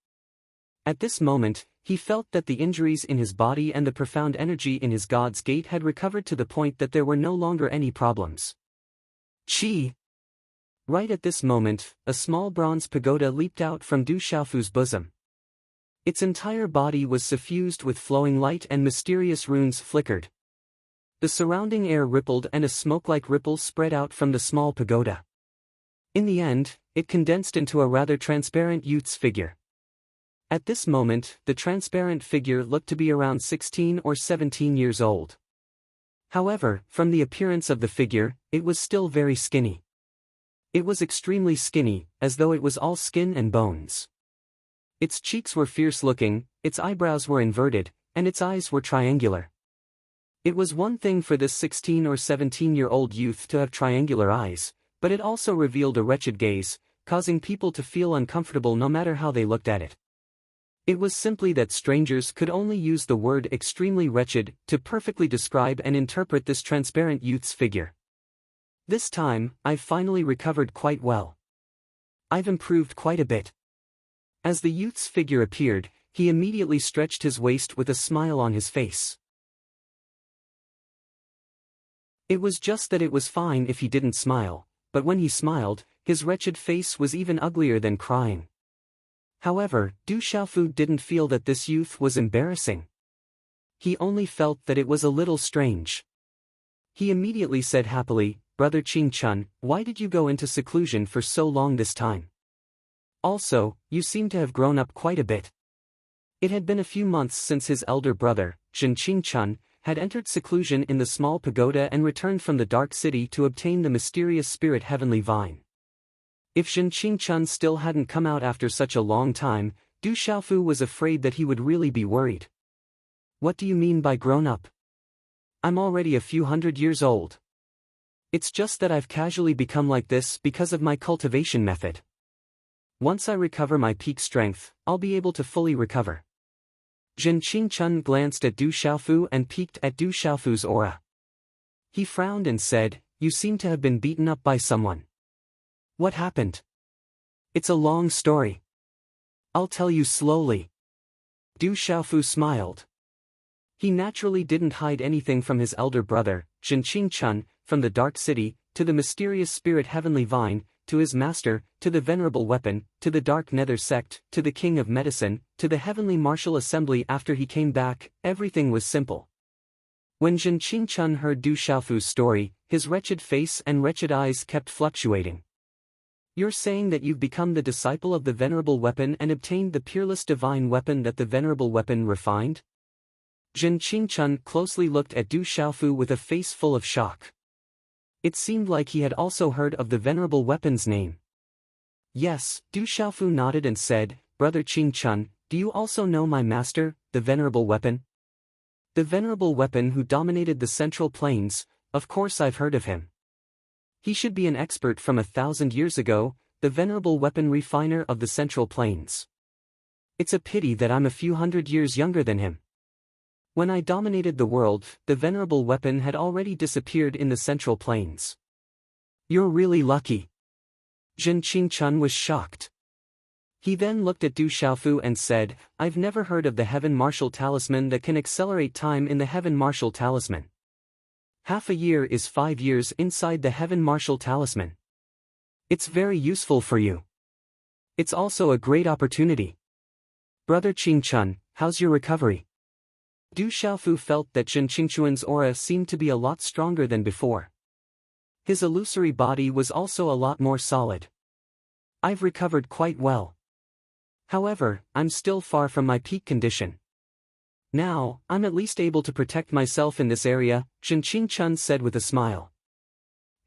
At this moment, he felt that the injuries in his body and the profound energy in his God's Gate had recovered to the point that there were no longer any problems. Chi! Right at this moment, a small bronze pagoda leaped out from Du Xiaofu's bosom. Its entire body was suffused with flowing light and mysterious runes flickered. The surrounding air rippled and a smoke-like ripple spread out from the small pagoda. In the end, it condensed into a rather transparent youth's figure. At this moment, the transparent figure looked to be around 16 or 17 years old. However, from the appearance of the figure, it was still very skinny. It was extremely skinny, as though it was all skin and bones. Its cheeks were fierce-looking, its eyebrows were inverted, and its eyes were triangular. It was one thing for this 16 or 17-year-old youth to have triangular eyes, but it also revealed a wretched gaze, causing people to feel uncomfortable no matter how they looked at it. It was simply that strangers could only use the word extremely wretched to perfectly describe and interpret this transparent youth's figure. This time, I've finally recovered quite well. I've improved quite a bit. As the youth's figure appeared, he immediately stretched his waist with a smile on his face. It was just that it was fine if he didn't smile, but when he smiled, his wretched face was even uglier than crying. However, Du Xiaofu didn't feel that this youth was embarrassing. He only felt that it was a little strange. He immediately said happily, "Brother Qing Chun, why did you go into seclusion for so long this time? Also, you seem to have grown up quite a bit." It had been a few months since his elder brother, Zhen Qingchun, had entered seclusion in the small pagoda and returned from the dark city to obtain the mysterious spirit heavenly vine. If Zhen Qingchun still hadn't come out after such a long time, Du Xiaofu was afraid that he would really be worried. "What do you mean by grown up? I'm already a few hundred years old. It's just that I've casually become like this because of my cultivation method. Once I recover my peak strength, I'll be able to fully recover." Zhen Qingchun glanced at Du Xiaofu and peeked at Du Xiaofu's aura. He frowned and said, "You seem to have been beaten up by someone. What happened?" "It's a long story. I'll tell you slowly." Du Xiaofu smiled. He naturally didn't hide anything from his elder brother, Zhen Qingchun, from the dark city, to the mysterious spirit heavenly vine, to his master, to the venerable weapon, to the dark nether sect, to the king of medicine, to the heavenly martial assembly. After he came back, everything was simple. When Zhen Qingchun heard Du Xiaofu's story, his wretched face and wretched eyes kept fluctuating. "You're saying that you've become the disciple of the venerable weapon and obtained the peerless divine weapon that the venerable weapon refined?" Zhen Qingchun closely looked at Du Xiaofu with a face full of shock. It seemed like he had also heard of the venerable weapon's name. "Yes," Du Xiaofu nodded and said, "Brother Qingchun, do you also know my master, the venerable weapon? The venerable weapon who dominated the Central Plains, of course I've heard of him. He should be an expert from 1,000 years ago, the venerable weapon refiner of the Central Plains. It's a pity that I'm a few hundred years younger than him. When I dominated the world, the venerable weapon had already disappeared in the Central Plains. You're really lucky." Zhen Qingchun was shocked. He then looked at Du Xiaofu and said, "I've never heard of the Heaven Martial Talisman that can accelerate time in the Heaven Martial Talisman. Half a year is 5 years inside the Heaven Martial Talisman. It's very useful for you. It's also a great opportunity. Brother Qingchun, how's your recovery?" Du Xiaofu felt that Zhen Qingchun's aura seemed to be a lot stronger than before. His illusory body was also a lot more solid. "I've recovered quite well. However, I'm still far from my peak condition. Now, I'm at least able to protect myself in this area," Zhen Qingchun said with a smile.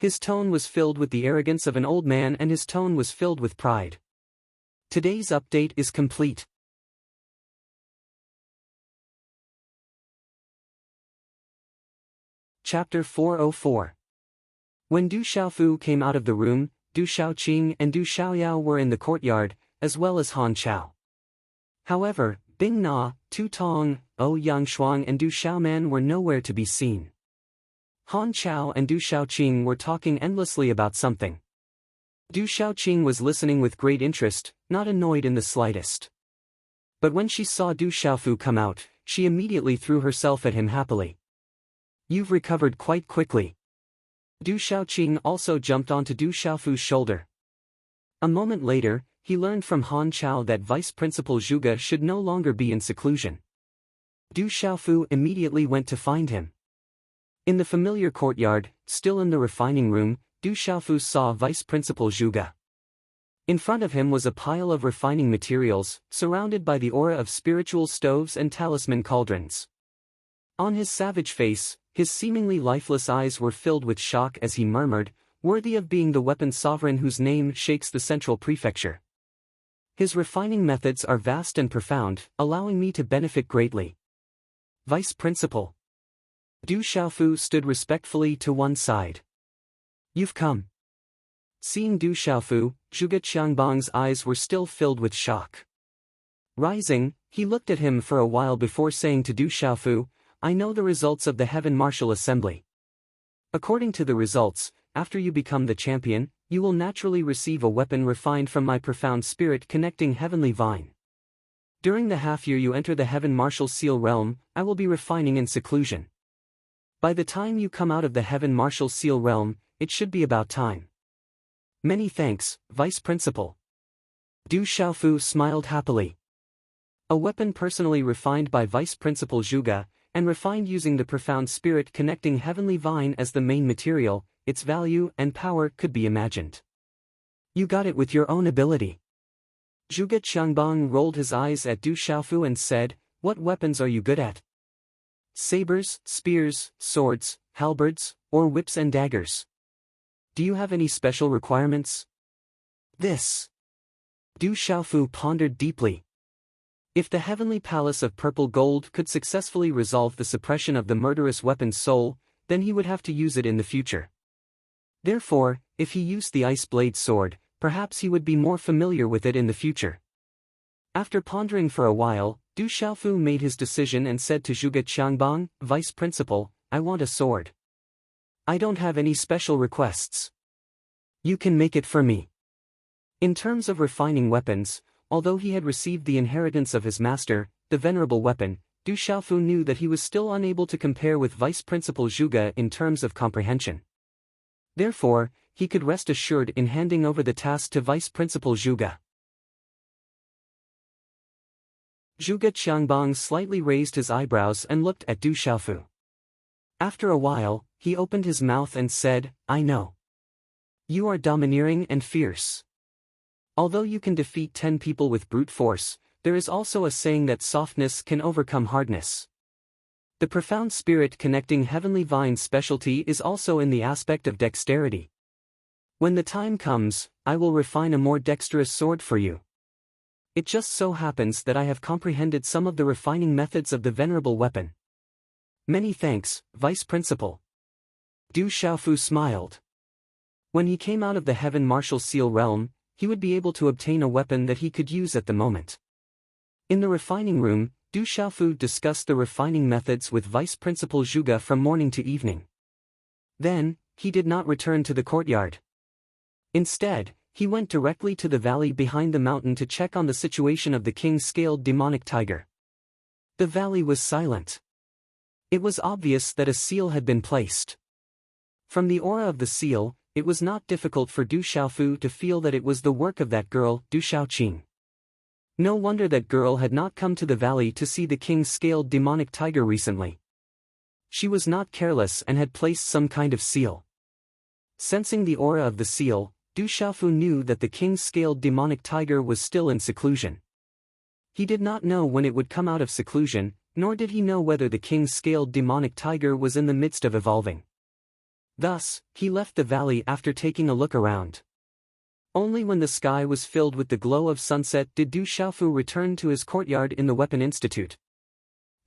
His tone was filled with the arrogance of an old man and his tone was filled with pride. Today's update is complete. Chapter 404. When Du Xiaofu came out of the room, Du Xiaoqing and Du Xiaoyao were in the courtyard, as well as Han Chao. However, Bing Na, Tu Tong, O Yang Shuang and Du Xiaoman were nowhere to be seen. Han Chao and Du Xiaoqing were talking endlessly about something. Du Xiaoqing was listening with great interest, not annoyed in the slightest. But when she saw Du Xiaofu come out, she immediately threw herself at him happily. "You've recovered quite quickly." Du Xiaoqing also jumped onto Du Xiaofu's shoulder. A moment later, he learned from Han Chao that Vice Principal Zhuge should no longer be in seclusion. Du Xiaofu immediately went to find him. In the familiar courtyard, still in the refining room, Du Xiaofu saw Vice Principal Zhuge. In front of him was a pile of refining materials, surrounded by the aura of spiritual stoves and talisman cauldrons. On his savage face, his seemingly lifeless eyes were filled with shock as he murmured, "Worthy of being the weapon sovereign whose name shakes the central prefecture. His refining methods are vast and profound, allowing me to benefit greatly." Vice Principal Du Xiaofu stood respectfully to one side. "You've come." Seeing Du Xiaofu, Zhuge Qiangbang's eyes were still filled with shock. Rising, he looked at him for a while before saying to Du Xiaofu, "I know the results of the Heaven Martial Assembly. According to the results, after you become the champion, you will naturally receive a weapon refined from my profound spirit connecting heavenly vine. During the half-year you enter the Heaven Martial Seal realm, I will be refining in seclusion. By the time you come out of the Heaven Martial Seal realm, it should be about time." "Many thanks, Vice Principal." Du Xiaofu smiled happily. A weapon personally refined by Vice Principal Zhuge, and refined using the profound spirit connecting heavenly vine as the main material, its value and power could be imagined. "You got it with your own ability." Zhuge Qiangbang rolled his eyes at Du Xiaofu and said, "What weapons are you good at? Sabers, spears, swords, halberds, or whips and daggers? Do you have any special requirements?" "This." Du Xiaofu pondered deeply. If the heavenly palace of purple gold could successfully resolve the suppression of the murderous weapon's soul, then he would have to use it in the future. Therefore, if he used the ice blade sword, perhaps he would be more familiar with it in the future. After pondering for a while, Du Xiaofu made his decision and said to Zhuge Qiangbang, "Vice Principal, I want a sword. I don't have any special requests. You can make it for me." In terms of refining weapons, although he had received the inheritance of his master, the venerable weapon, Du Xiaofu knew that he was still unable to compare with Vice Principal Zhuge in terms of comprehension. Therefore, he could rest assured in handing over the task to Vice Principal Zhuge. Zhuge Qiangbang slightly raised his eyebrows and looked at Du Xiaofu. After a while, he opened his mouth and said, "I know. You are domineering and fierce. Although you can defeat 10 people with brute force, there is also a saying that softness can overcome hardness. The profound spirit connecting heavenly vine's specialty is also in the aspect of dexterity. When the time comes, I will refine a more dexterous sword for you. It just so happens that I have comprehended some of the refining methods of the venerable weapon." "Many thanks, Vice Principal." Du Xiaofu smiled. When he came out of the Heaven Martial Seal realm, he would be able to obtain a weapon that he could use at the moment. In the refining room, Du Xiaofu discussed the refining methods with Vice Principal Zhuge from morning to evening. Then, he did not return to the courtyard. Instead, he went directly to the valley behind the mountain to check on the situation of the king-scaled demonic tiger. The valley was silent. It was obvious that a seal had been placed. From the aura of the seal, it was not difficult for Du Xiaofu to feel that it was the work of that girl, Du Xiaoqing. No wonder that girl had not come to the valley to see the king-scaled demonic tiger recently. She was not careless and had placed some kind of seal. Sensing the aura of the seal, Du Xiaofu knew that the king-scaled demonic tiger was still in seclusion. He did not know when it would come out of seclusion, nor did he know whether the king-scaled demonic tiger was in the midst of evolving. Thus, he left the valley after taking a look around. Only when the sky was filled with the glow of sunset did Du Xiaofu return to his courtyard in the Weapon Institute.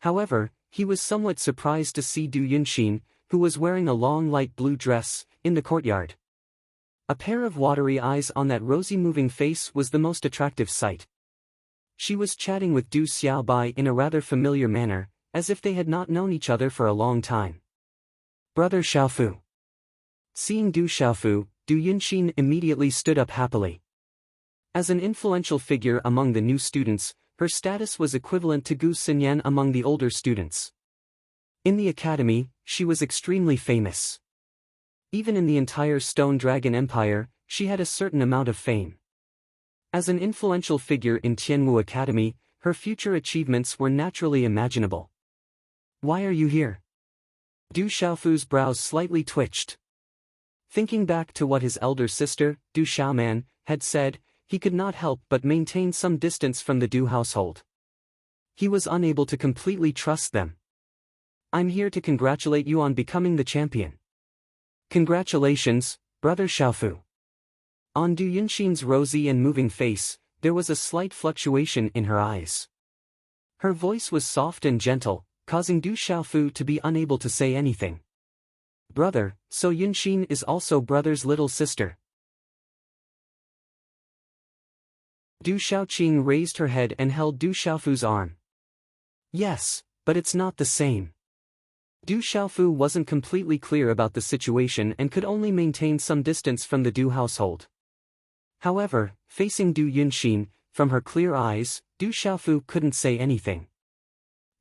However, he was somewhat surprised to see Du Yunxin, who was wearing a long light blue dress, in the courtyard. A pair of watery eyes on that rosy moving face was the most attractive sight. She was chatting with Du Xiaobai in a rather familiar manner, as if they had not known each other for a long time. Brother Xiaofu. Seeing Du Xiaofu, Du Yunxin immediately stood up happily. As an influential figure among the new students, her status was equivalent to Gu Xinyan among the older students. In the academy, she was extremely famous. Even in the entire Stone Dragon Empire, she had a certain amount of fame. As an influential figure in Tianwu Academy, her future achievements were naturally imaginable. Why are you here? Du Xiaofu's brows slightly twitched. Thinking back to what his elder sister, Du Xiaoman, had said, he could not help but maintain some distance from the Du household. He was unable to completely trust them. I'm here to congratulate you on becoming the champion. Congratulations, Brother Xiaofu. On Du Yunxin's rosy and moving face, there was a slight fluctuation in her eyes. Her voice was soft and gentle, causing Du Xiaofu to be unable to say anything. Brother, so Yunxin is also brother's little sister. Du Xiaoqing raised her head and held Du Xiaofu's arm. Yes, but it's not the same. Du Xiaofu wasn't completely clear about the situation and could only maintain some distance from the Du household. However, facing Du Yunxin, from her clear eyes, Du Xiaofu couldn't say anything.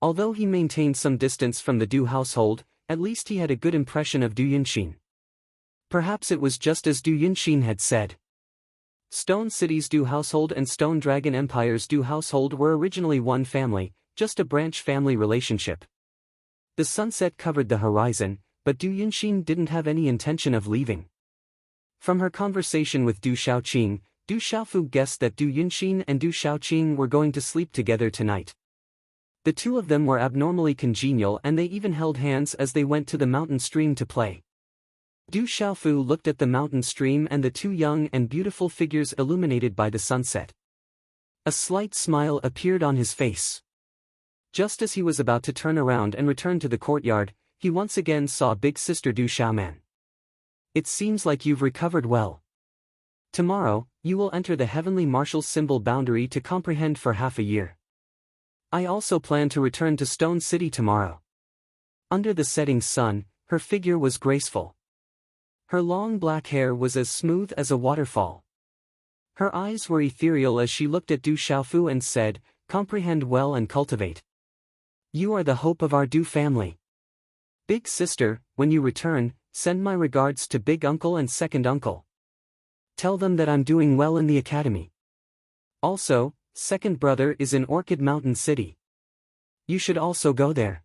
Although he maintained some distance from the Du household, at least he had a good impression of Du Yunxin. Perhaps it was just as Du Yunxin had said. Stone City's Du household and Stone Dragon Empire's Du household were originally one family, just a branch family relationship. The sunset covered the horizon, but Du Yunxin didn't have any intention of leaving. From her conversation with Du Xiaoqing, Du Xiaofu guessed that Du Yunxin and Du Xiaoqing were going to sleep together tonight. The two of them were abnormally congenial and they even held hands as they went to the mountain stream to play. Du Xiaofu looked at the mountain stream and the two young and beautiful figures illuminated by the sunset. A slight smile appeared on his face. Just as he was about to turn around and return to the courtyard, he once again saw big sister Du Xiaoman. It seems like you've recovered well. Tomorrow, you will enter the heavenly martial symbol boundary to comprehend for half a year. I also plan to return to Stone City tomorrow. Under the setting sun, her figure was graceful. Her long black hair was as smooth as a waterfall. Her eyes were ethereal as she looked at Du Xiaofu and said, comprehend well and cultivate. You are the hope of our Du family. Big sister, when you return, send my regards to big uncle and second uncle. Tell them that I'm doing well in the academy. Also, second brother is in Orchid Mountain City. You should also go there.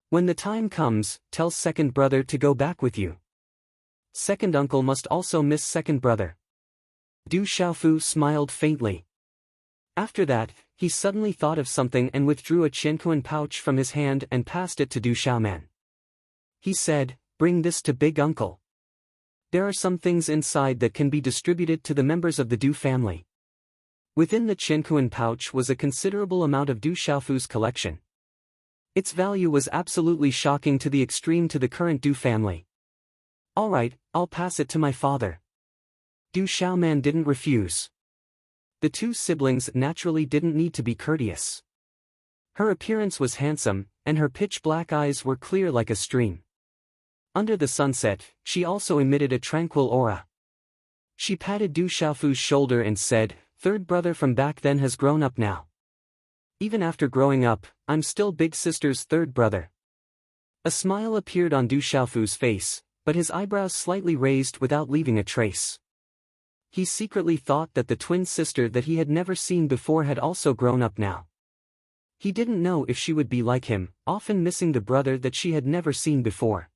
When the time comes, tell second brother to go back with you. Second uncle must also miss second brother. Du Xiaofu smiled faintly. After that, he suddenly thought of something and withdrew a qianquan pouch from his hand and passed it to Du Xiaoman. He said, bring this to big uncle. There are some things inside that can be distributed to the members of the Du family. Within the qianquan pouch was a considerable amount of Du Xiaofu's collection. Its value was absolutely shocking to the extreme to the current Du family. All right, I'll pass it to my father. Du Xiaoman didn't refuse. The two siblings naturally didn't need to be courteous. Her appearance was handsome, and her pitch-black eyes were clear like a stream. Under the sunset, she also emitted a tranquil aura. She patted Du Xiaofu's shoulder and said, third brother from back then has grown up now. Even after growing up, I'm still big sister's third brother. A smile appeared on Du Xiaofu's face, but his eyebrows slightly raised without leaving a trace. He secretly thought that the twin sister that he had never seen before had also grown up now. He didn't know if she would be like him, often missing the brother that she had never seen before.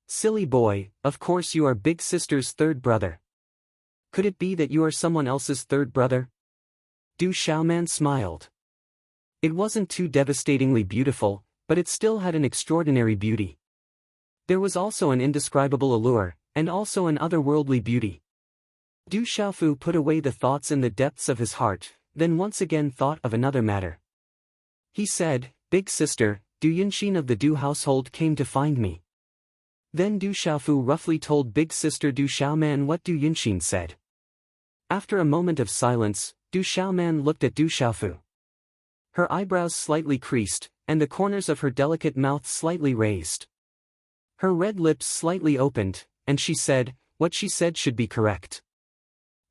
Silly boy, of course you are big sister's third brother. Could it be that you are someone else's third brother? Du Xiaoman smiled. It wasn't too devastatingly beautiful, but it still had an extraordinary beauty. There was also an indescribable allure, and also an otherworldly beauty. Du Xiaofu put away the thoughts in the depths of his heart, then once again thought of another matter. He said, big sister, Du Yunxin of the Du household came to find me. Then Du Xiaofu roughly told big sister Du Xiaoman what Du Yunxin said. After a moment of silence, Du Xiaoman looked at Du Xiaofu. Her eyebrows slightly creased, and the corners of her delicate mouth slightly raised. Her red lips slightly opened, and she said, "What she said should be correct.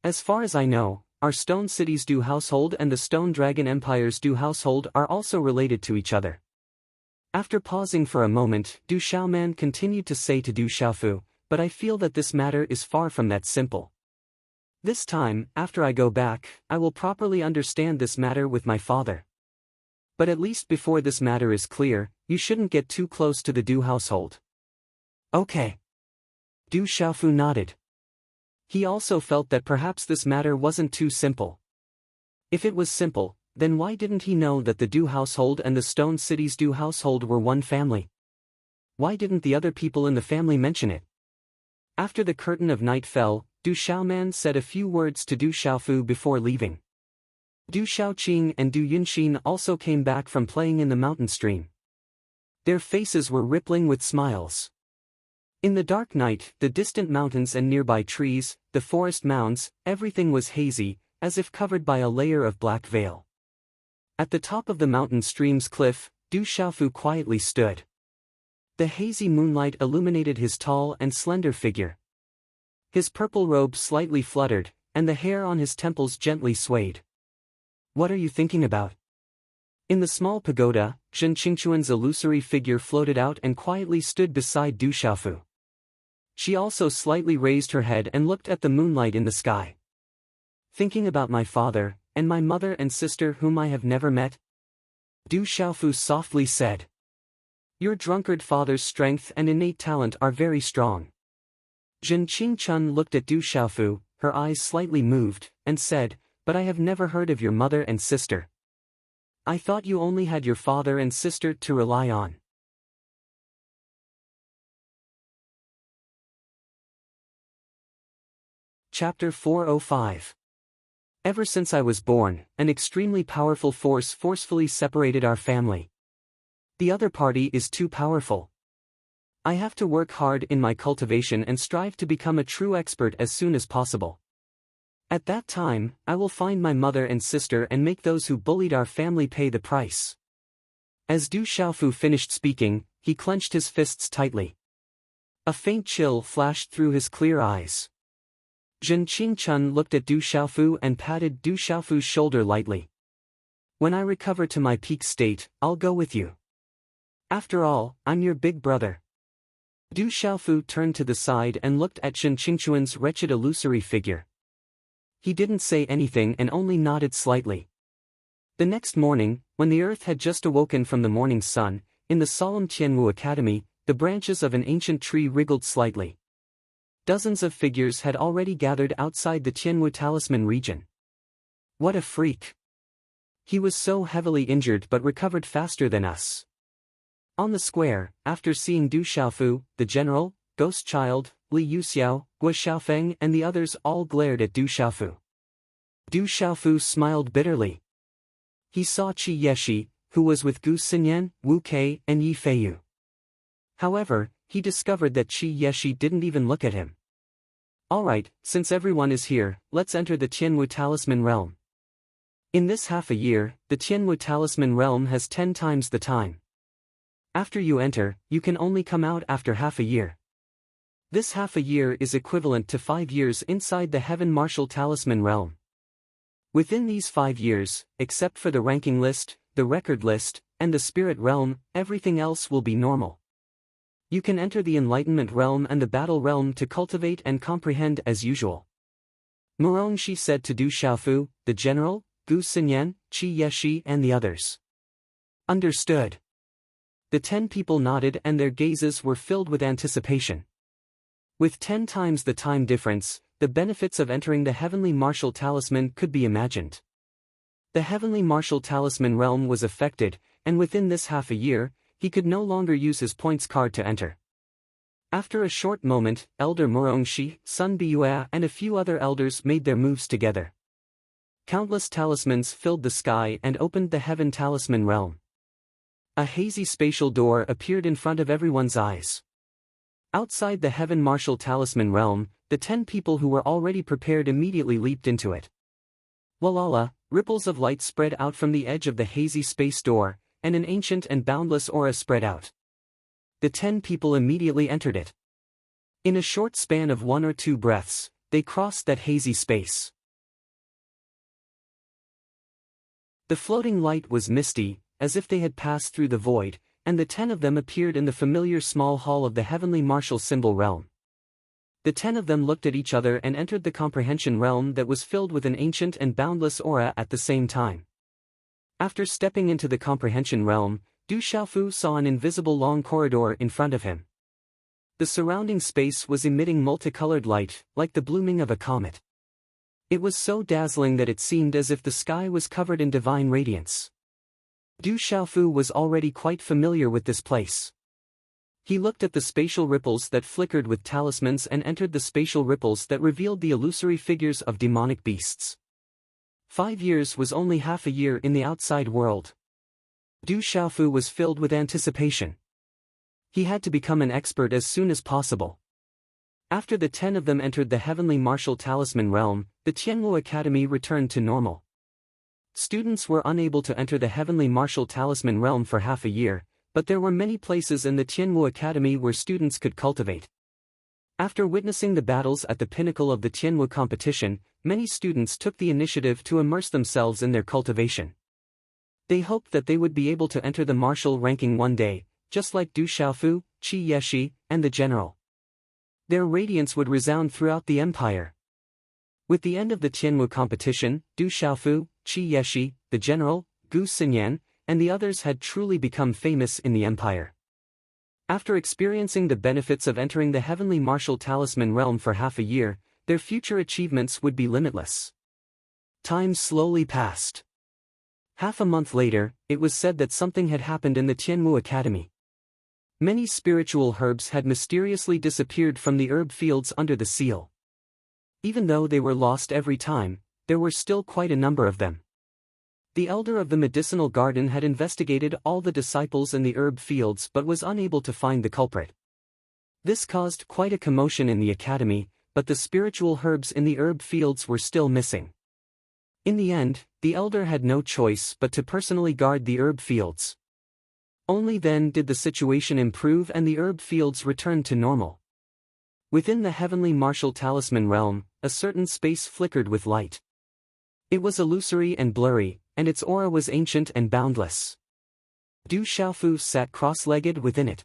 As far as I know, our Stone City's Du household and the Stone Dragon Empire's Du household are also related to each other." After pausing for a moment, Du Xiaoman continued to say to Du Xiaofu, "But I feel that this matter is far from that simple. This time, after I go back, I will properly understand this matter with my father. But at least before this matter is clear, you shouldn't get too close to the Du household." "Okay." Du Xiaofu nodded. He also felt that perhaps this matter wasn't too simple. If it was simple, then why didn't he know that the Du household and the Stone City's Du household were one family? Why didn't the other people in the family mention it? After the curtain of night fell, Du Xiaoman said a few words to Du Xiaofu before leaving. Du Xiaoqing and Du Yunxin also came back from playing in the mountain stream. Their faces were rippling with smiles. In the dark night, the distant mountains and nearby trees, the forest mounds, everything was hazy, as if covered by a layer of black veil. At the top of the mountain stream's cliff, Du Xiaofu quietly stood. The hazy moonlight illuminated his tall and slender figure. His purple robe slightly fluttered, and the hair on his temples gently swayed. "What are you thinking about?" In the small pagoda, Zhen Qingquan's illusory figure floated out and quietly stood beside Du Xiaofu. She also slightly raised her head and looked at the moonlight in the sky. "Thinking about my father, and my mother and sister whom I have never met?" Du Xiaofu softly said. "Your drunkard father's strength and innate talent are very strong." Zhen Qingquan looked at Du Xiaofu, her eyes slightly moved, and said, "But I have never heard of your mother and sister. I thought you only had your father and sister to rely on." Chapter 405. Ever since I was born, an extremely powerful force forcefully separated our family. The other party is too powerful. I have to work hard in my cultivation and strive to become a true expert as soon as possible. At that time, I will find my mother and sister and make those who bullied our family pay the price. As Du Xiaofu finished speaking, he clenched his fists tightly. A faint chill flashed through his clear eyes. Zhen Qingquan looked at Du Xiaofu and patted Du Xiaofu's shoulder lightly. "When I recover to my peak state, I'll go with you. After all, I'm your big brother." Du Xiaofu turned to the side and looked at Zhen Qingquan's wretched illusory figure. He didn't say anything and only nodded slightly. The next morning, when the earth had just awoken from the morning sun, in the solemn Tianwu Academy, the branches of an ancient tree wriggled slightly. Dozens of figures had already gathered outside the Tianwu Talisman region. What a freak! He was so heavily injured but recovered faster than us. On the square, after seeing Du Xiaofu, the general, Ghost Child, Li Yuxiao, Gua Xiaofeng and the others all glared at Du Xiaofu. Du Xiaofu smiled bitterly. He saw Qi Yeshi, who was with Gu Xinyan, Wu Kei and Yi Feiyu. However, he discovered that Qi Yeshi didn't even look at him. "Alright, since everyone is here, let's enter the Tianwu Talisman realm. In this half a year, the Tianwu Talisman realm has 10 times the time. After you enter, you can only come out after half a year. This half a year is equivalent to 5 years inside the Heaven Martial Talisman realm. Within these 5 years, except for the ranking list, the record list, and the spirit realm, everything else will be normal. You can enter the Enlightenment realm and the Battle realm to cultivate and comprehend as usual." Murongxi said to Du Xiaofu, the general, Gu Xinyan, Qi Yeshi and the others. "Understood." The 10 people nodded and their gazes were filled with anticipation. With 10 times the time difference, the benefits of entering the Heavenly Martial Talisman could be imagined. The Heavenly Martial Talisman realm was affected, and within this half a year, he could no longer use his points card to enter. After a short moment, Elder Murongxi, Sun Biyue and a few other elders made their moves together. Countless talismans filled the sky and opened the Heaven Talisman realm. A hazy spatial door appeared in front of everyone's eyes. Outside the Heaven Martial Talisman realm, the 10 people who were already prepared immediately leaped into it. Walala, ripples of light spread out from the edge of the hazy space door, and an ancient and boundless aura spread out. The 10 people immediately entered it. In a short span of 1 or 2 breaths, they crossed that hazy space. The floating light was misty, as if they had passed through the void, and the 10 of them appeared in the familiar small hall of the heavenly martial symbol realm. The 10 of them looked at each other and entered the comprehension realm that was filled with an ancient and boundless aura at the same time. After stepping into the comprehension realm, Du Xiaofu saw an invisible long corridor in front of him. The surrounding space was emitting multicolored light, like the blooming of a comet. It was so dazzling that it seemed as if the sky was covered in divine radiance. Du Xiaofu was already quite familiar with this place. He looked at the spatial ripples that flickered with talismans and entered the spatial ripples that revealed the illusory figures of demonic beasts. 5 years was only half a year in the outside world. Du Xiaofu was filled with anticipation. He had to become an expert as soon as possible. After the 10 of them entered the heavenly martial talisman realm, the Tianwu Academy returned to normal. Students were unable to enter the heavenly martial talisman realm for half a year, but there were many places in the Tianwu Academy where students could cultivate. After witnessing the battles at the pinnacle of the Tianwu competition, many students took the initiative to immerse themselves in their cultivation. They hoped that they would be able to enter the martial ranking one day, just like Du Xiaofu, Qi Yeshi, and the general. Their radiance would resound throughout the empire. With the end of the Tianwu competition, Du Xiaofu, Qi Yeshi, the general, Gu Xinyan, and the others had truly become famous in the empire. After experiencing the benefits of entering the heavenly martial talisman realm for half a year, their future achievements would be limitless. Time slowly passed. Half a month later, it was said that something had happened in the Tianwu Academy. Many spiritual herbs had mysteriously disappeared from the herb fields under the seal. Even though they were lost every time, there were still quite a number of them. The elder of the medicinal garden had investigated all the disciples in the herb fields but was unable to find the culprit. This caused quite a commotion in the academy, but the spiritual herbs in the herb fields were still missing. In the end, the elder had no choice but to personally guard the herb fields. Only then did the situation improve and the herb fields return to normal. Within the heavenly martial talisman realm, a certain space flickered with light. It was illusory and blurry, and its aura was ancient and boundless. Du Xiaofu sat cross-legged within it.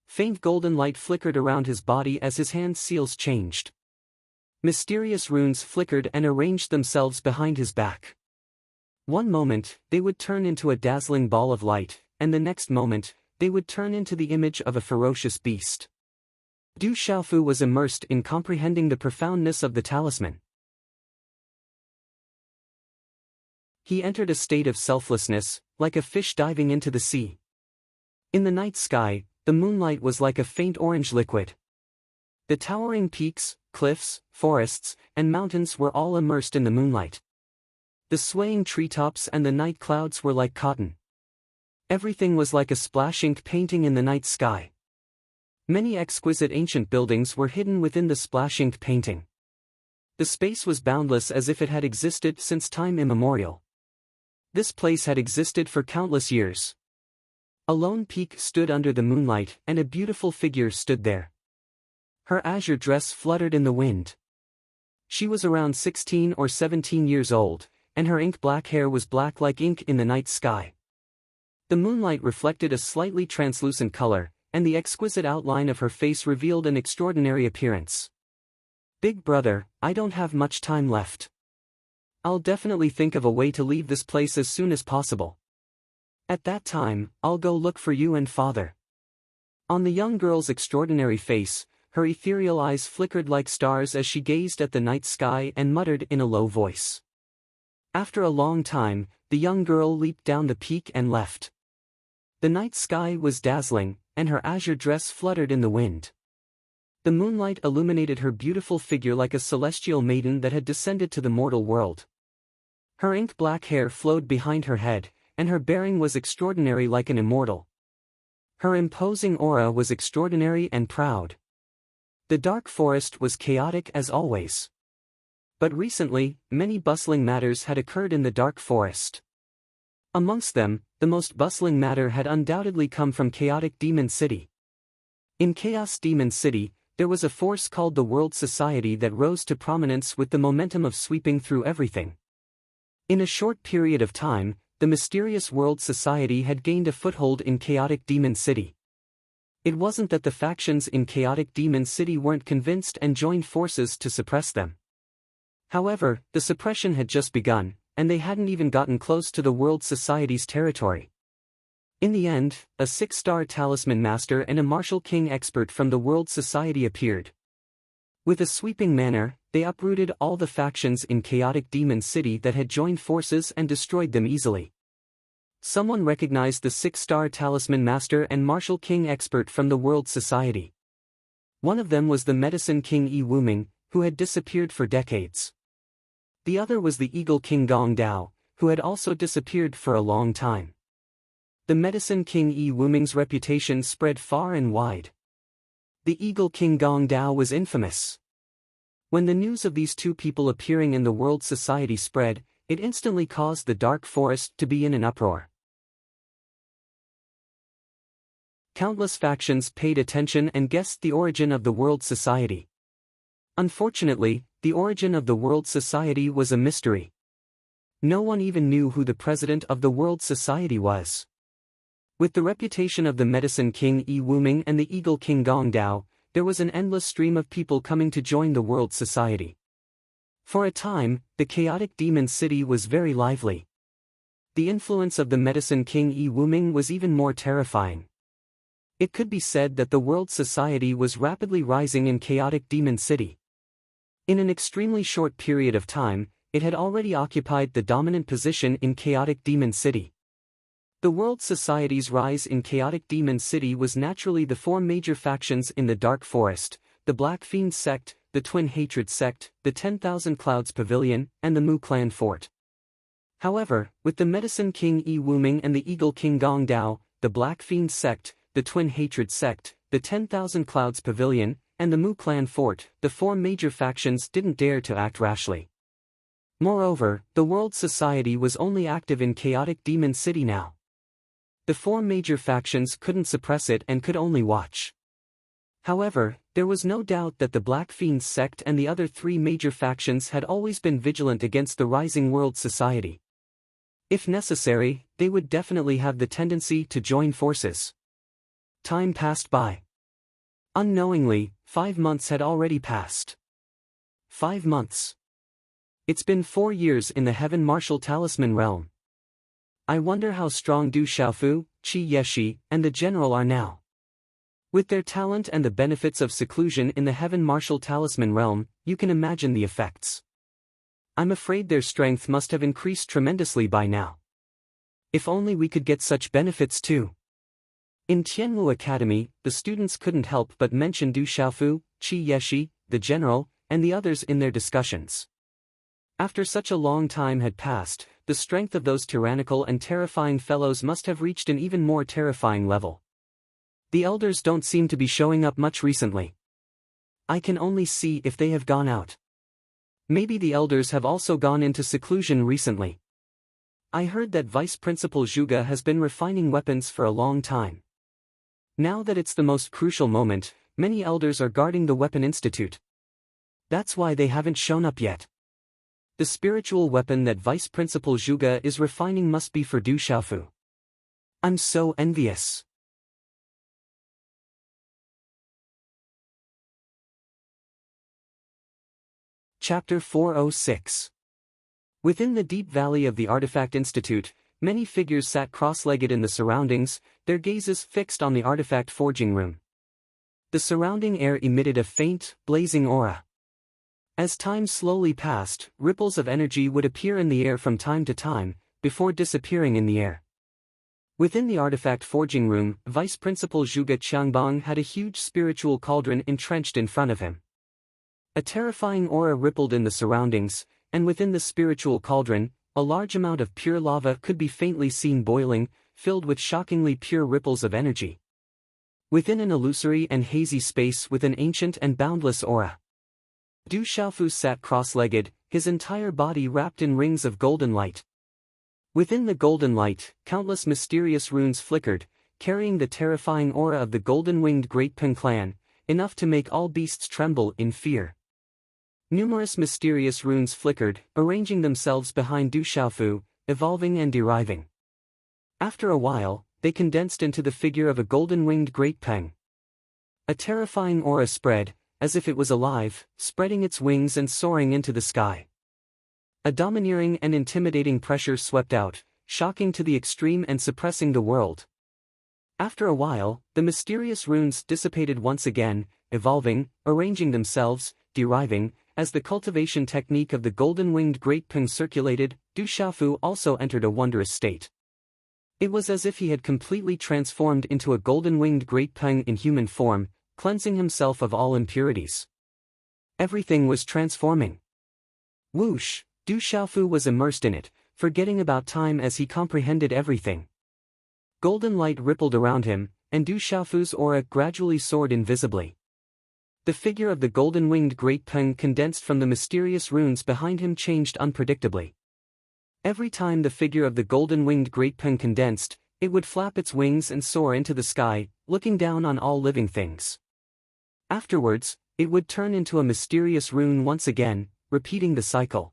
Faint golden light flickered around his body as his hand seals changed. Mysterious runes flickered and arranged themselves behind his back. One moment, they would turn into a dazzling ball of light, and the next moment, they would turn into the image of a ferocious beast. Du Xiaofu was immersed in comprehending the profoundness of the talisman. He entered a state of selflessness, like a fish diving into the sea. In the night sky, the moonlight was like a faint orange liquid. The towering peaks, cliffs, forests, and mountains were all immersed in the moonlight. The swaying treetops and the night clouds were like cotton. Everything was like a splash ink painting in the night sky. Many exquisite ancient buildings were hidden within the splash ink painting. The space was boundless as if it had existed since time immemorial. This place had existed for countless years. A lone peak stood under the moonlight and a beautiful figure stood there. Her azure dress fluttered in the wind. She was around 16 or 17 years old, and her ink-black hair was black like ink in the night sky. The moonlight reflected a slightly translucent color, and the exquisite outline of her face revealed an extraordinary appearance. "Big brother, I don't have much time left. I'll definitely think of a way to leave this place as soon as possible. At that time, I'll go look for you and father." On the young girl's extraordinary face, her ethereal eyes flickered like stars as she gazed at the night sky and muttered in a low voice. After a long time, the young girl leaped down the peak and left. The night sky was dazzling, and her azure dress fluttered in the wind. The moonlight illuminated her beautiful figure like a celestial maiden that had descended to the mortal world. Her ink-black hair flowed behind her head, and her bearing was extraordinary like an immortal. Her imposing aura was extraordinary and proud. The dark forest was chaotic as always. But recently, many bustling matters had occurred in the dark forest. Amongst them, the most bustling matter had undoubtedly come from chaotic Demon City. In Chaos Demon City, there was a force called the World Society that rose to prominence with the momentum of sweeping through everything. In a short period of time, the mysterious World Society had gained a foothold in chaotic Demon City. It wasn't that the factions in chaotic Demon City weren't convinced and joined forces to suppress them. However, the suppression had just begun, and they hadn't even gotten close to the World Society's territory. In the end, a 6-star talisman master and a martial king expert from the World Society appeared. With a sweeping manner, they uprooted all the factions in chaotic Demon City that had joined forces and destroyed them easily. Someone recognized the 6-star talisman master and martial king expert from the World Society. One of them was the medicine king Yi Wuming, who had disappeared for decades. The other was the Eagle King Gong Dao, who had also disappeared for a long time. The medicine king Yi Wuming's reputation spread far and wide. The Eagle King Gong Dao was infamous. When the news of these two people appearing in the World Society spread, it instantly caused the dark forest to be in an uproar. Countless factions paid attention and guessed the origin of the World Society. Unfortunately, the origin of the World Society was a mystery. No one even knew who the president of the World Society was. With the reputation of the medicine king Yi Wuming and the Eagle King Gong Dao, there was an endless stream of people coming to join the World Society. For a time, the chaotic Demon City was very lively. The influence of the medicine king Yi Wuming was even more terrifying. It could be said that the World Society was rapidly rising in chaotic Demon City. In an extremely short period of time, it had already occupied the dominant position in chaotic Demon City. The World Society's rise in chaotic Demon City was naturally the four major factions in the Dark Forest: the Black Fiend Sect, the Twin Hatred Sect, the 10,000 Clouds Pavilion, and the Mu Clan Fort. However, with the Medicine King Yi Wuming and the Eagle King Gong Dao, the Black Fiend Sect, the Twin Hatred Sect, the 10,000 Clouds Pavilion, and the Mu Clan Fort, the four major factions didn't dare to act rashly. Moreover, the World Society was only active in chaotic Demon City now. The four major factions couldn't suppress it and could only watch. However, there was no doubt that the Black Fiend Sect and the other three major factions had always been vigilant against the rising World Society. If necessary, they would definitely have the tendency to join forces. Time passed by. Unknowingly, 5 months had already passed. 5 months. It's been 4 years in the Heaven Martial Talisman realm. I wonder how strong Du Xiaofu, Qi Yeshi, and the General are now. With their talent and the benefits of seclusion in the Heaven Martial Talisman realm, you can imagine the effects. I'm afraid their strength must have increased tremendously by now. If only we could get such benefits too. In Tianwu Academy, the students couldn't help but mention Du Xiaofu, Qi Yeshi, the General, and the others in their discussions. After such a long time had passed, the strength of those tyrannical and terrifying fellows must have reached an even more terrifying level. The elders don't seem to be showing up much recently. I can only see if they have gone out. Maybe the elders have also gone into seclusion recently. I heard that Vice Principal Zhuge has been refining weapons for a long time. Now that it's the most crucial moment, many elders are guarding the Weapon Institute. That's why they haven't shown up yet. The spiritual weapon that Vice Principal Zhuge is refining must be for Du Xiaofu. I'm so envious. Chapter 406. Within the deep valley of the Artifact Institute, many figures sat cross-legged in the surroundings, their gazes fixed on the artifact forging room. The surrounding air emitted a faint, blazing aura. As time slowly passed, ripples of energy would appear in the air from time to time, before disappearing in the air. Within the artifact forging room, Vice Principal Zhuge Qiangbang had a huge spiritual cauldron entrenched in front of him. A terrifying aura rippled in the surroundings, and within the spiritual cauldron, a large amount of pure lava could be faintly seen boiling, filled with shockingly pure ripples of energy. within an illusory and hazy space with an ancient and boundless aura. Du Xiaofu sat cross-legged, his entire body wrapped in rings of golden light. Within the golden light, countless mysterious runes flickered, carrying the terrifying aura of the golden-winged Great Peng clan, enough to make all beasts tremble in fear. Numerous mysterious runes flickered, arranging themselves behind Du Xiaofu, evolving and deriving. After a while, they condensed into the figure of a golden-winged Great Peng. A terrifying aura spread, as if it was alive, spreading its wings and soaring into the sky. A domineering and intimidating pressure swept out, shocking to the extreme and suppressing the world. After a while, the mysterious runes dissipated once again, evolving, arranging themselves, deriving. As the cultivation technique of the golden-winged Great Peng circulated, Du Xiaofu also entered a wondrous state. It was as if he had completely transformed into a golden-winged Great Peng in human form, cleansing himself of all impurities. Everything was transforming. Whoosh! Du Xiaofu was immersed in it, forgetting about time as he comprehended everything. Golden light rippled around him, and Du Xiaofu's aura gradually soared invisibly. The figure of the golden-winged Great Peng condensed from the mysterious runes behind him changed unpredictably. Every time the figure of the golden-winged Great Peng condensed, it would flap its wings and soar into the sky, looking down on all living things. Afterwards, it would turn into a mysterious rune once again, repeating the cycle.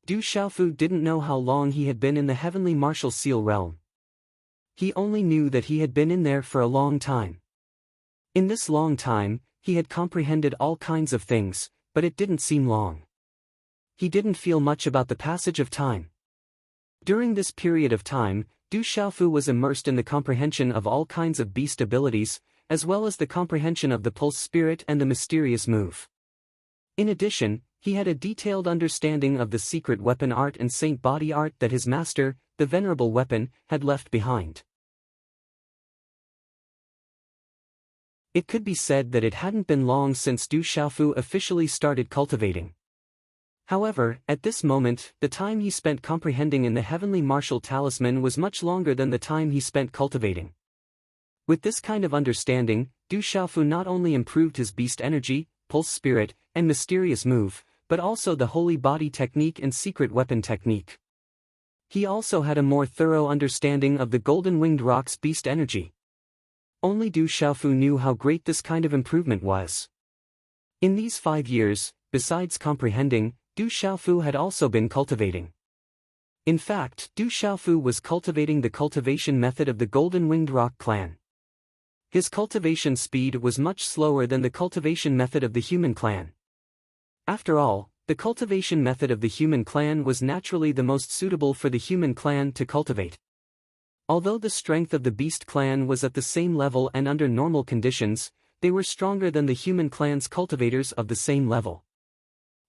Du Xiaofu didn't know how long he had been in the heavenly martial seal realm. He only knew that he had been in there for a long time. In this long time, he had comprehended all kinds of things, but it didn't seem long. He didn't feel much about the passage of time. During this period of time, Du Xiaofu was immersed in the comprehension of all kinds of beast abilities, as well as the comprehension of the pulse spirit and the mysterious move. In addition, he had a detailed understanding of the secret weapon art and saint body art that his master, the venerable weapon, had left behind. It could be said that it hadn't been long since Du Xiaofu officially started cultivating. However, at this moment, the time he spent comprehending in the heavenly martial talisman was much longer than the time he spent cultivating. With this kind of understanding, Du Xiaofu not only improved his beast energy, pulse spirit, and mysterious move, but also the holy body technique and secret weapon technique. He also had a more thorough understanding of the golden-winged rock's beast energy. Only Du Xiaofu knew how great this kind of improvement was. In these 5 years, besides comprehending, Du Xiaofu had also been cultivating. In fact, Du Xiaofu was cultivating the cultivation method of the golden-winged rock clan. His cultivation speed was much slower than the cultivation method of the human clan. After all, the cultivation method of the human clan was naturally the most suitable for the human clan to cultivate. Although the strength of the beast clan was at the same level and under normal conditions, they were stronger than the human clan's cultivators of the same level.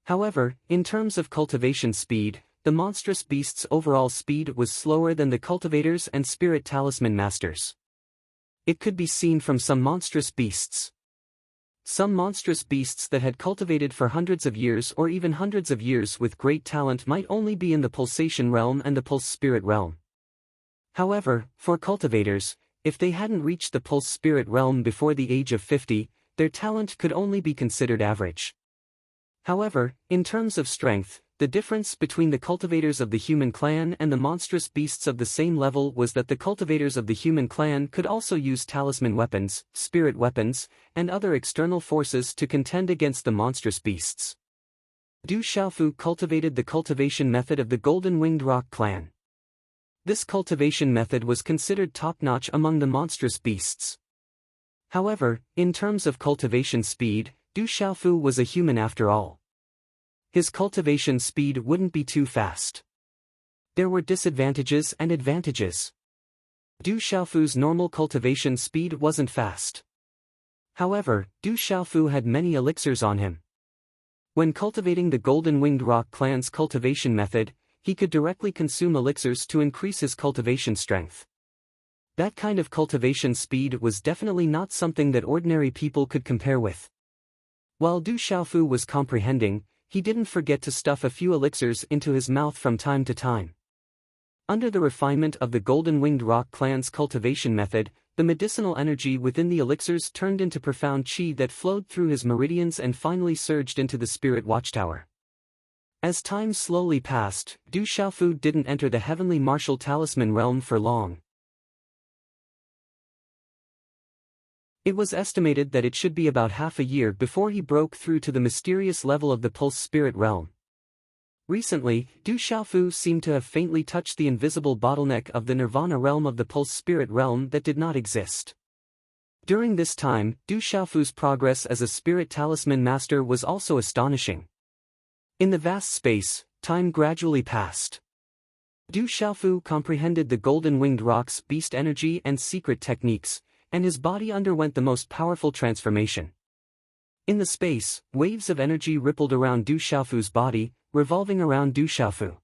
However, in terms of cultivation speed, the monstrous beast's overall speed was slower than the cultivators and spirit talisman masters. It could be seen from some monstrous beasts. Some monstrous beasts that had cultivated for hundreds of years or even hundreds of years with great talent might only be in the pulsation realm and the pulse spirit realm. However, for cultivators, if they hadn't reached the pulse spirit realm before the age of 50, their talent could only be considered average. However, in terms of strength, the difference between the cultivators of the human clan and the monstrous beasts of the same level was that the cultivators of the human clan could also use talisman weapons, spirit weapons, and other external forces to contend against the monstrous beasts. Du Xiaofu cultivated the cultivation method of the golden-winged rock clan. This cultivation method was considered top-notch among the monstrous beasts. However, in terms of cultivation speed, Du Xiaofu was a human after all. His cultivation speed wouldn't be too fast. There were disadvantages and advantages. Du Xiaofu's normal cultivation speed wasn't fast. However, Du Xiaofu had many elixirs on him. When cultivating the golden-winged rock clan's cultivation method, he could directly consume elixirs to increase his cultivation strength. That kind of cultivation speed was definitely not something that ordinary people could compare with. While Du Xiaofu was comprehending, he didn't forget to stuff a few elixirs into his mouth from time to time. Under the refinement of the golden-winged rock clan's cultivation method, the medicinal energy within the elixirs turned into profound chi that flowed through his meridians and finally surged into the spirit watchtower. As time slowly passed, Du Xiaofu didn't enter the heavenly martial talisman realm for long. It was estimated that it should be about half a year before he broke through to the mysterious level of the pulse spirit realm. Recently, Du Xiaofu seemed to have faintly touched the invisible bottleneck of the nirvana realm of the pulse spirit realm that did not exist. During this time, Du Xiaofu's progress as a spirit talisman master was also astonishing. In the vast space, time gradually passed. Du Xiaofu comprehended the golden-winged rock's beast energy and secret techniques, and his body underwent the most powerful transformation. In the space, waves of energy rippled around Du Xiaofu's body, revolving around Du Xiaofu.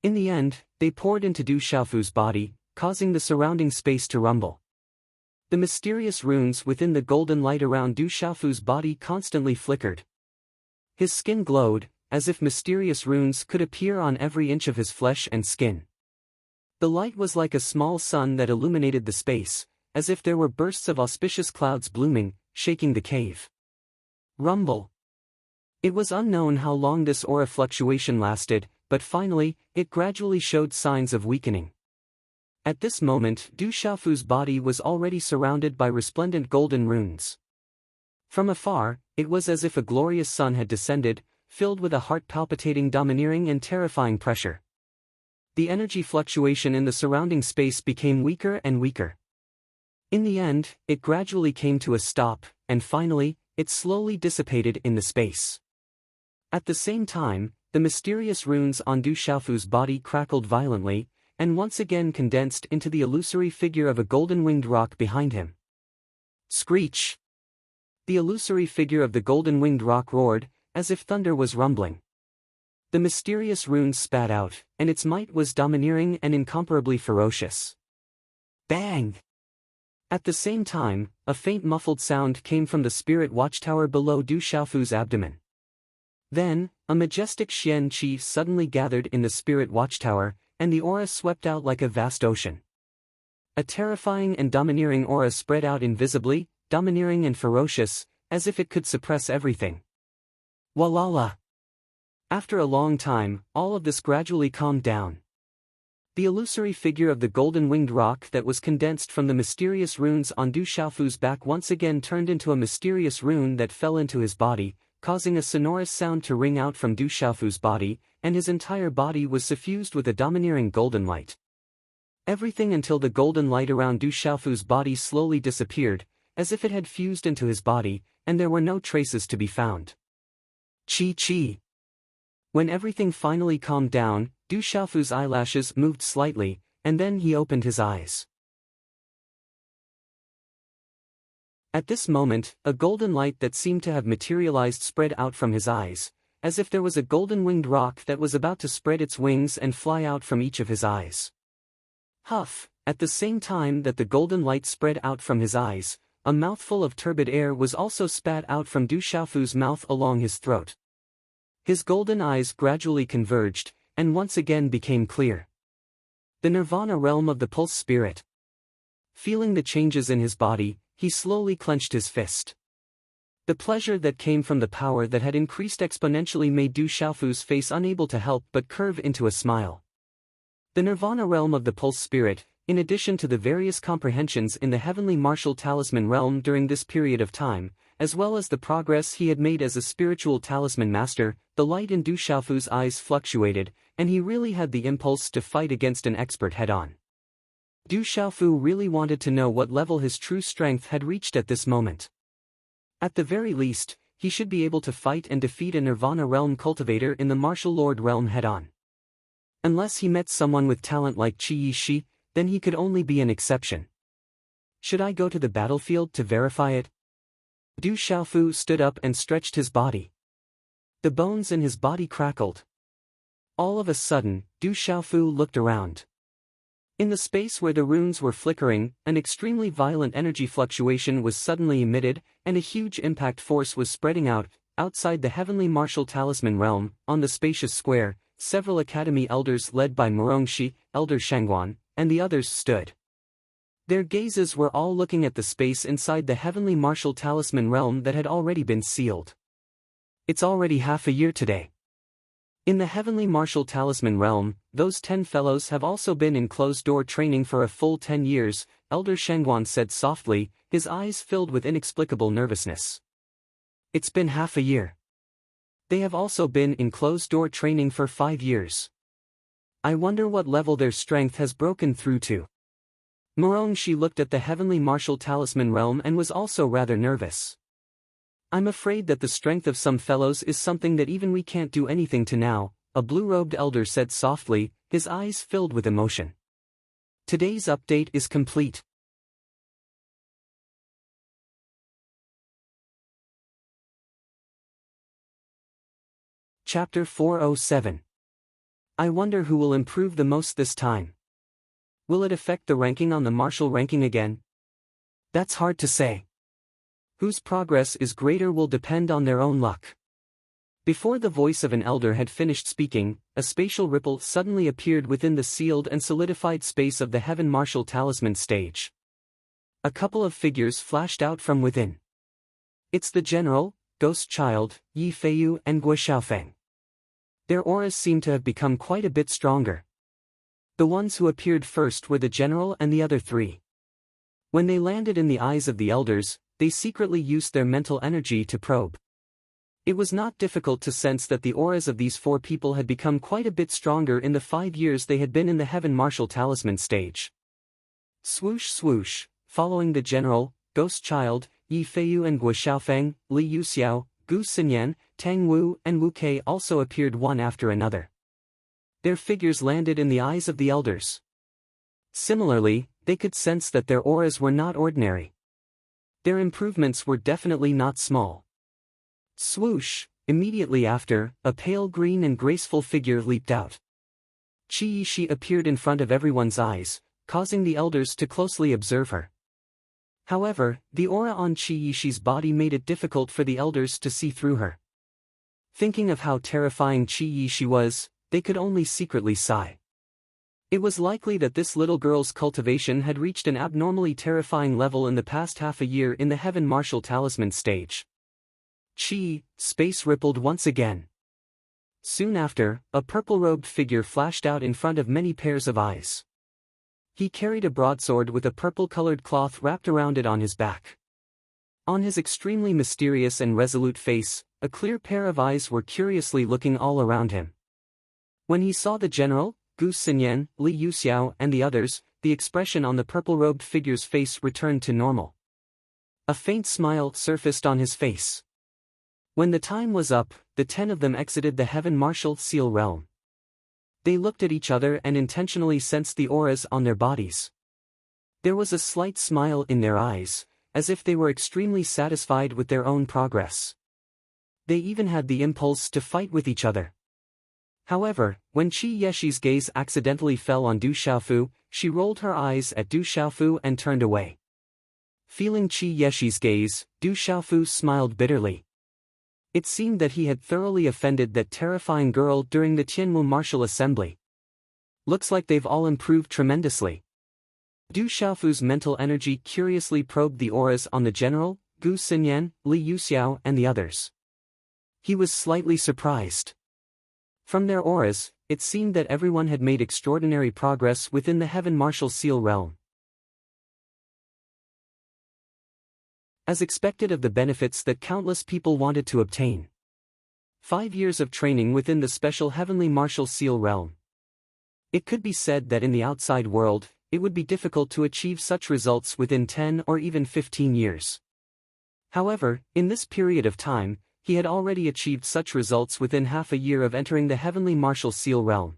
In the end, they poured into Du Xiaofu's body, causing the surrounding space to rumble. The mysterious runes within the golden light around Du Xiaofu's body constantly flickered. His skin glowed, as if mysterious runes could appear on every inch of his flesh and skin. The light was like a small sun that illuminated the space, as if there were bursts of auspicious clouds blooming, shaking the cave. Rumble. It was unknown how long this aura fluctuation lasted, but finally, it gradually showed signs of weakening. At this moment, Du Xiaofu's body was already surrounded by resplendent golden runes. From afar, it was as if a glorious sun had descended, filled with a heart-palpitating, domineering and terrifying pressure. The energy fluctuation in the surrounding space became weaker and weaker. In the end, it gradually came to a stop, and finally, it slowly dissipated in the space. At the same time, the mysterious runes on Du Xiaofu's body crackled violently, and once again condensed into the illusory figure of a golden-winged rock behind him. Screech! The illusory figure of the golden-winged rock roared, as if thunder was rumbling. The mysterious runes spat out, and its might was domineering and incomparably ferocious. Bang! At the same time, a faint muffled sound came from the spirit watchtower below Du Xiaofu's abdomen. Then, a majestic Xian Qi suddenly gathered in the spirit watchtower, and the aura swept out like a vast ocean. A terrifying and domineering aura spread out invisibly, domineering and ferocious, as if it could suppress everything. Walala! After a long time, all of this gradually calmed down. The illusory figure of the golden-winged rock that was condensed from the mysterious runes on Du Xiaofu's back once again turned into a mysterious rune that fell into his body, causing a sonorous sound to ring out from Du Xiaofu's body, and his entire body was suffused with a domineering golden light. Everything until the golden light around Du Xiaofu's body slowly disappeared, as if it had fused into his body, and there were no traces to be found. Chi. When everything finally calmed down, Du Xiaofu's eyelashes moved slightly, and then he opened his eyes. At this moment, a golden light that seemed to have materialized spread out from his eyes, as if there was a golden-winged rock that was about to spread its wings and fly out from each of his eyes. Huff! At the same time that the golden light spread out from his eyes, a mouthful of turbid air was also spat out from Du Xiaofu's mouth along his throat. His golden eyes gradually converged, and once again became clear. The nirvana realm of the pulse spirit. Feeling the changes in his body, he slowly clenched his fist. The pleasure that came from the power that had increased exponentially made Du Xiaofu's face unable to help but curve into a smile. The nirvana realm of the pulse spirit, in addition to the various comprehensions in the heavenly martial talisman realm during this period of time, as well as the progress he had made as a spiritual talisman master, the light in Du Xiaofu's eyes fluctuated, and he really had the impulse to fight against an expert head-on. Du Xiaofu really wanted to know what level his true strength had reached at this moment. At the very least, he should be able to fight and defeat a nirvana realm cultivator in the martial lord realm head-on. Unless he met someone with talent like Qi Yishi, then he could only be an exception. Should I go to the battlefield to verify it? Du Xiaofu stood up and stretched his body. The bones in his body crackled. All of a sudden, Du Xiaofu looked around. In the space where the runes were flickering, an extremely violent energy fluctuation was suddenly emitted, and a huge impact force was spreading out. Outside the heavenly martial talisman realm, on the spacious square, several academy elders led by Murongxi, Elder Shangguan, and the others stood. Their gazes were all looking at the space inside the heavenly martial talisman realm that had already been sealed. It's already half a year today. In the heavenly martial talisman realm, those 10 fellows have also been in closed-door training for a full 10 years, Elder Shengguan said softly, his eyes filled with inexplicable nervousness. It's been half a year. They have also been in closed-door training for 5 years. I wonder what level their strength has broken through to. She looked at the heavenly martial talisman realm and was also rather nervous. I'm afraid that the strength of some fellows is something that even we can't do anything to now, a blue-robed elder said softly, his eyes filled with emotion. Today's update is complete. Chapter 407. I wonder who will improve the most this time. Will it affect the ranking on the martial ranking again? That's hard to say. Whose progress is greater will depend on their own luck. Before the voice of an elder had finished speaking, a spatial ripple suddenly appeared within the sealed and solidified space of the heaven martial talisman stage. A couple of figures flashed out from within. It's the general, Ghost Child, Yi Feiyu and Gui Xiaofeng. Their auras seem to have become quite a bit stronger. The ones who appeared first were the general and the other 3. When they landed in the eyes of the elders, they secretly used their mental energy to probe. It was not difficult to sense that the auras of these 4 people had become quite a bit stronger in the 5 years they had been in the heaven martial talisman stage. Swoosh swoosh, following the general, Ghost Child, Yi Feiyu and Gui Xiaofeng, Li Yuxiao, Gu Xinyan, Tang Wu and Wu Kei also appeared one after another. Their figures landed in the eyes of the elders. Similarly, they could sense that their auras were not ordinary. Their improvements were definitely not small. Swoosh, immediately after, a pale green and graceful figure leaped out. Qi Yishi appeared in front of everyone's eyes, causing the elders to closely observe her. However, the aura on Qi Yishi's body made it difficult for the elders to see through her. Thinking of how terrifying Qi Yishi was, they could only secretly sigh. It was likely that this little girl's cultivation had reached an abnormally terrifying level in the past half a year in the heaven martial talisman stage. Space rippled once again. Soon after, a purple-robed figure flashed out in front of many pairs of eyes. He carried a broadsword with a purple-colored cloth wrapped around it on his back. On his extremely mysterious and resolute face, a clear pair of eyes were curiously looking all around him. When he saw the general, Gu Xinyan, Li Yuxiao and the others, the expression on the purple-robed figure's face returned to normal. A faint smile surfaced on his face. When the time was up, the 10 of them exited the heaven martial seal realm. They looked at each other and intentionally sensed the auras on their bodies. There was a slight smile in their eyes, as if they were extremely satisfied with their own progress. They even had the impulse to fight with each other. However, when Qi Yeshi's gaze accidentally fell on Du Xiaofu, she rolled her eyes at Du Xiaofu and turned away. Feeling Qi Yeshi's gaze, Du Xiaofu smiled bitterly. It seemed that he had thoroughly offended that terrifying girl during the Tianmu martial assembly. Looks like they've all improved tremendously. Du Xiaofu's mental energy curiously probed the auras on the general, Gu Xinyan, Li Yuxiao and the others. He was slightly surprised. From their auras, it seemed that everyone had made extraordinary progress within the heaven martial seal realm. As expected of the benefits that countless people wanted to obtain. 5 years of training within the special heavenly martial seal realm. It could be said that in the outside world, it would be difficult to achieve such results within 10 or even 15 years. However, in this period of time, he had already achieved such results within half a year of entering the heavenly martial seal realm.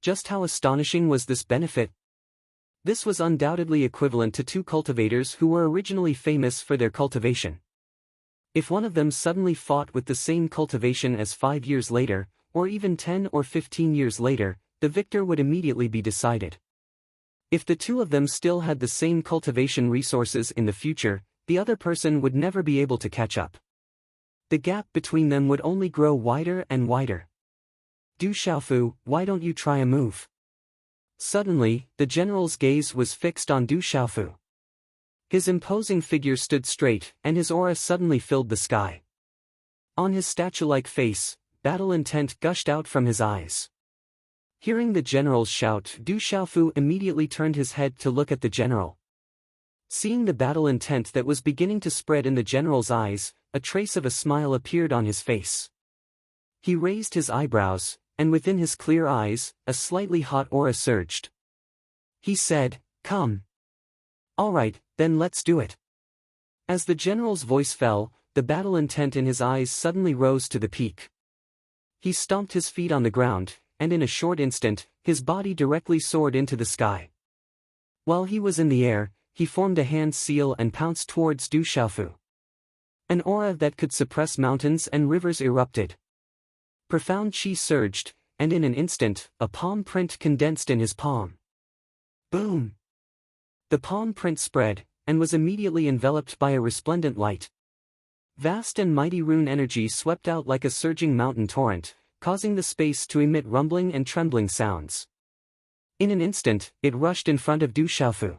Just how astonishing was this benefit? This was undoubtedly equivalent to 2 cultivators who were originally famous for their cultivation. If one of them suddenly fought with the same cultivation as 5 years later, or even 10 or 15 years later, the victor would immediately be decided. If the 2 of them still had the same cultivation resources in the future, the other person would never be able to catch up. The gap between them would only grow wider and wider. Du Xiaofu, why don't you try a move? Suddenly, the general's gaze was fixed on Du Xiaofu. His imposing figure stood straight, and his aura suddenly filled the sky. On his statue-like face, battle intent gushed out from his eyes. Hearing the general's shout, Du Xiaofu immediately turned his head to look at the general. Seeing the battle intent that was beginning to spread in the general's eyes, a trace of a smile appeared on his face. He raised his eyebrows, and within his clear eyes, a slightly hot aura surged. He said, "Come. All right, then let's do it." As the general's voice fell, the battle intent in his eyes suddenly rose to the peak. He stomped his feet on the ground, and in a short instant, his body directly soared into the sky. While he was in the air, he formed a hand seal and pounced towards Du Xiaofu. An aura that could suppress mountains and rivers erupted. Profound chi surged, and in an instant, a palm print condensed in his palm. Boom! The palm print spread, and was immediately enveloped by a resplendent light. Vast and mighty rune energy swept out like a surging mountain torrent, causing the space to emit rumbling and trembling sounds. In an instant, it rushed in front of Du Xiaofu.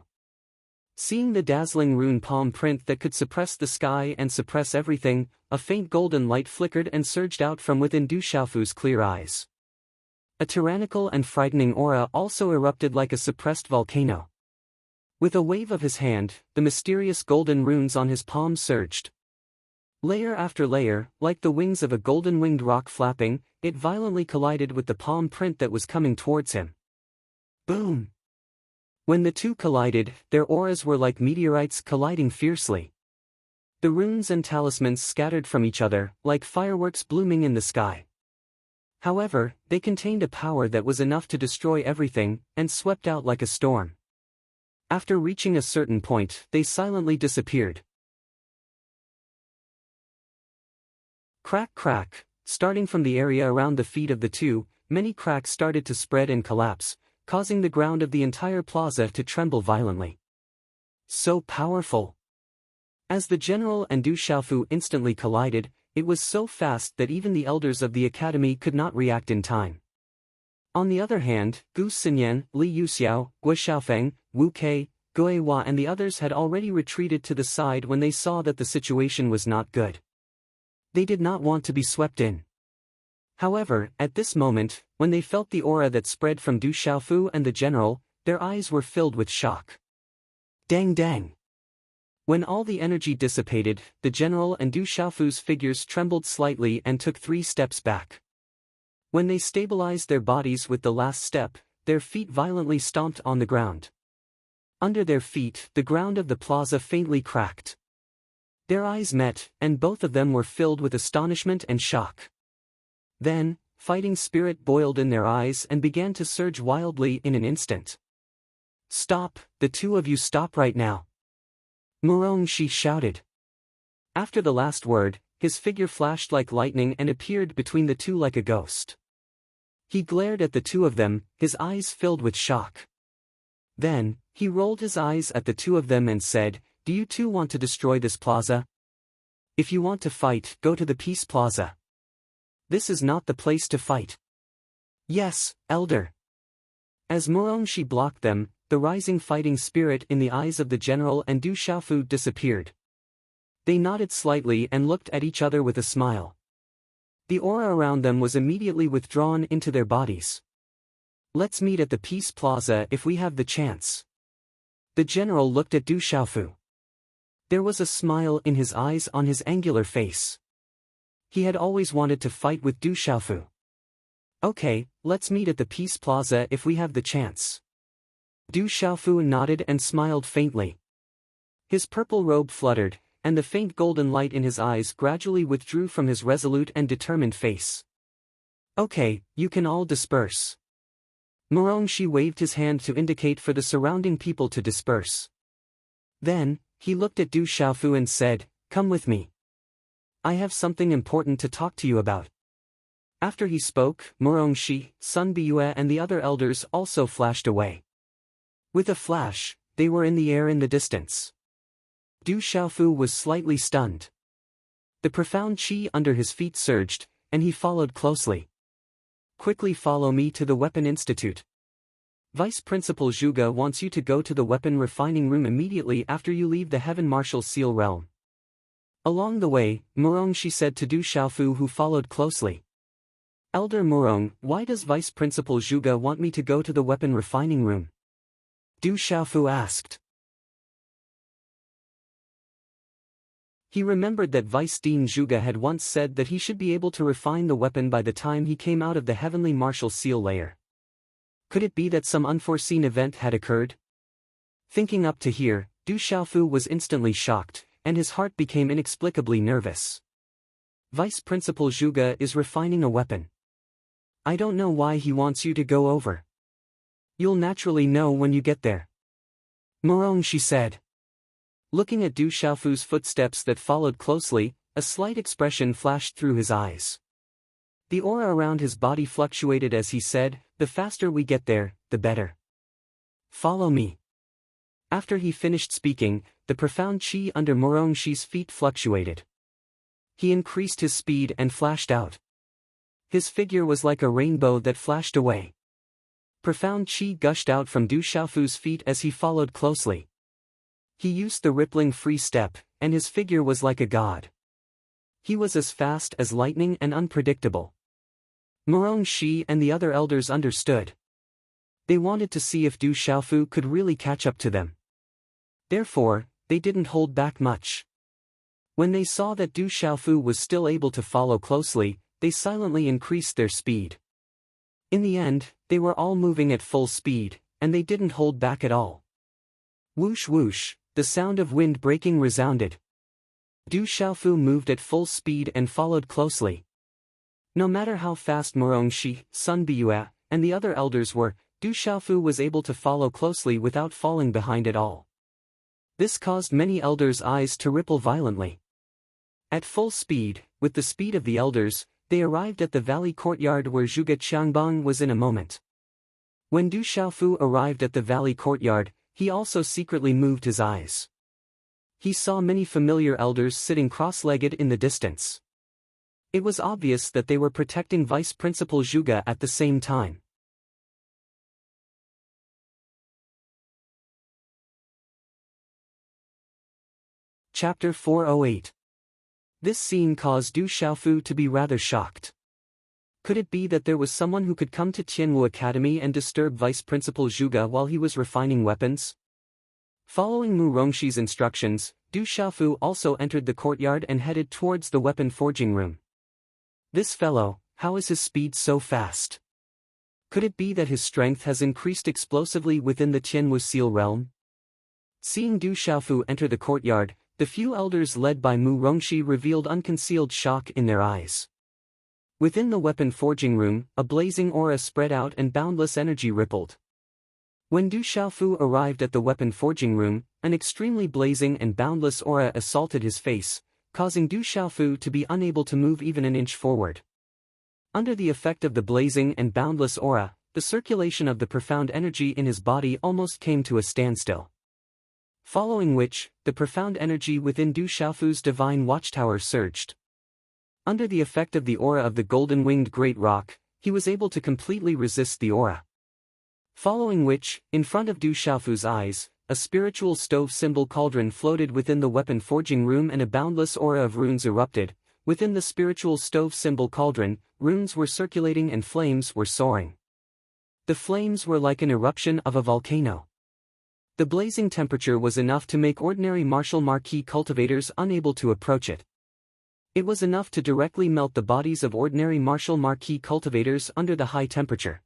Seeing the dazzling rune palm print that could suppress the sky and suppress everything, a faint golden light flickered and surged out from within Du Xiaofu's clear eyes. A tyrannical and frightening aura also erupted like a suppressed volcano. With a wave of his hand, the mysterious golden runes on his palm surged. Layer after layer, like the wings of a golden-winged rock flapping, it violently collided with the palm print that was coming towards him. Boom! When the two collided, their auras were like meteorites colliding fiercely. The runes and talismans scattered from each other, like fireworks blooming in the sky. However, they contained a power that was enough to destroy everything, and swept out like a storm. After reaching a certain point, they silently disappeared. Crack crack, starting from the area around the feet of the two, many cracks started to spread and collapse, causing the ground of the entire plaza to tremble violently. So powerful! As the general and Du Xiaofu instantly collided, it was so fast that even the elders of the academy could not react in time. On the other hand, Gu Xinyan, Li Yuxiao, Gui Xiaofeng, Wu Kei, Gui Hua and the others had already retreated to the side when they saw that the situation was not good. They did not want to be swept in. However, at this moment, when they felt the aura that spread from Du Xiaofu and the general, their eyes were filled with shock. Dang dang! When all the energy dissipated, the general and Du Xiaofu's figures trembled slightly and took 3 steps back. When they stabilized their bodies with the last step, their feet violently stomped on the ground. Under their feet, the ground of the plaza faintly cracked. Their eyes met, and both of them were filled with astonishment and shock. Then, fighting spirit boiled in their eyes and began to surge wildly in an instant. "Stop, the two of you stop right now!" Murongshi shouted. After the last word, his figure flashed like lightning and appeared between the two like a ghost. He glared at the two of them, his eyes filled with shock. Then, he rolled his eyes at the two of them and said, "Do you two want to destroy this plaza? If you want to fight, go to the Peace Plaza. This is not the place to fight." "Yes, Elder." As Murongshi blocked them, the rising fighting spirit in the eyes of the general and Du Xiaofu disappeared. They nodded slightly and looked at each other with a smile. The aura around them was immediately withdrawn into their bodies. "Let's meet at the Peace Plaza if we have the chance." The general looked at Du Xiaofu. There was a smile in his eyes on his angular face. He had always wanted to fight with Du Xiaofu. "Okay, let's meet at the Peace Plaza if we have the chance." Du Xiaofu nodded and smiled faintly. His purple robe fluttered, and the faint golden light in his eyes gradually withdrew from his resolute and determined face. "Okay, you can all disperse." Murongshi waved his hand to indicate for the surrounding people to disperse. Then, he looked at Du Xiaofu and said, "Come with me. I have something important to talk to you about." After he spoke, Murongshi, Sun Biyue and the other elders also flashed away. With a flash, they were in the air in the distance. Du Xiaofu was slightly stunned. The profound qi under his feet surged, and he followed closely. "Quickly follow me to the Weapon Institute." Vice Principal Zhuge wants you to go to the weapon refining room immediately after you leave the Heaven Martial Seal realm. Along the way, Murongshi said to Du Xiaofu, who followed closely. Elder Murong, why does Vice Principal Zhuge want me to go to the weapon refining room? Du Xiaofu asked. He remembered that Vice Dean Zhuge had once said that he should be able to refine the weapon by the time he came out of the Heavenly Martial Seal layer. Could it be that some unforeseen event had occurred? Thinking up to here, Du Xiaofu was instantly shocked, and his heart became inexplicably nervous. Vice Principal Zhuge is refining a weapon. I don't know why he wants you to go over. You'll naturally know when you get there. Murongshi said. Looking at Du Xiaofu's footsteps that followed closely, a slight expression flashed through his eyes. The aura around his body fluctuated as he said, the faster we get there, the better. Follow me. After he finished speaking, the profound chi under Murongshi's feet fluctuated. He increased his speed and flashed out. His figure was like a rainbow that flashed away. Profound chi gushed out from Du Xiaofu's feet as he followed closely. He used the rippling free step, and his figure was like a god. He was as fast as lightning and unpredictable. Murongshi and the other elders understood. They wanted to see if Du Xiaofu could really catch up to them. Therefore, they didn't hold back much. When they saw that Du Xiaofu was still able to follow closely, they silently increased their speed. In the end, they were all moving at full speed, and they didn't hold back at all. Whoosh whoosh, the sound of wind breaking resounded. Du Xiaofu moved at full speed and followed closely. No matter how fast Murongshi, Sun Biyue, and the other elders were, Du Xiaofu was able to follow closely without falling behind at all. This caused many elders' eyes to ripple violently. At full speed, with the speed of the elders, they arrived at the valley courtyard where Zhuge Qiangbang was in a moment. When Du Xiaofu arrived at the valley courtyard, he also secretly moved his eyes. He saw many familiar elders sitting cross-legged in the distance. It was obvious that they were protecting Vice Principal Zhuge at the same time. Chapter 408. This scene caused Du Xiaofu to be rather shocked. Could it be that there was someone who could come to Tianwu Academy and disturb Vice Principal Zhuge while he was refining weapons? Following Murongshi's instructions, Du Xiaofu also entered the courtyard and headed towards the weapon forging room. This fellow, how is his speed so fast? Could it be that his strength has increased explosively within the Tianwu Seal realm? Seeing Du Xiaofu enter the courtyard, the few elders led by Murongshi revealed unconcealed shock in their eyes. Within the weapon forging room, a blazing aura spread out and boundless energy rippled. When Du Xiaofu arrived at the weapon forging room, an extremely blazing and boundless aura assaulted his face, causing Du Xiaofu to be unable to move even an inch forward. Under the effect of the blazing and boundless aura, the circulation of the profound energy in his body almost came to a standstill. Following which, the profound energy within Du Xiaofu's divine watchtower surged. Under the effect of the aura of the golden-winged great rock, he was able to completely resist the aura. Following which, in front of Du Xiaofu's eyes, a spiritual stove symbol cauldron floated within the weapon forging room and a boundless aura of runes erupted. Within the spiritual stove symbol cauldron, runes were circulating and flames were soaring. The flames were like an eruption of a volcano. The blazing temperature was enough to make ordinary martial marquis cultivators unable to approach it. It was enough to directly melt the bodies of ordinary martial marquis cultivators under the high temperature.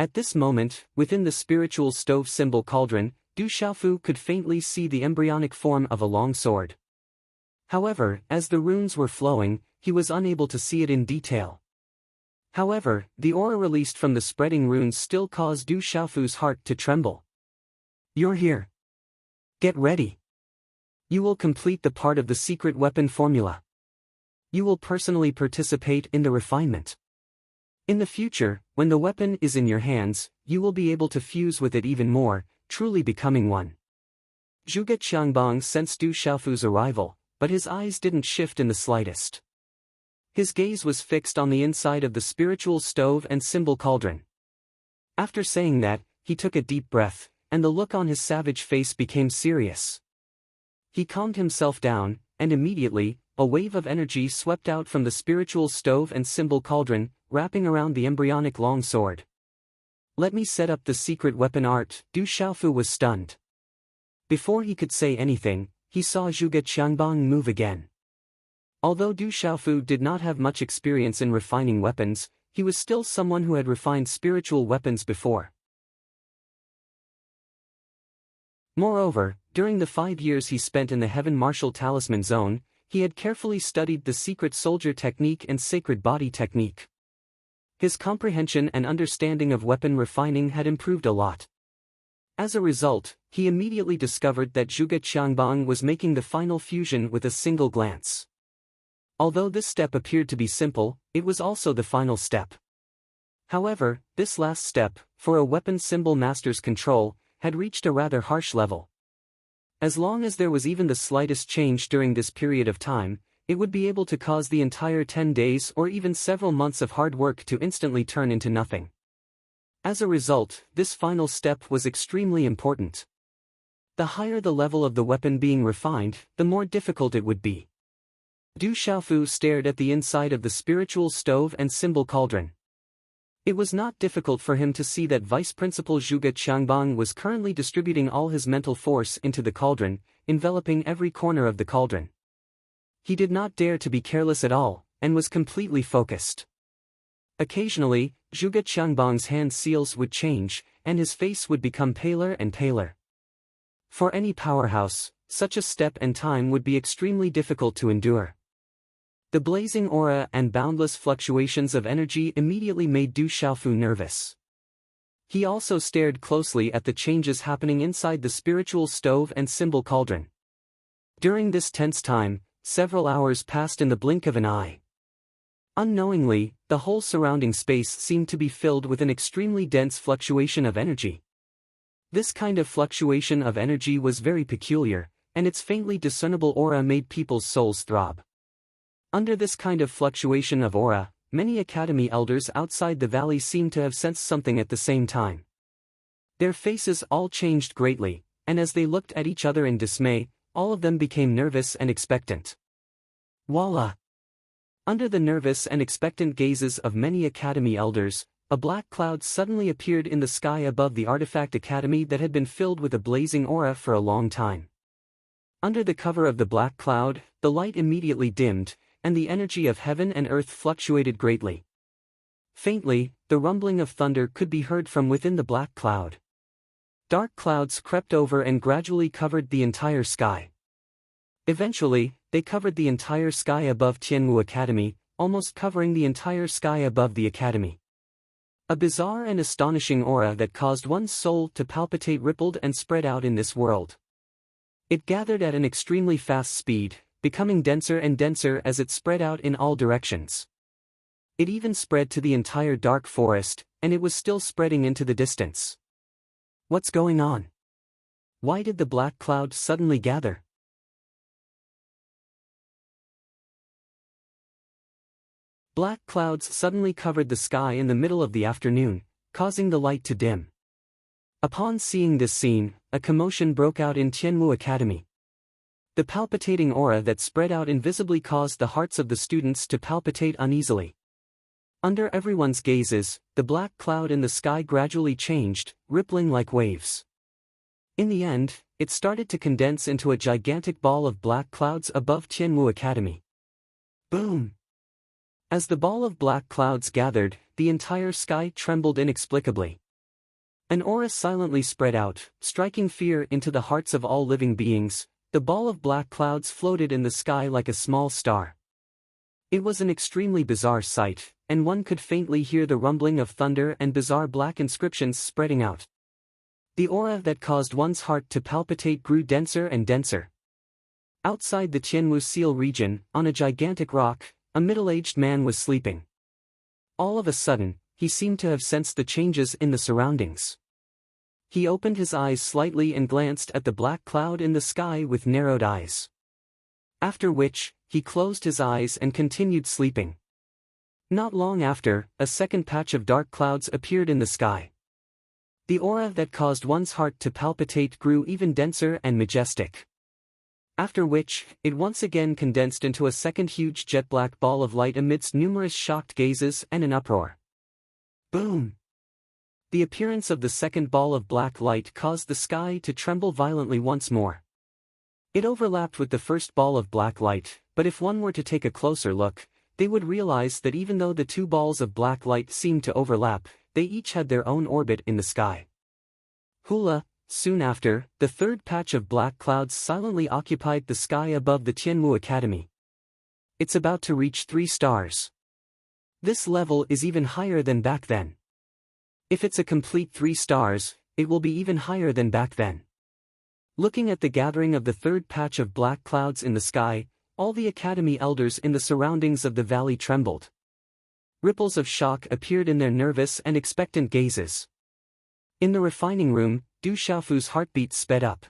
At this moment, within the spiritual stove symbol cauldron, Du Xiaofu could faintly see the embryonic form of a long sword. However, as the runes were flowing, he was unable to see it in detail. However, the aura released from the spreading runes still caused Du Xiaofu's heart to tremble. You're here. Get ready. You will complete the part of the secret weapon formula. You will personally participate in the refinement. In the future, when the weapon is in your hands, you will be able to fuse with it even more, truly becoming one. Zhuge Qiangbang sensed Du Xiaofu's arrival, but his eyes didn't shift in the slightest. His gaze was fixed on the inside of the spiritual stove and symbol cauldron. After saying that, he took a deep breath, and the look on his savage face became serious. He calmed himself down, and immediately, a wave of energy swept out from the spiritual stove and symbol cauldron, wrapping around the embryonic long sword. "Let me set up the secret weapon art." Du Xiaofu was stunned. Before he could say anything, he saw Zhuge Qiangbang move again. Although Du Xiaofu did not have much experience in refining weapons, he was still someone who had refined spiritual weapons before. Moreover, during the 5 years he spent in the Heaven Martial Talisman Zone, he had carefully studied the secret soldier technique and sacred body technique. His comprehension and understanding of weapon refining had improved a lot. As a result, he immediately discovered that Zhuge Qiangbang was making the final fusion with a single glance. Although this step appeared to be simple, it was also the final step. However, this last step, for a weapon symbol master's control, had reached a rather harsh level. As long as there was even the slightest change during this period of time, it would be able to cause the entire 10 days or even several months of hard work to instantly turn into nothing. As a result, this final step was extremely important. The higher the level of the weapon being refined, the more difficult it would be. Du Xiaofu stared at the inside of the spiritual stove and symbol cauldron. It was not difficult for him to see that Vice Principal Zhuge Qiangbang was currently distributing all his mental force into the cauldron, enveloping every corner of the cauldron. He did not dare to be careless at all, and was completely focused. Occasionally, Zhuge Qiangbang's hand seals would change, and his face would become paler and paler. For any powerhouse, such a step and time would be extremely difficult to endure. The blazing aura and boundless fluctuations of energy immediately made Du Xiaofu nervous. He also stared closely at the changes happening inside the spiritual stove and symbol cauldron. During this tense time, several hours passed in the blink of an eye. Unknowingly, the whole surrounding space seemed to be filled with an extremely dense fluctuation of energy. This kind of fluctuation of energy was very peculiar, and its faintly discernible aura made people's souls throb. Under this kind of fluctuation of aura, many academy elders outside the valley seemed to have sensed something at the same time. Their faces all changed greatly, and as they looked at each other in dismay, all of them became nervous and expectant. Voila! Under the nervous and expectant gazes of many academy elders, a black cloud suddenly appeared in the sky above the artifact academy that had been filled with a blazing aura for a long time. Under the cover of the black cloud, the light immediately dimmed, and the energy of heaven and earth fluctuated greatly. Faintly, the rumbling of thunder could be heard from within the black cloud. Dark clouds crept over and gradually covered the entire sky. Eventually, they covered the entire sky above Tianwu Academy, almost covering the entire sky above the academy. A bizarre and astonishing aura that caused one's soul to palpitate rippled and spread out in this world. It gathered at an extremely fast speed, becoming denser and denser as it spread out in all directions. It even spread to the entire dark forest, and it was still spreading into the distance. What's going on? Why did the black cloud suddenly gather? Black clouds suddenly covered the sky in the middle of the afternoon, causing the light to dim. Upon seeing this scene, a commotion broke out in Tianwu Academy. The palpitating aura that spread out invisibly caused the hearts of the students to palpitate uneasily. Under everyone's gazes, the black cloud in the sky gradually changed, rippling like waves. In the end, it started to condense into a gigantic ball of black clouds above Tianwu Academy. Boom! As the ball of black clouds gathered, the entire sky trembled inexplicably. An aura silently spread out, striking fear into the hearts of all living beings. The ball of black clouds floated in the sky like a small star. It was an extremely bizarre sight, and one could faintly hear the rumbling of thunder and bizarre black inscriptions spreading out. The aura that caused one's heart to palpitate grew denser and denser. Outside the Tianwu Seal region, on a gigantic rock, a middle-aged man was sleeping. All of a sudden, he seemed to have sensed the changes in the surroundings. He opened his eyes slightly and glanced at the black cloud in the sky with narrowed eyes. After which, he closed his eyes and continued sleeping. Not long after, a second patch of dark clouds appeared in the sky. The aura that caused one's heart to palpitate grew even denser and majestic. After which, it once again condensed into a second huge jet-black ball of light amidst numerous shocked gazes and an uproar. Boom! The appearance of the second ball of black light caused the sky to tremble violently once more. It overlapped with the first ball of black light, but if one were to take a closer look, they would realize that even though the two balls of black light seemed to overlap, they each had their own orbit in the sky. Hula, soon after, the third patch of black clouds silently occupied the sky above the Tianmu Academy. It's about to reach 3 stars. This level is even higher than back then. If it's a complete 3 stars, it will be even higher than back then. Looking at the gathering of the third patch of black clouds in the sky, all the academy elders in the surroundings of the valley trembled. Ripples of shock appeared in their nervous and expectant gazes. In the refining room, Du Xiaofu's heartbeat sped up.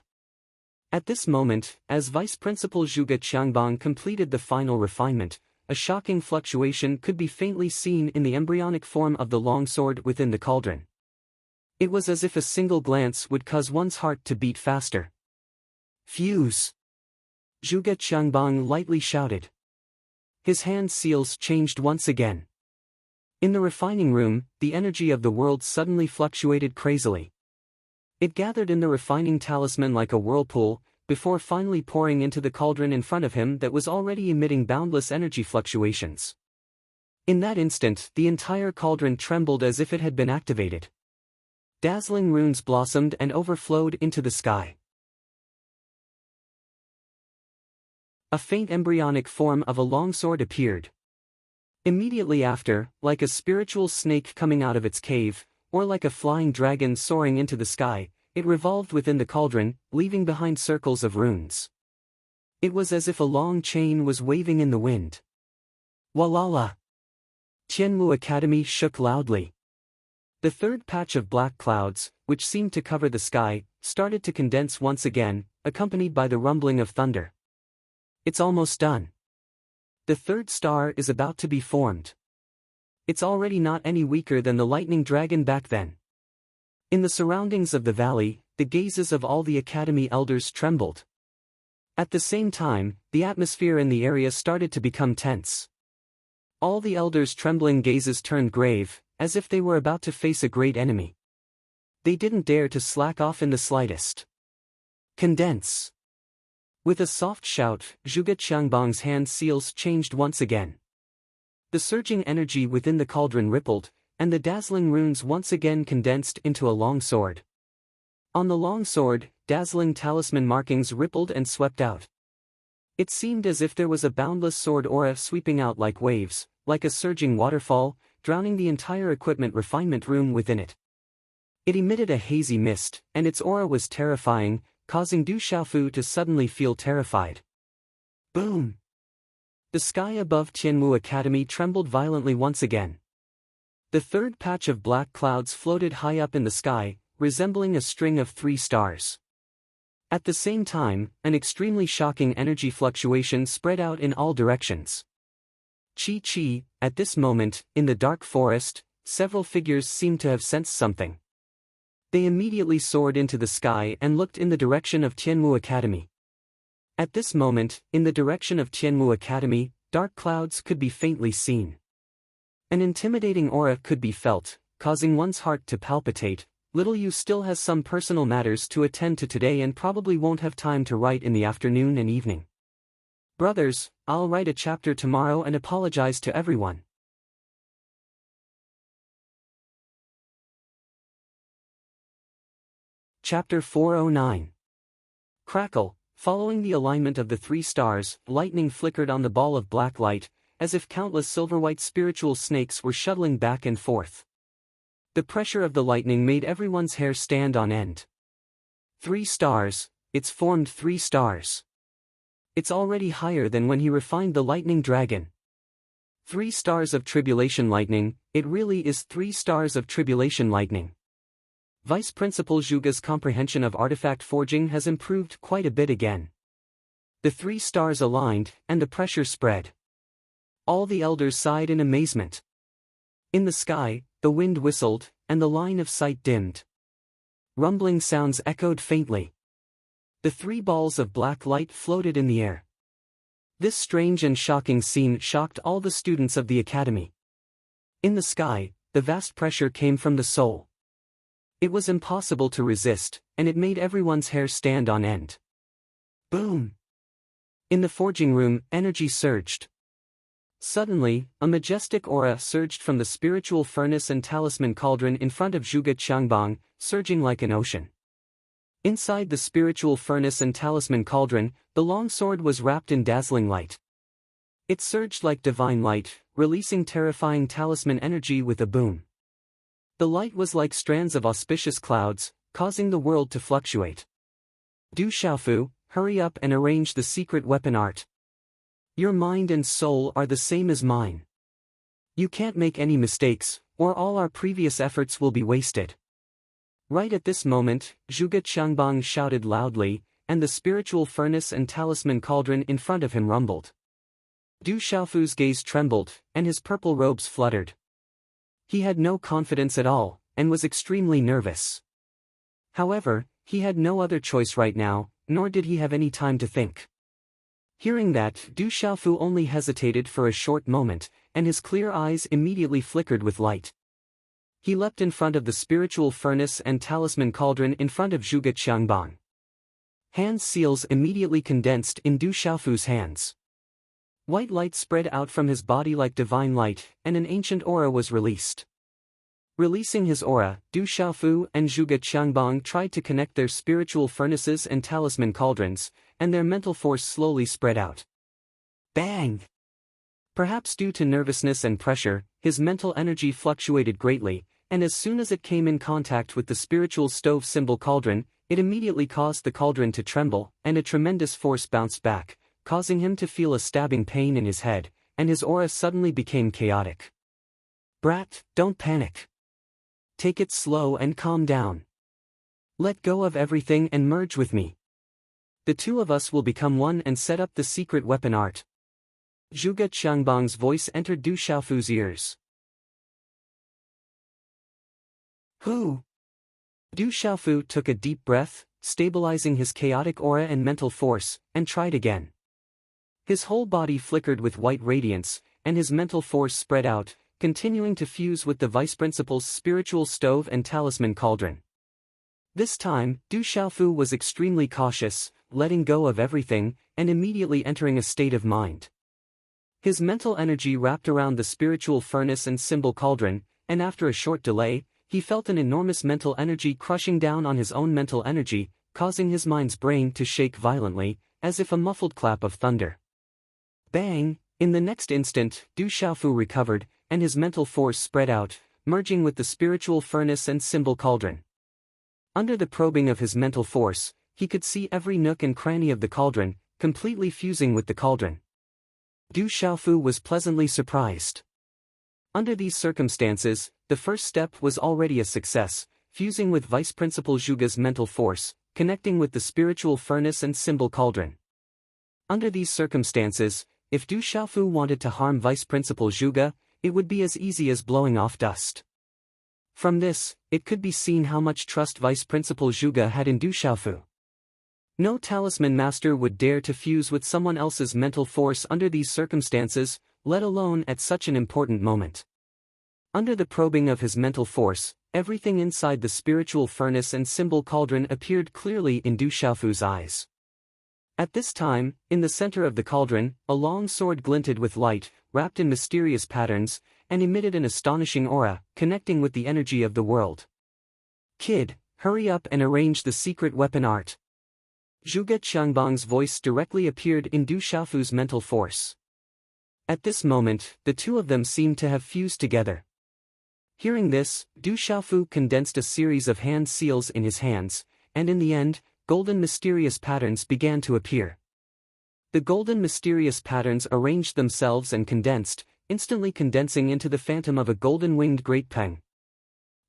At this moment, as Vice Principal Zhuge Qiangbang completed the final refinement, a shocking fluctuation could be faintly seen in the embryonic form of the longsword within the cauldron. It was as if a single glance would cause one's heart to beat faster. Fuse! Zhuge Qiangbang lightly shouted. His hand seals changed once again. In the refining room, the energy of the world suddenly fluctuated crazily. It gathered in the refining talisman like a whirlpool, before finally pouring into the cauldron in front of him that was already emitting boundless energy fluctuations. In that instant, the entire cauldron trembled as if it had been activated. Dazzling runes blossomed and overflowed into the sky. A faint embryonic form of a longsword appeared. Immediately after, like a spiritual snake coming out of its cave, or like a flying dragon soaring into the sky, it revolved within the cauldron, leaving behind circles of runes. It was as if a long chain was waving in the wind. Walala! Tianmu Academy shook loudly. The third patch of black clouds, which seemed to cover the sky, started to condense once again, accompanied by the rumbling of thunder. It's almost done. The third star is about to be formed. It's already not any weaker than the lightning dragon back then. In the surroundings of the valley, the gazes of all the academy elders trembled. At the same time, the atmosphere in the area started to become tense. All the elders' trembling gazes turned grave, as if they were about to face a great enemy. They didn't dare to slack off in the slightest. Condense! With a soft shout, Zhuge Qiangbang's hand seals changed once again. The surging energy within the cauldron rippled, and the dazzling runes once again condensed into a long sword. On the long sword, dazzling talisman markings rippled and swept out. It seemed as if there was a boundless sword aura sweeping out like waves, like a surging waterfall, drowning the entire equipment refinement room within it. It emitted a hazy mist, and its aura was terrifying, causing Du Xiaofu to suddenly feel terrified. Boom! The sky above Tianmu Academy trembled violently once again. The third patch of black clouds floated high up in the sky, resembling a string of 3 stars. At the same time, an extremely shocking energy fluctuation spread out in all directions. Chi. At this moment, in the dark forest, several figures seemed to have sensed something. They immediately soared into the sky and looked in the direction of Tianmu Academy. At this moment, in the direction of Tianmu Academy, dark clouds could be faintly seen. An intimidating aura could be felt, causing one's heart to palpitate. Little Yu still has some personal matters to attend to today and probably won't have time to write in the afternoon and evening. Brothers, I'll write a chapter tomorrow and apologize to everyone. Chapter 409. Crackle. Following the alignment of the 3 stars, lightning flickered on the ball of black light, as if countless silver-white spiritual snakes were shuttling back and forth. The pressure of the lightning made everyone's hair stand on end. 3 stars, it's formed 3 stars. It's already higher than when he refined the lightning dragon. 3 stars of tribulation lightning, it really is 3 stars of tribulation lightning. Vice Principal Zhuge's comprehension of artifact forging has improved quite a bit again. The 3 stars aligned, and the pressure spread. All the elders sighed in amazement. In the sky, the wind whistled, and the line of sight dimmed. Rumbling sounds echoed faintly. The three balls of black light floated in the air. This strange and shocking scene shocked all the students of the academy. In the sky, the vast pressure came from the soul. It was impossible to resist, and it made everyone's hair stand on end. Boom! In the forging room, energy surged. Suddenly, a majestic aura surged from the spiritual furnace and talisman cauldron in front of Zhuge Qiangbang, surging like an ocean. Inside the spiritual furnace and talisman cauldron, the long sword was wrapped in dazzling light. It surged like divine light, releasing terrifying talisman energy with a boom. The light was like strands of auspicious clouds, causing the world to fluctuate. Du Xiaofu, hurry up and arrange the secret weapon art. Your mind and soul are the same as mine. You can't make any mistakes, or all our previous efforts will be wasted. Right at this moment, Zhuge Qiangbang shouted loudly, and the spiritual furnace and talisman cauldron in front of him rumbled. Du Xiaofu's gaze trembled, and his purple robes fluttered. He had no confidence at all, and was extremely nervous. However, he had no other choice right now, nor did he have any time to think. Hearing that, Du Xiaofu only hesitated for a short moment, and his clear eyes immediately flickered with light. He leapt in front of the spiritual furnace and talisman cauldron in front of Zhuge Qiangbang. Hand seals immediately condensed in Du Xiaofu's hands. White light spread out from his body like divine light, and an ancient aura was released. Releasing his aura, Du Xiaofu and Zhuge Qiangbang tried to connect their spiritual furnaces and talisman cauldrons, and their mental force slowly spread out. Bang! Perhaps due to nervousness and pressure, his mental energy fluctuated greatly, and as soon as it came in contact with the spiritual stove symbol cauldron, it immediately caused the cauldron to tremble, and a tremendous force bounced back, causing him to feel a stabbing pain in his head, and his aura suddenly became chaotic. Brat, don't panic. Take it slow and calm down. Let go of everything and merge with me. The two of us will become one and set up the secret weapon art. Zhuge Qiangbang's voice entered Du Xiaofu's ears. Who? Du Xiaofu took a deep breath, stabilizing his chaotic aura and mental force, and tried again. His whole body flickered with white radiance, and his mental force spread out, continuing to fuse with the vice principal's spiritual stove and talisman cauldron. This time, Du Xiaofu was extremely cautious, letting go of everything, and immediately entering a state of mind. His mental energy wrapped around the spiritual furnace and symbol cauldron, and after a short delay, he felt an enormous mental energy crushing down on his own mental energy, causing his mind's brain to shake violently, as if a muffled clap of thunder. Bang! In the next instant, Du Xiaofu recovered, and his mental force spread out, merging with the spiritual furnace and symbol cauldron. Under the probing of his mental force, he could see every nook and cranny of the cauldron, completely fusing with the cauldron. Du Xiaofu was pleasantly surprised. Under these circumstances, the first step was already a success, fusing with Vice Principal Zhuge's mental force, connecting with the spiritual furnace and symbol cauldron. Under these circumstances, if Du Xiaofu wanted to harm Vice Principal Zhuge, it would be as easy as blowing off dust. From this, it could be seen how much trust Vice Principal Zhuge had in Du Xiaofu. No talisman master would dare to fuse with someone else's mental force under these circumstances, let alone at such an important moment. Under the probing of his mental force, everything inside the spiritual furnace and symbol cauldron appeared clearly in Du Xiaofu's eyes. At this time, in the center of the cauldron, a long sword glinted with light, wrapped in mysterious patterns, and emitted an astonishing aura, connecting with the energy of the world. Kid, hurry up and arrange the secret weapon art. Zhuge Qiangbang's voice directly appeared in Du Xiaofu's mental force. At this moment, the two of them seemed to have fused together. Hearing this, Du Xiaofu condensed a series of hand seals in his hands, and in the end, golden mysterious patterns began to appear. The golden mysterious patterns arranged themselves and condensed, instantly condensing into the phantom of a golden-winged great peng.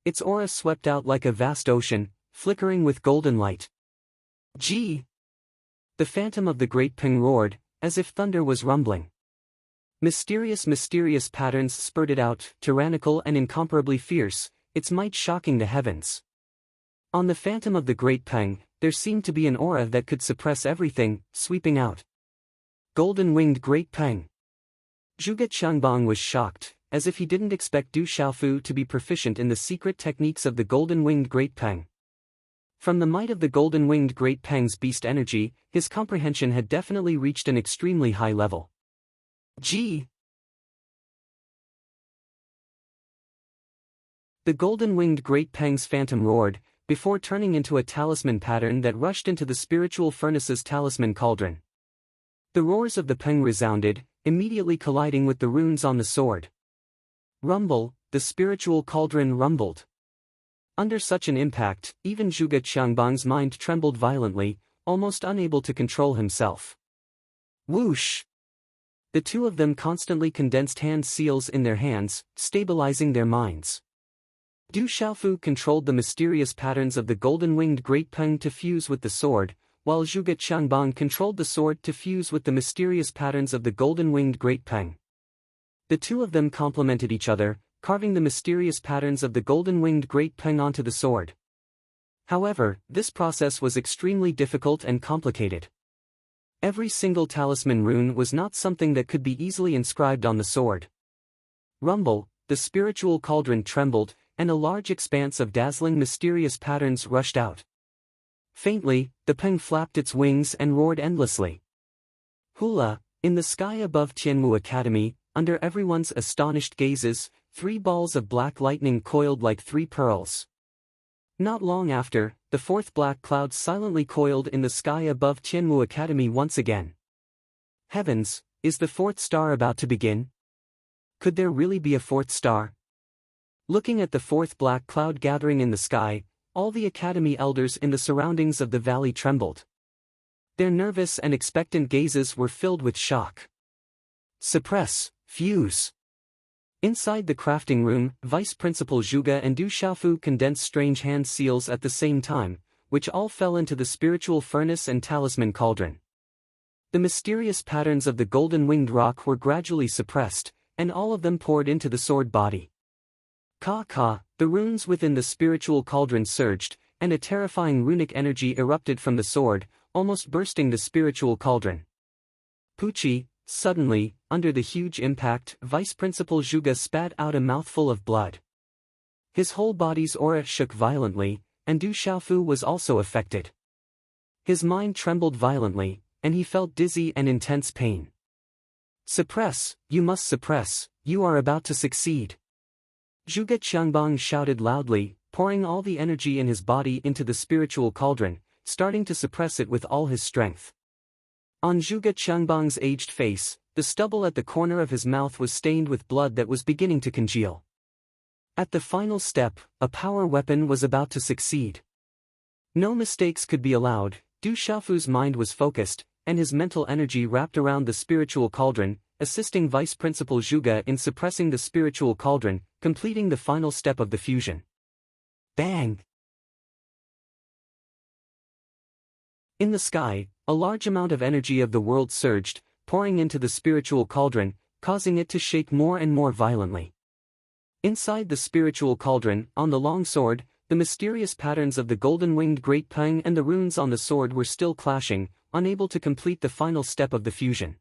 Its aura swept out like a vast ocean, flickering with golden light. Gee! The phantom of the great peng roared, as if thunder was rumbling. Mysterious patterns spurted out, tyrannical and incomparably fierce, its might shocking the heavens. On the phantom of the Great Peng, there seemed to be an aura that could suppress everything, sweeping out. Golden-winged Great Peng. Zhuge Qiangbang was shocked, as if he didn't expect Du Xiaofu to be proficient in the secret techniques of the golden-winged Great Peng. From the might of the golden-winged Great Peng's beast energy, his comprehension had definitely reached an extremely high level. Gee! The golden-winged Great Peng's phantom roared, before turning into a talisman pattern that rushed into the spiritual furnace's talisman cauldron. The roars of the Peng resounded, immediately colliding with the runes on the sword. Rumble, the spiritual cauldron rumbled. Under such an impact, even Zhuge Qiangbang's mind trembled violently, almost unable to control himself. Whoosh! The two of them constantly condensed hand seals in their hands, stabilizing their minds. Du Xiaofu controlled the mysterious patterns of the golden-winged Great Peng to fuse with the sword, while Zhuge Qiangbang controlled the sword to fuse with the mysterious patterns of the golden-winged Great Peng. The two of them complemented each other, carving the mysterious patterns of the golden-winged Great Peng onto the sword. However, this process was extremely difficult and complicated. Every single talisman rune was not something that could be easily inscribed on the sword. Rumble, the spiritual cauldron trembled, and a large expanse of dazzling mysterious patterns rushed out. Faintly, the Peng flapped its wings and roared endlessly. Hula, in the sky above Tianmu Academy, under everyone's astonished gazes, 3 balls of black lightning coiled like 3 pearls. Not long after, the 4th black cloud silently coiled in the sky above Tianmu Academy once again. Heavens, is the 4th star about to begin? Could there really be a 4th star? Looking at the 4th black cloud gathering in the sky, all the academy elders in the surroundings of the valley trembled. Their nervous and expectant gazes were filled with shock. Suppress, fuse. Inside the crafting room, Vice Principal Zhuge and Du Xiaofu condensed strange hand seals at the same time, which all fell into the spiritual furnace and talisman cauldron. The mysterious patterns of the golden-winged rock were gradually suppressed, and all of them poured into the sword body. Ka, the runes within the spiritual cauldron surged, and a terrifying runic energy erupted from the sword, almost bursting the spiritual cauldron. Puchi, suddenly, under the huge impact, Vice Principal Zhuge spat out a mouthful of blood. His whole body's aura shook violently, and Du Xiaofu was also affected. His mind trembled violently, and he felt dizzy and intense pain. Suppress, you must suppress, you are about to succeed. Zhuge Qiangbang shouted loudly, pouring all the energy in his body into the spiritual cauldron, starting to suppress it with all his strength. On Zhuge Qiangbang's aged face, the stubble at the corner of his mouth was stained with blood that was beginning to congeal. At the final step, a power weapon was about to succeed. No mistakes could be allowed. Du Xiaofu's mind was focused, and his mental energy wrapped around the spiritual cauldron, assisting Vice Principal Zhuge in suppressing the spiritual cauldron, completing the final step of the fusion. Bang! In the sky, a large amount of energy of the world surged, pouring into the spiritual cauldron, causing it to shake more and more violently. Inside the spiritual cauldron, on the long sword, the mysterious patterns of the golden-winged Great Peng and the runes on the sword were still clashing, unable to complete the final step of the fusion.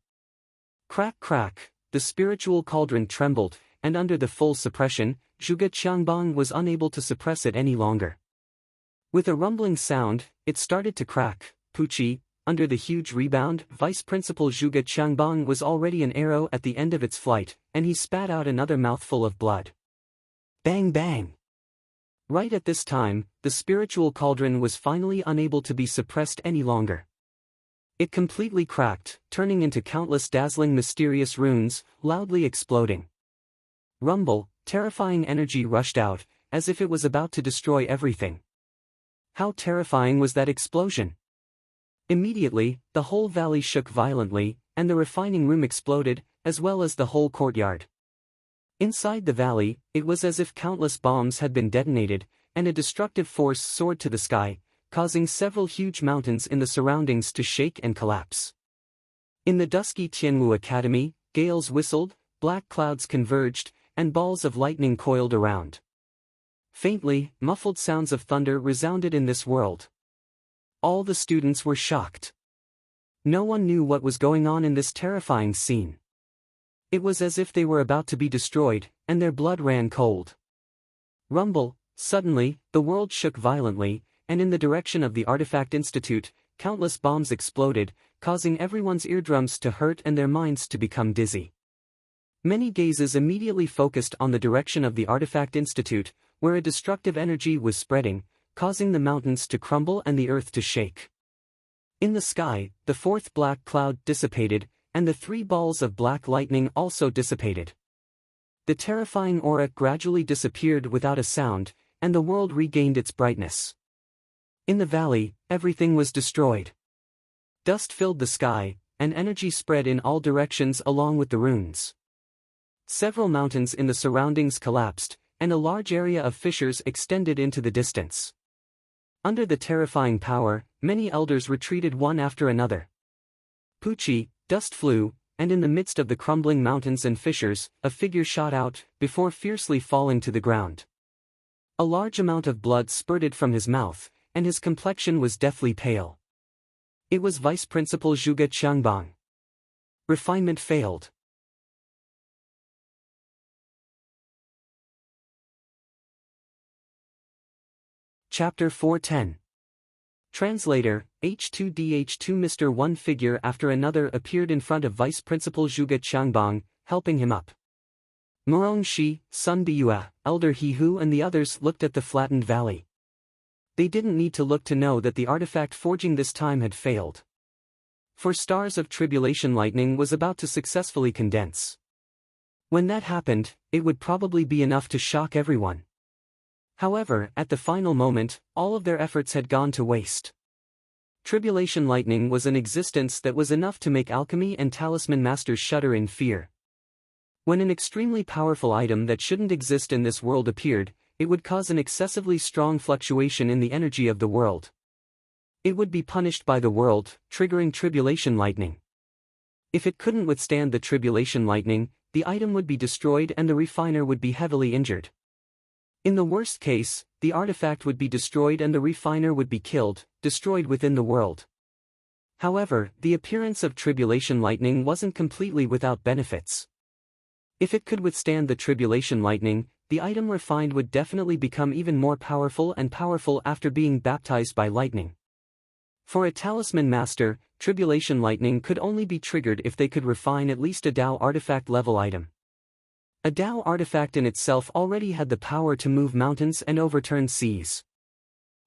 Crack crack, the spiritual cauldron trembled, and under the full suppression, Zhuge Qiangbang was unable to suppress it any longer. With a rumbling sound, it started to crack. Puchi, under the huge rebound, Vice Principal Zhuge Qiangbang was already an arrow at the end of its flight, and he spat out another mouthful of blood. Bang bang! Right at this time, the spiritual cauldron was finally unable to be suppressed any longer. It completely cracked, turning into countless dazzling mysterious runes, loudly exploding. Rumble, terrifying energy rushed out, as if it was about to destroy everything. How terrifying was that explosion? Immediately, the whole valley shook violently, and the refining room exploded, as well as the whole courtyard. Inside the valley, it was as if countless bombs had been detonated, and a destructive force soared to the sky, causing several huge mountains in the surroundings to shake and collapse. In the dusky Tianmu Academy, gales whistled, black clouds converged, and balls of lightning coiled around. Faintly, muffled sounds of thunder resounded in this world. All the students were shocked. No one knew what was going on in this terrifying scene. It was as if they were about to be destroyed, and their blood ran cold. Rumble, suddenly, the world shook violently, and in the direction of the Artifact Institute, countless bombs exploded, causing everyone's eardrums to hurt and their minds to become dizzy. Many gazes immediately focused on the direction of the Artifact Institute, where a destructive energy was spreading, causing the mountains to crumble and the earth to shake. In the sky, the fourth black cloud dissipated, and the 3 balls of black lightning also dissipated. The terrifying aura gradually disappeared without a sound, and the world regained its brightness. In the valley, everything was destroyed. Dust filled the sky, and energy spread in all directions along with the runes. Several mountains in the surroundings collapsed, and a large area of fissures extended into the distance. Under the terrifying power, many elders retreated one after another. Poochie, dust flew, and in the midst of the crumbling mountains and fissures, a figure shot out, before fiercely falling to the ground. A large amount of blood spurted from his mouth, and his complexion was deathly pale. It was Vice Principal Zhuge Qiangbang. Refinement failed. Chapter 410. Translator, H2DH2 Mr. One figure after another appeared in front of Vice Principal Zhuge Qiangbang, helping him up. Murong Shi, Sun Biyue, Elder He Hu and the others looked at the flattened valley. They didn't need to look to know that the artifact forging this time had failed. For stars of tribulation lightning was about to successfully condense. When that happened, it would probably be enough to shock everyone. However, at the final moment, all of their efforts had gone to waste. Tribulation lightning was an existence that was enough to make alchemy and talisman masters shudder in fear. When an extremely powerful item that shouldn't exist in this world appeared, it would cause an excessively strong fluctuation in the energy of the world. It would be punished by the world, triggering tribulation lightning. If it couldn't withstand the tribulation lightning, the item would be destroyed and the refiner would be heavily injured. In the worst case, the artifact would be destroyed and the refiner would be killed, destroyed within the world. However, the appearance of tribulation lightning wasn't completely without benefits. If it could withstand the tribulation lightning, the item refined would definitely become even more powerful and powerful after being baptized by lightning. For a talisman master, tribulation lightning could only be triggered if they could refine at least a Dao artifact level item. A Dao artifact in itself already had the power to move mountains and overturn seas.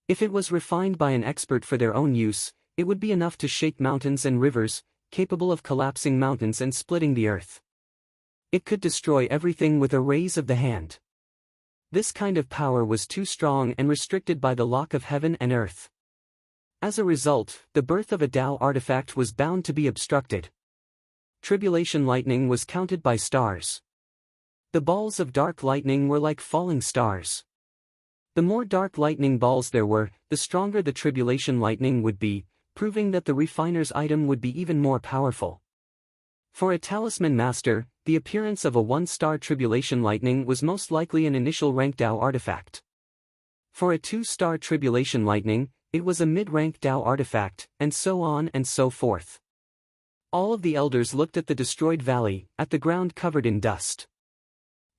If it was refined by an expert for their own use, it would be enough to shake mountains and rivers, capable of collapsing mountains and splitting the earth. It could destroy everything with a raise of the hand. This kind of power was too strong and restricted by the lock of heaven and earth. As a result, the birth of a Dao artifact was bound to be obstructed. Tribulation lightning was counted by stars. The balls of dark lightning were like falling stars. The more dark lightning balls there were, the stronger the tribulation lightning would be, proving that the refiner's item would be even more powerful. For a talisman master, the appearance of a 1-star tribulation lightning was most likely an initial rank Dao artifact. For a 2-star tribulation lightning, it was a mid-rank Dao artifact, and so on and so forth. All of the elders looked at the destroyed valley, at the ground covered in dust.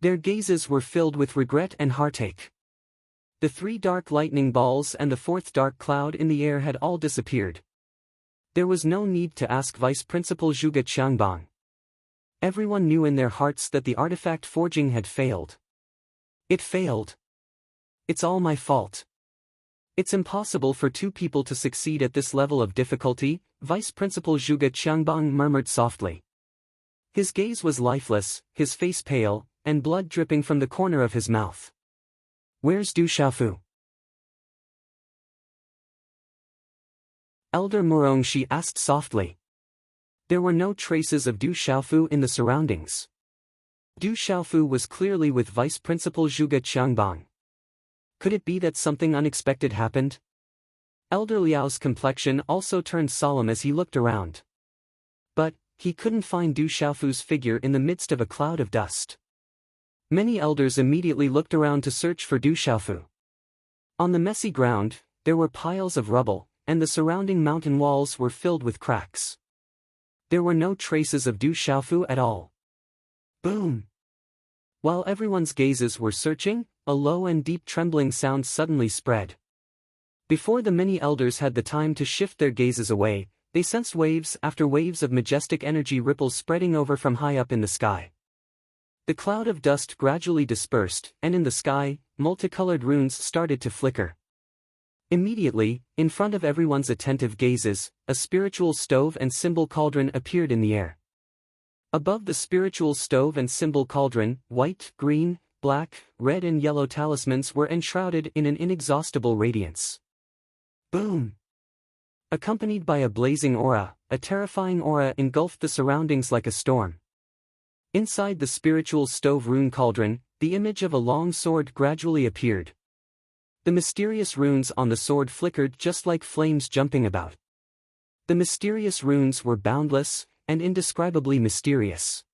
Their gazes were filled with regret and heartache. The 3 dark lightning balls and the 4th dark cloud in the air had all disappeared. There was no need to ask Vice Principal Zhuge Qiangbang. Everyone knew in their hearts that the artifact forging had failed. It failed. It's all my fault. It's impossible for 2 people to succeed at this level of difficulty, Vice Principal Zhuge Qiangbang murmured softly. His gaze was lifeless, his face pale, and blood dripping from the corner of his mouth. Where's Du Xiaofu? Elder Murongxi asked softly. There were no traces of Du Xiaofu in the surroundings. Du Xiaofu was clearly with Vice Principal Zhuge Qiangbang. Could it be that something unexpected happened? Elder Liao's complexion also turned solemn as he looked around. But he couldn't find Du Xiaofu's figure in the midst of a cloud of dust. Many elders immediately looked around to search for Du Xiaofu. On the messy ground, there were piles of rubble, and the surrounding mountain walls were filled with cracks. There were no traces of Du Xiaofu at all. Boom! While everyone's gazes were searching, a low and deep trembling sound suddenly spread. Before the many elders had the time to shift their gazes away, they sensed waves after waves of majestic energy ripples spreading over from high up in the sky. The cloud of dust gradually dispersed, and in the sky, multicolored runes started to flicker. Immediately, in front of everyone's attentive gazes, a spiritual stove and symbol cauldron appeared in the air. Above the spiritual stove and symbol cauldron, white, green, black, red and yellow talismans were enshrouded in an inexhaustible radiance. Boom! Accompanied by a blazing aura, a terrifying aura engulfed the surroundings like a storm. Inside the spiritual stove rune cauldron, the image of a long sword gradually appeared. The mysterious runes on the sword flickered just like flames jumping about. The mysterious runes were boundless and indescribably mysterious.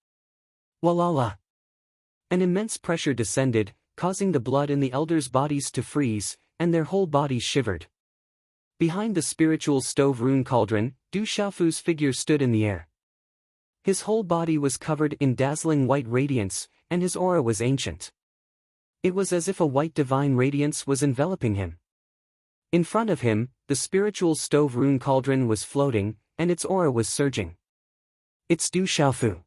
Walala! An immense pressure descended, causing the blood in the elders' bodies to freeze, and their whole bodies shivered. Behind the spiritual stove rune cauldron, Du Xiaofu's figure stood in the air. His whole body was covered in dazzling white radiance, and his aura was ancient. It was as if a white divine radiance was enveloping him. In front of him, the spiritual stove rune cauldron was floating, and its aura was surging. It's Du Xiaofu.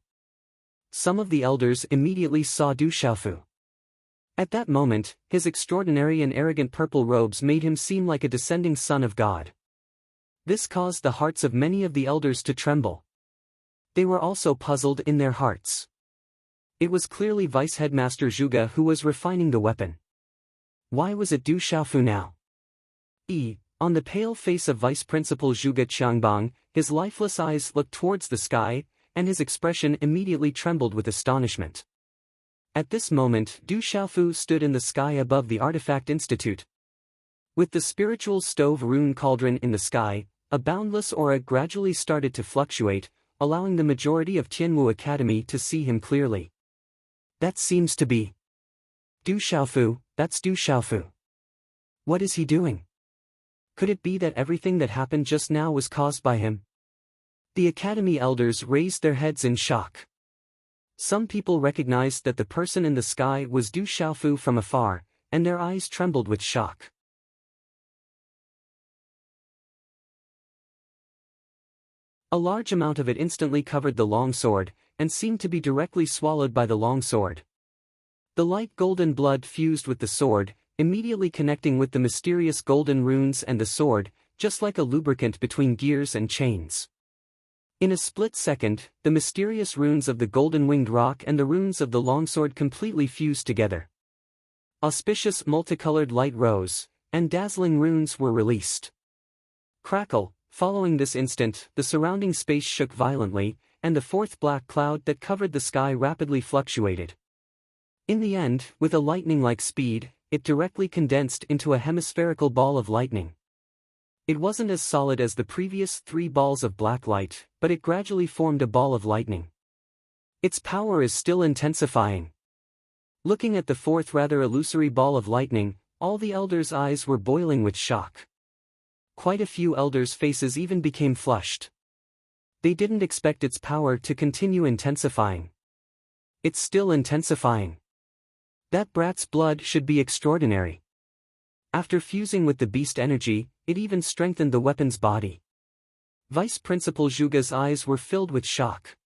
Some of the elders immediately saw Du Xiaofu. At that moment, his extraordinary and arrogant purple robes made him seem like a descending son of God. This caused the hearts of many of the elders to tremble. They were also puzzled in their hearts. It was clearly Vice Headmaster Zhuge who was refining the weapon. Why was it Du Xiaofu now? On the pale face of Vice Principal Zhuge Qiangbang, his lifeless eyes looked towards the sky, and his expression immediately trembled with astonishment. At this moment, Du Xiaofu stood in the sky above the Artifact Institute. With the spiritual stove rune cauldron in the sky, a boundless aura gradually started to fluctuate, allowing the majority of Tianwu Academy to see him clearly. That seems to be Du Xiaofu. That's Du Xiaofu. What is he doing? Could it be that everything that happened just now was caused by him? The Academy elders raised their heads in shock. Some people recognized that the person in the sky was Du Xiaofu from afar, and their eyes trembled with shock. A large amount of it instantly covered the long sword, and seemed to be directly swallowed by the long sword. The light golden blood fused with the sword, immediately connecting with the mysterious golden runes and the sword, just like a lubricant between gears and chains. In a split second, the mysterious runes of the golden winged rock and the runes of the longsword completely fused together. Auspicious multicolored light rose, and dazzling runes were released. Crackle! Following this instant, the surrounding space shook violently, and the fourth black cloud that covered the sky rapidly fluctuated. In the end, with a lightning-like speed, it directly condensed into a hemispherical ball of lightning. It wasn't as solid as the previous 3 balls of black light, but it gradually formed a ball of lightning. Its power is still intensifying. Looking at the fourth rather illusory ball of lightning, all the elders' eyes were boiling with shock. Quite a few elders' faces even became flushed. They didn't expect its power to continue intensifying. It's still intensifying. That brat's blood should be extraordinary. After fusing with the beast energy, it even strengthened the weapon's body. Vice Principal Zhuge's eyes were filled with shock.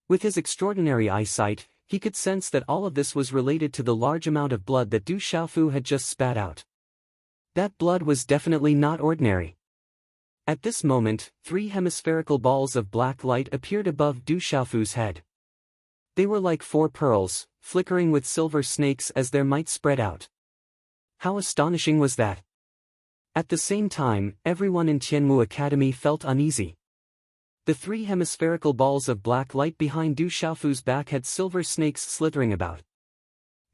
With his extraordinary eyesight, he could sense that all of this was related to the large amount of blood that Du Xiaofu had just spat out. That blood was definitely not ordinary. At this moment, 3 hemispherical balls of black light appeared above Du Xiaofu's head. They were like 4 pearls, flickering with silver snakes as their might spread out. How astonishing was that? At the same time, everyone in Tianwu Academy felt uneasy. The 3 hemispherical balls of black light behind Du Xiaofu's back had silver snakes slithering about.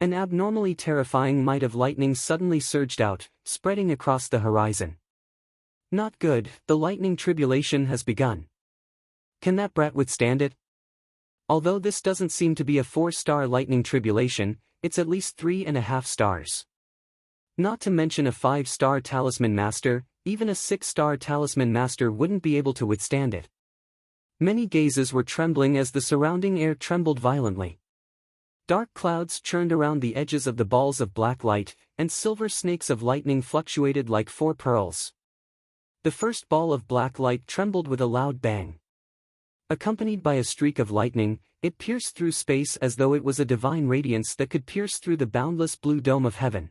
An abnormally terrifying might of lightning suddenly surged out, spreading across the horizon. Not good, the lightning tribulation has begun. Can that brat withstand it? Although this doesn't seem to be a 4-star lightning tribulation, it's at least 3.5 stars. Not to mention a 5-star talisman master, even a 6-star talisman master wouldn't be able to withstand it. Many gazes were trembling as the surrounding air trembled violently. Dark clouds churned around the edges of the balls of black light, and silver snakes of lightning fluctuated like 4 pearls. The first ball of black light trembled with a loud bang. Accompanied by a streak of lightning, it pierced through space as though it was a divine radiance that could pierce through the boundless blue dome of heaven.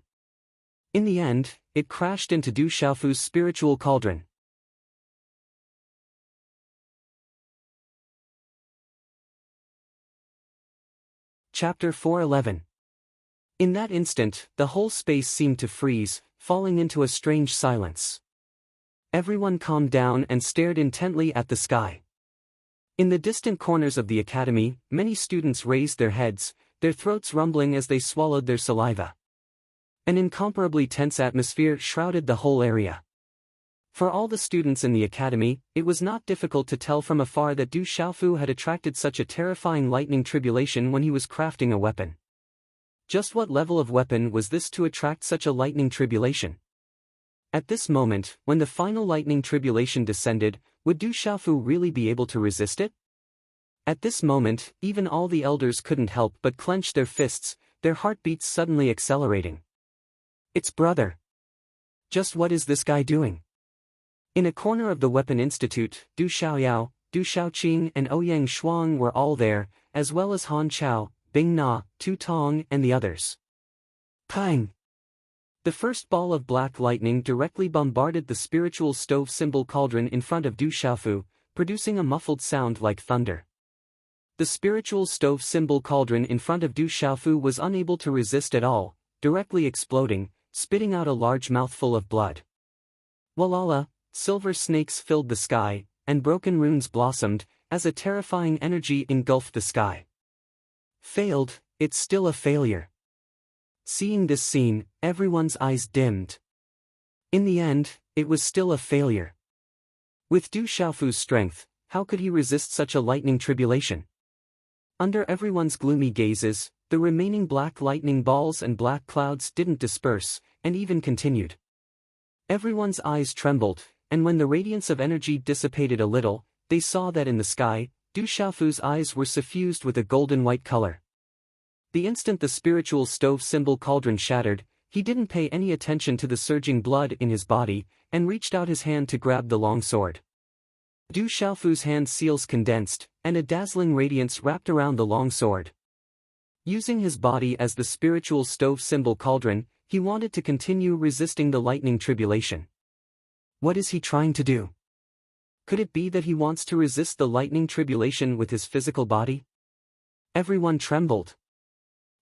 In the end, it crashed into Du Xiaofu's spiritual cauldron. Chapter 411. In that instant, the whole space seemed to freeze, falling into a strange silence. Everyone calmed down and stared intently at the sky. In the distant corners of the academy, many students raised their heads, their throats rumbling as they swallowed their saliva. An incomparably tense atmosphere shrouded the whole area. For all the students in the academy, it was not difficult to tell from afar that Du Xiaofu had attracted such a terrifying lightning tribulation when he was crafting a weapon. Just what level of weapon was this to attract such a lightning tribulation? At this moment, when the final lightning tribulation descended, would Du Xiaofu really be able to resist it? At this moment, even all the elders couldn't help but clench their fists, their heartbeats suddenly accelerating. It's brother. Just what is this guy doing? In a corner of the Weapon Institute, Du Xiaoyao, Du Xiaoqing and Ouyang Shuang were all there, as well as Han Chao, Bing Na, Tu Tong and the others. Pang! The first ball of black lightning directly bombarded the spiritual stove symbol cauldron in front of Du Xiaofu, producing a muffled sound like thunder. The spiritual stove symbol cauldron in front of Du Xiaofu was unable to resist at all, directly exploding, spitting out a large mouthful of blood. Walala, silver snakes filled the sky, and broken runes blossomed, as a terrifying energy engulfed the sky. Failed, it's still a failure. Seeing this scene, everyone's eyes dimmed. In the end, it was still a failure. With Du Xiaofu's strength, how could he resist such a lightning tribulation? Under everyone's gloomy gazes, the remaining black lightning balls and black clouds didn't disperse, and even continued. Everyone's eyes trembled, and when the radiance of energy dissipated a little, they saw that in the sky, Du Xiaofu's eyes were suffused with a golden-white color. The instant the spiritual stove symbol cauldron shattered, he didn't pay any attention to the surging blood in his body, and reached out his hand to grab the long sword. Du Xiaofu's hand seals condensed, and a dazzling radiance wrapped around the long sword. Using his body as the spiritual stove symbol cauldron, he wanted to continue resisting the lightning tribulation. What is he trying to do? Could it be that he wants to resist the lightning tribulation with his physical body? Everyone trembled.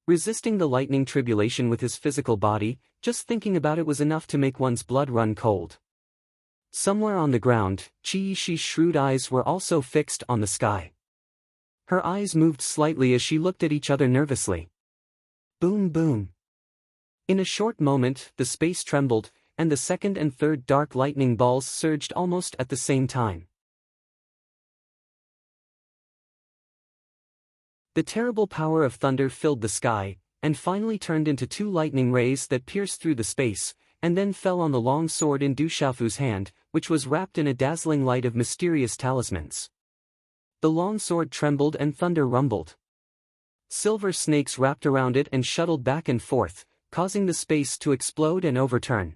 Resisting the lightning tribulation with his physical body, just thinking about it was enough to make one's blood run cold. Somewhere on the ground, Qi Yishi's shrewd eyes were also fixed on the sky. Her eyes moved slightly as she looked at each other nervously. Boom boom. In a short moment, the space trembled, and the second and third dark lightning balls surged almost at the same time. The terrible power of thunder filled the sky, and finally turned into 2 lightning rays that pierced through the space, and then fell on the long sword in Du Xiaofu's hand, which was wrapped in a dazzling light of mysterious talismans. The long sword trembled and thunder rumbled. Silver snakes wrapped around it and shuttled back and forth, causing the space to explode and overturn.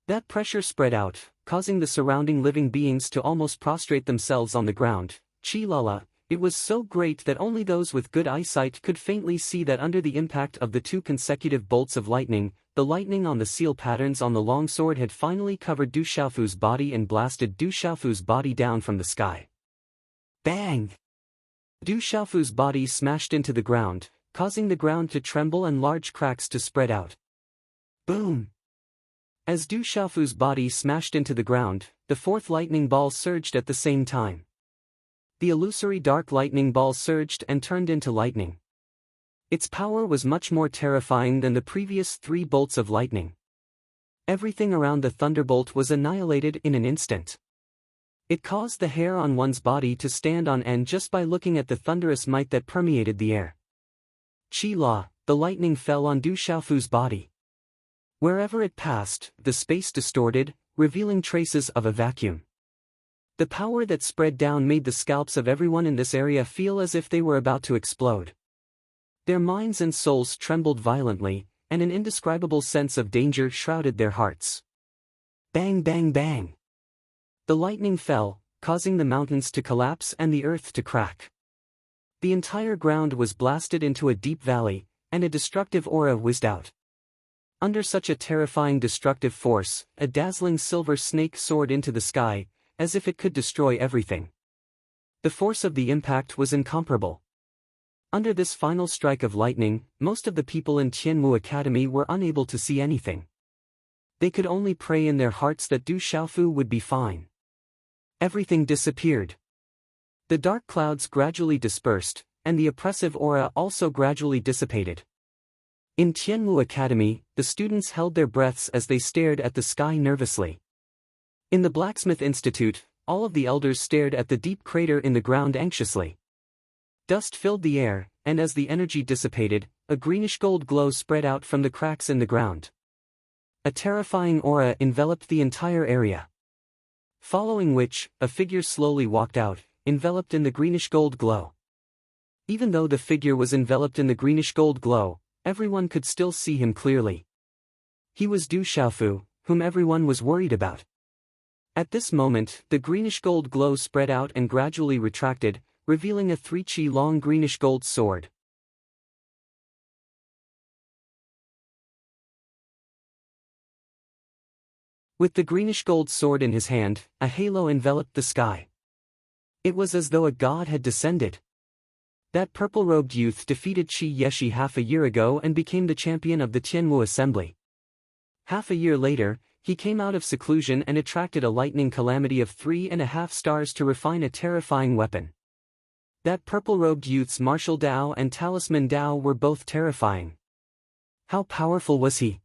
That pressure spread out, causing the surrounding living beings to almost prostrate themselves on the ground. Chi-lala, it was so great that only those with good eyesight could faintly see that under the impact of the 2 consecutive bolts of lightning, the lightning on the seal patterns on the long sword had finally covered Du Xiaofu's body and blasted Du Xiaofu's body down from the sky. Bang! Du Xiaofu's body smashed into the ground, causing the ground to tremble and large cracks to spread out. Boom! As Du Xiaofu's body smashed into the ground, the 4th lightning ball surged at the same time. The illusory dark lightning ball surged and turned into lightning. Its power was much more terrifying than the previous 3 bolts of lightning. Everything around the thunderbolt was annihilated in an instant. It caused the hair on one's body to stand on end just by looking at the thunderous might that permeated the air. Qi La, the lightning fell on Du Xiaofu's body. Wherever it passed, the space distorted, revealing traces of a vacuum. The power that spread down made the scalps of everyone in this area feel as if they were about to explode. Their minds and souls trembled violently, and an indescribable sense of danger shrouded their hearts. Bang bang bang! The lightning fell, causing the mountains to collapse and the earth to crack. The entire ground was blasted into a deep valley, and a destructive aura whizzed out. Under such a terrifying destructive force, a dazzling silver snake soared into the sky, as if it could destroy everything. The force of the impact was incomparable. Under this final strike of lightning, most of the people in Tianmu Academy were unable to see anything. They could only pray in their hearts that Du Xiaofu would be fine. Everything disappeared. The dark clouds gradually dispersed, and the oppressive aura also gradually dissipated. In Tianmu Academy, the students held their breaths as they stared at the sky nervously. In the Blacksmith Institute, all of the elders stared at the deep crater in the ground anxiously. Dust filled the air, and as the energy dissipated, a greenish-gold glow spread out from the cracks in the ground. A terrifying aura enveloped the entire area. Following which, a figure slowly walked out, enveloped in the greenish-gold glow. Even though the figure was enveloped in the greenish-gold glow, everyone could still see him clearly. He was Du Xiaofu, whom everyone was worried about. At this moment, the greenish-gold glow spread out and gradually retracted, revealing a 3-chi-long greenish-gold sword. With the greenish-gold sword in his hand, a halo enveloped the sky. It was as though a god had descended. That purple-robed youth defeated Qi Yeshi half a year ago and became the champion of the Tianmu Assembly. Half a year later, he came out of seclusion and attracted a lightning calamity of 3.5 stars to refine a terrifying weapon. That purple-robed youth's martial Dao and talisman Dao were both terrifying. How powerful was he?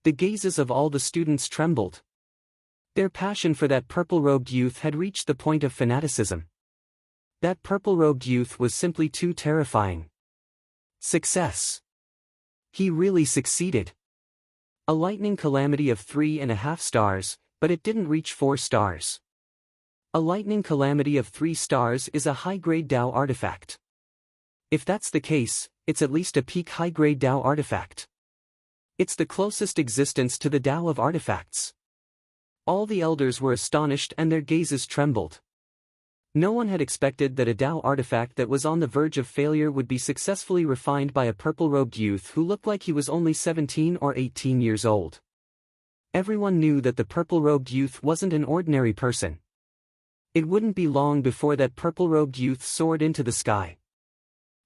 The gazes of all the students trembled. Their passion for that purple-robed youth had reached the point of fanaticism. That purple-robed youth was simply too terrifying. Success. He really succeeded. A lightning calamity of 3.5 stars, but it didn't reach 4 stars. A lightning calamity of 3 stars is a high-grade Dao artifact. If that's the case, it's at least a peak high-grade Dao artifact. It's the closest existence to the Dao of artifacts. All the elders were astonished and their gazes trembled. No one had expected that a Dao artifact that was on the verge of failure would be successfully refined by a purple-robed youth who looked like he was only 17 or 18 years old. Everyone knew that the purple-robed youth wasn't an ordinary person. It wouldn't be long before that purple-robed youth soared into the sky.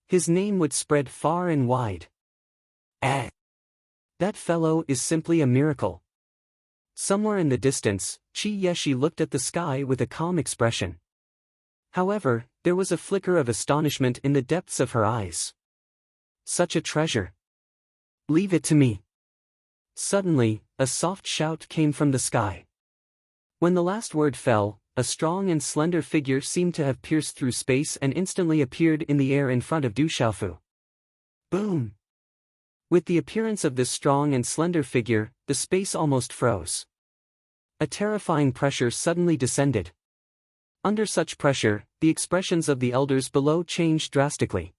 His name would spread far and wide. That fellow is simply a miracle. Somewhere in the distance, Qi Yeshi looked at the sky with a calm expression. However, there was a flicker of astonishment in the depths of her eyes. Such a treasure. Leave it to me. Suddenly, a soft shout came from the sky. When the last word fell, a strong and slender figure seemed to have pierced through space and instantly appeared in the air in front of Du Xiaofu. Boom! With the appearance of this strong and slender figure, the space almost froze. A terrifying pressure suddenly descended. Under such pressure, the expressions of the elders below changed drastically.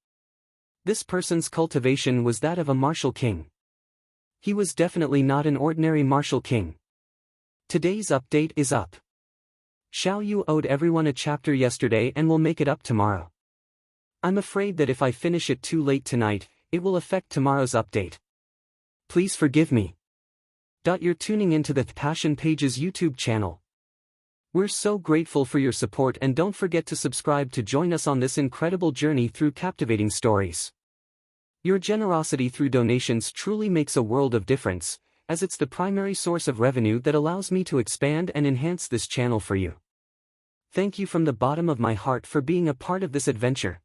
This person's cultivation was that of a martial king. He was definitely not an ordinary martial king. Today's update is up. Xiao Yu owed everyone a chapter yesterday and will make it up tomorrow. I'm afraid that if I finish it too late tonight, it will affect tomorrow's update. Please forgive me. You're tuning into the Passion Pages YouTube channel. We're so grateful for your support and don't forget to subscribe to join us on this incredible journey through captivating stories. Your generosity through donations truly makes a world of difference, as it's the primary source of revenue that allows me to expand and enhance this channel for you. Thank you from the bottom of my heart for being a part of this adventure.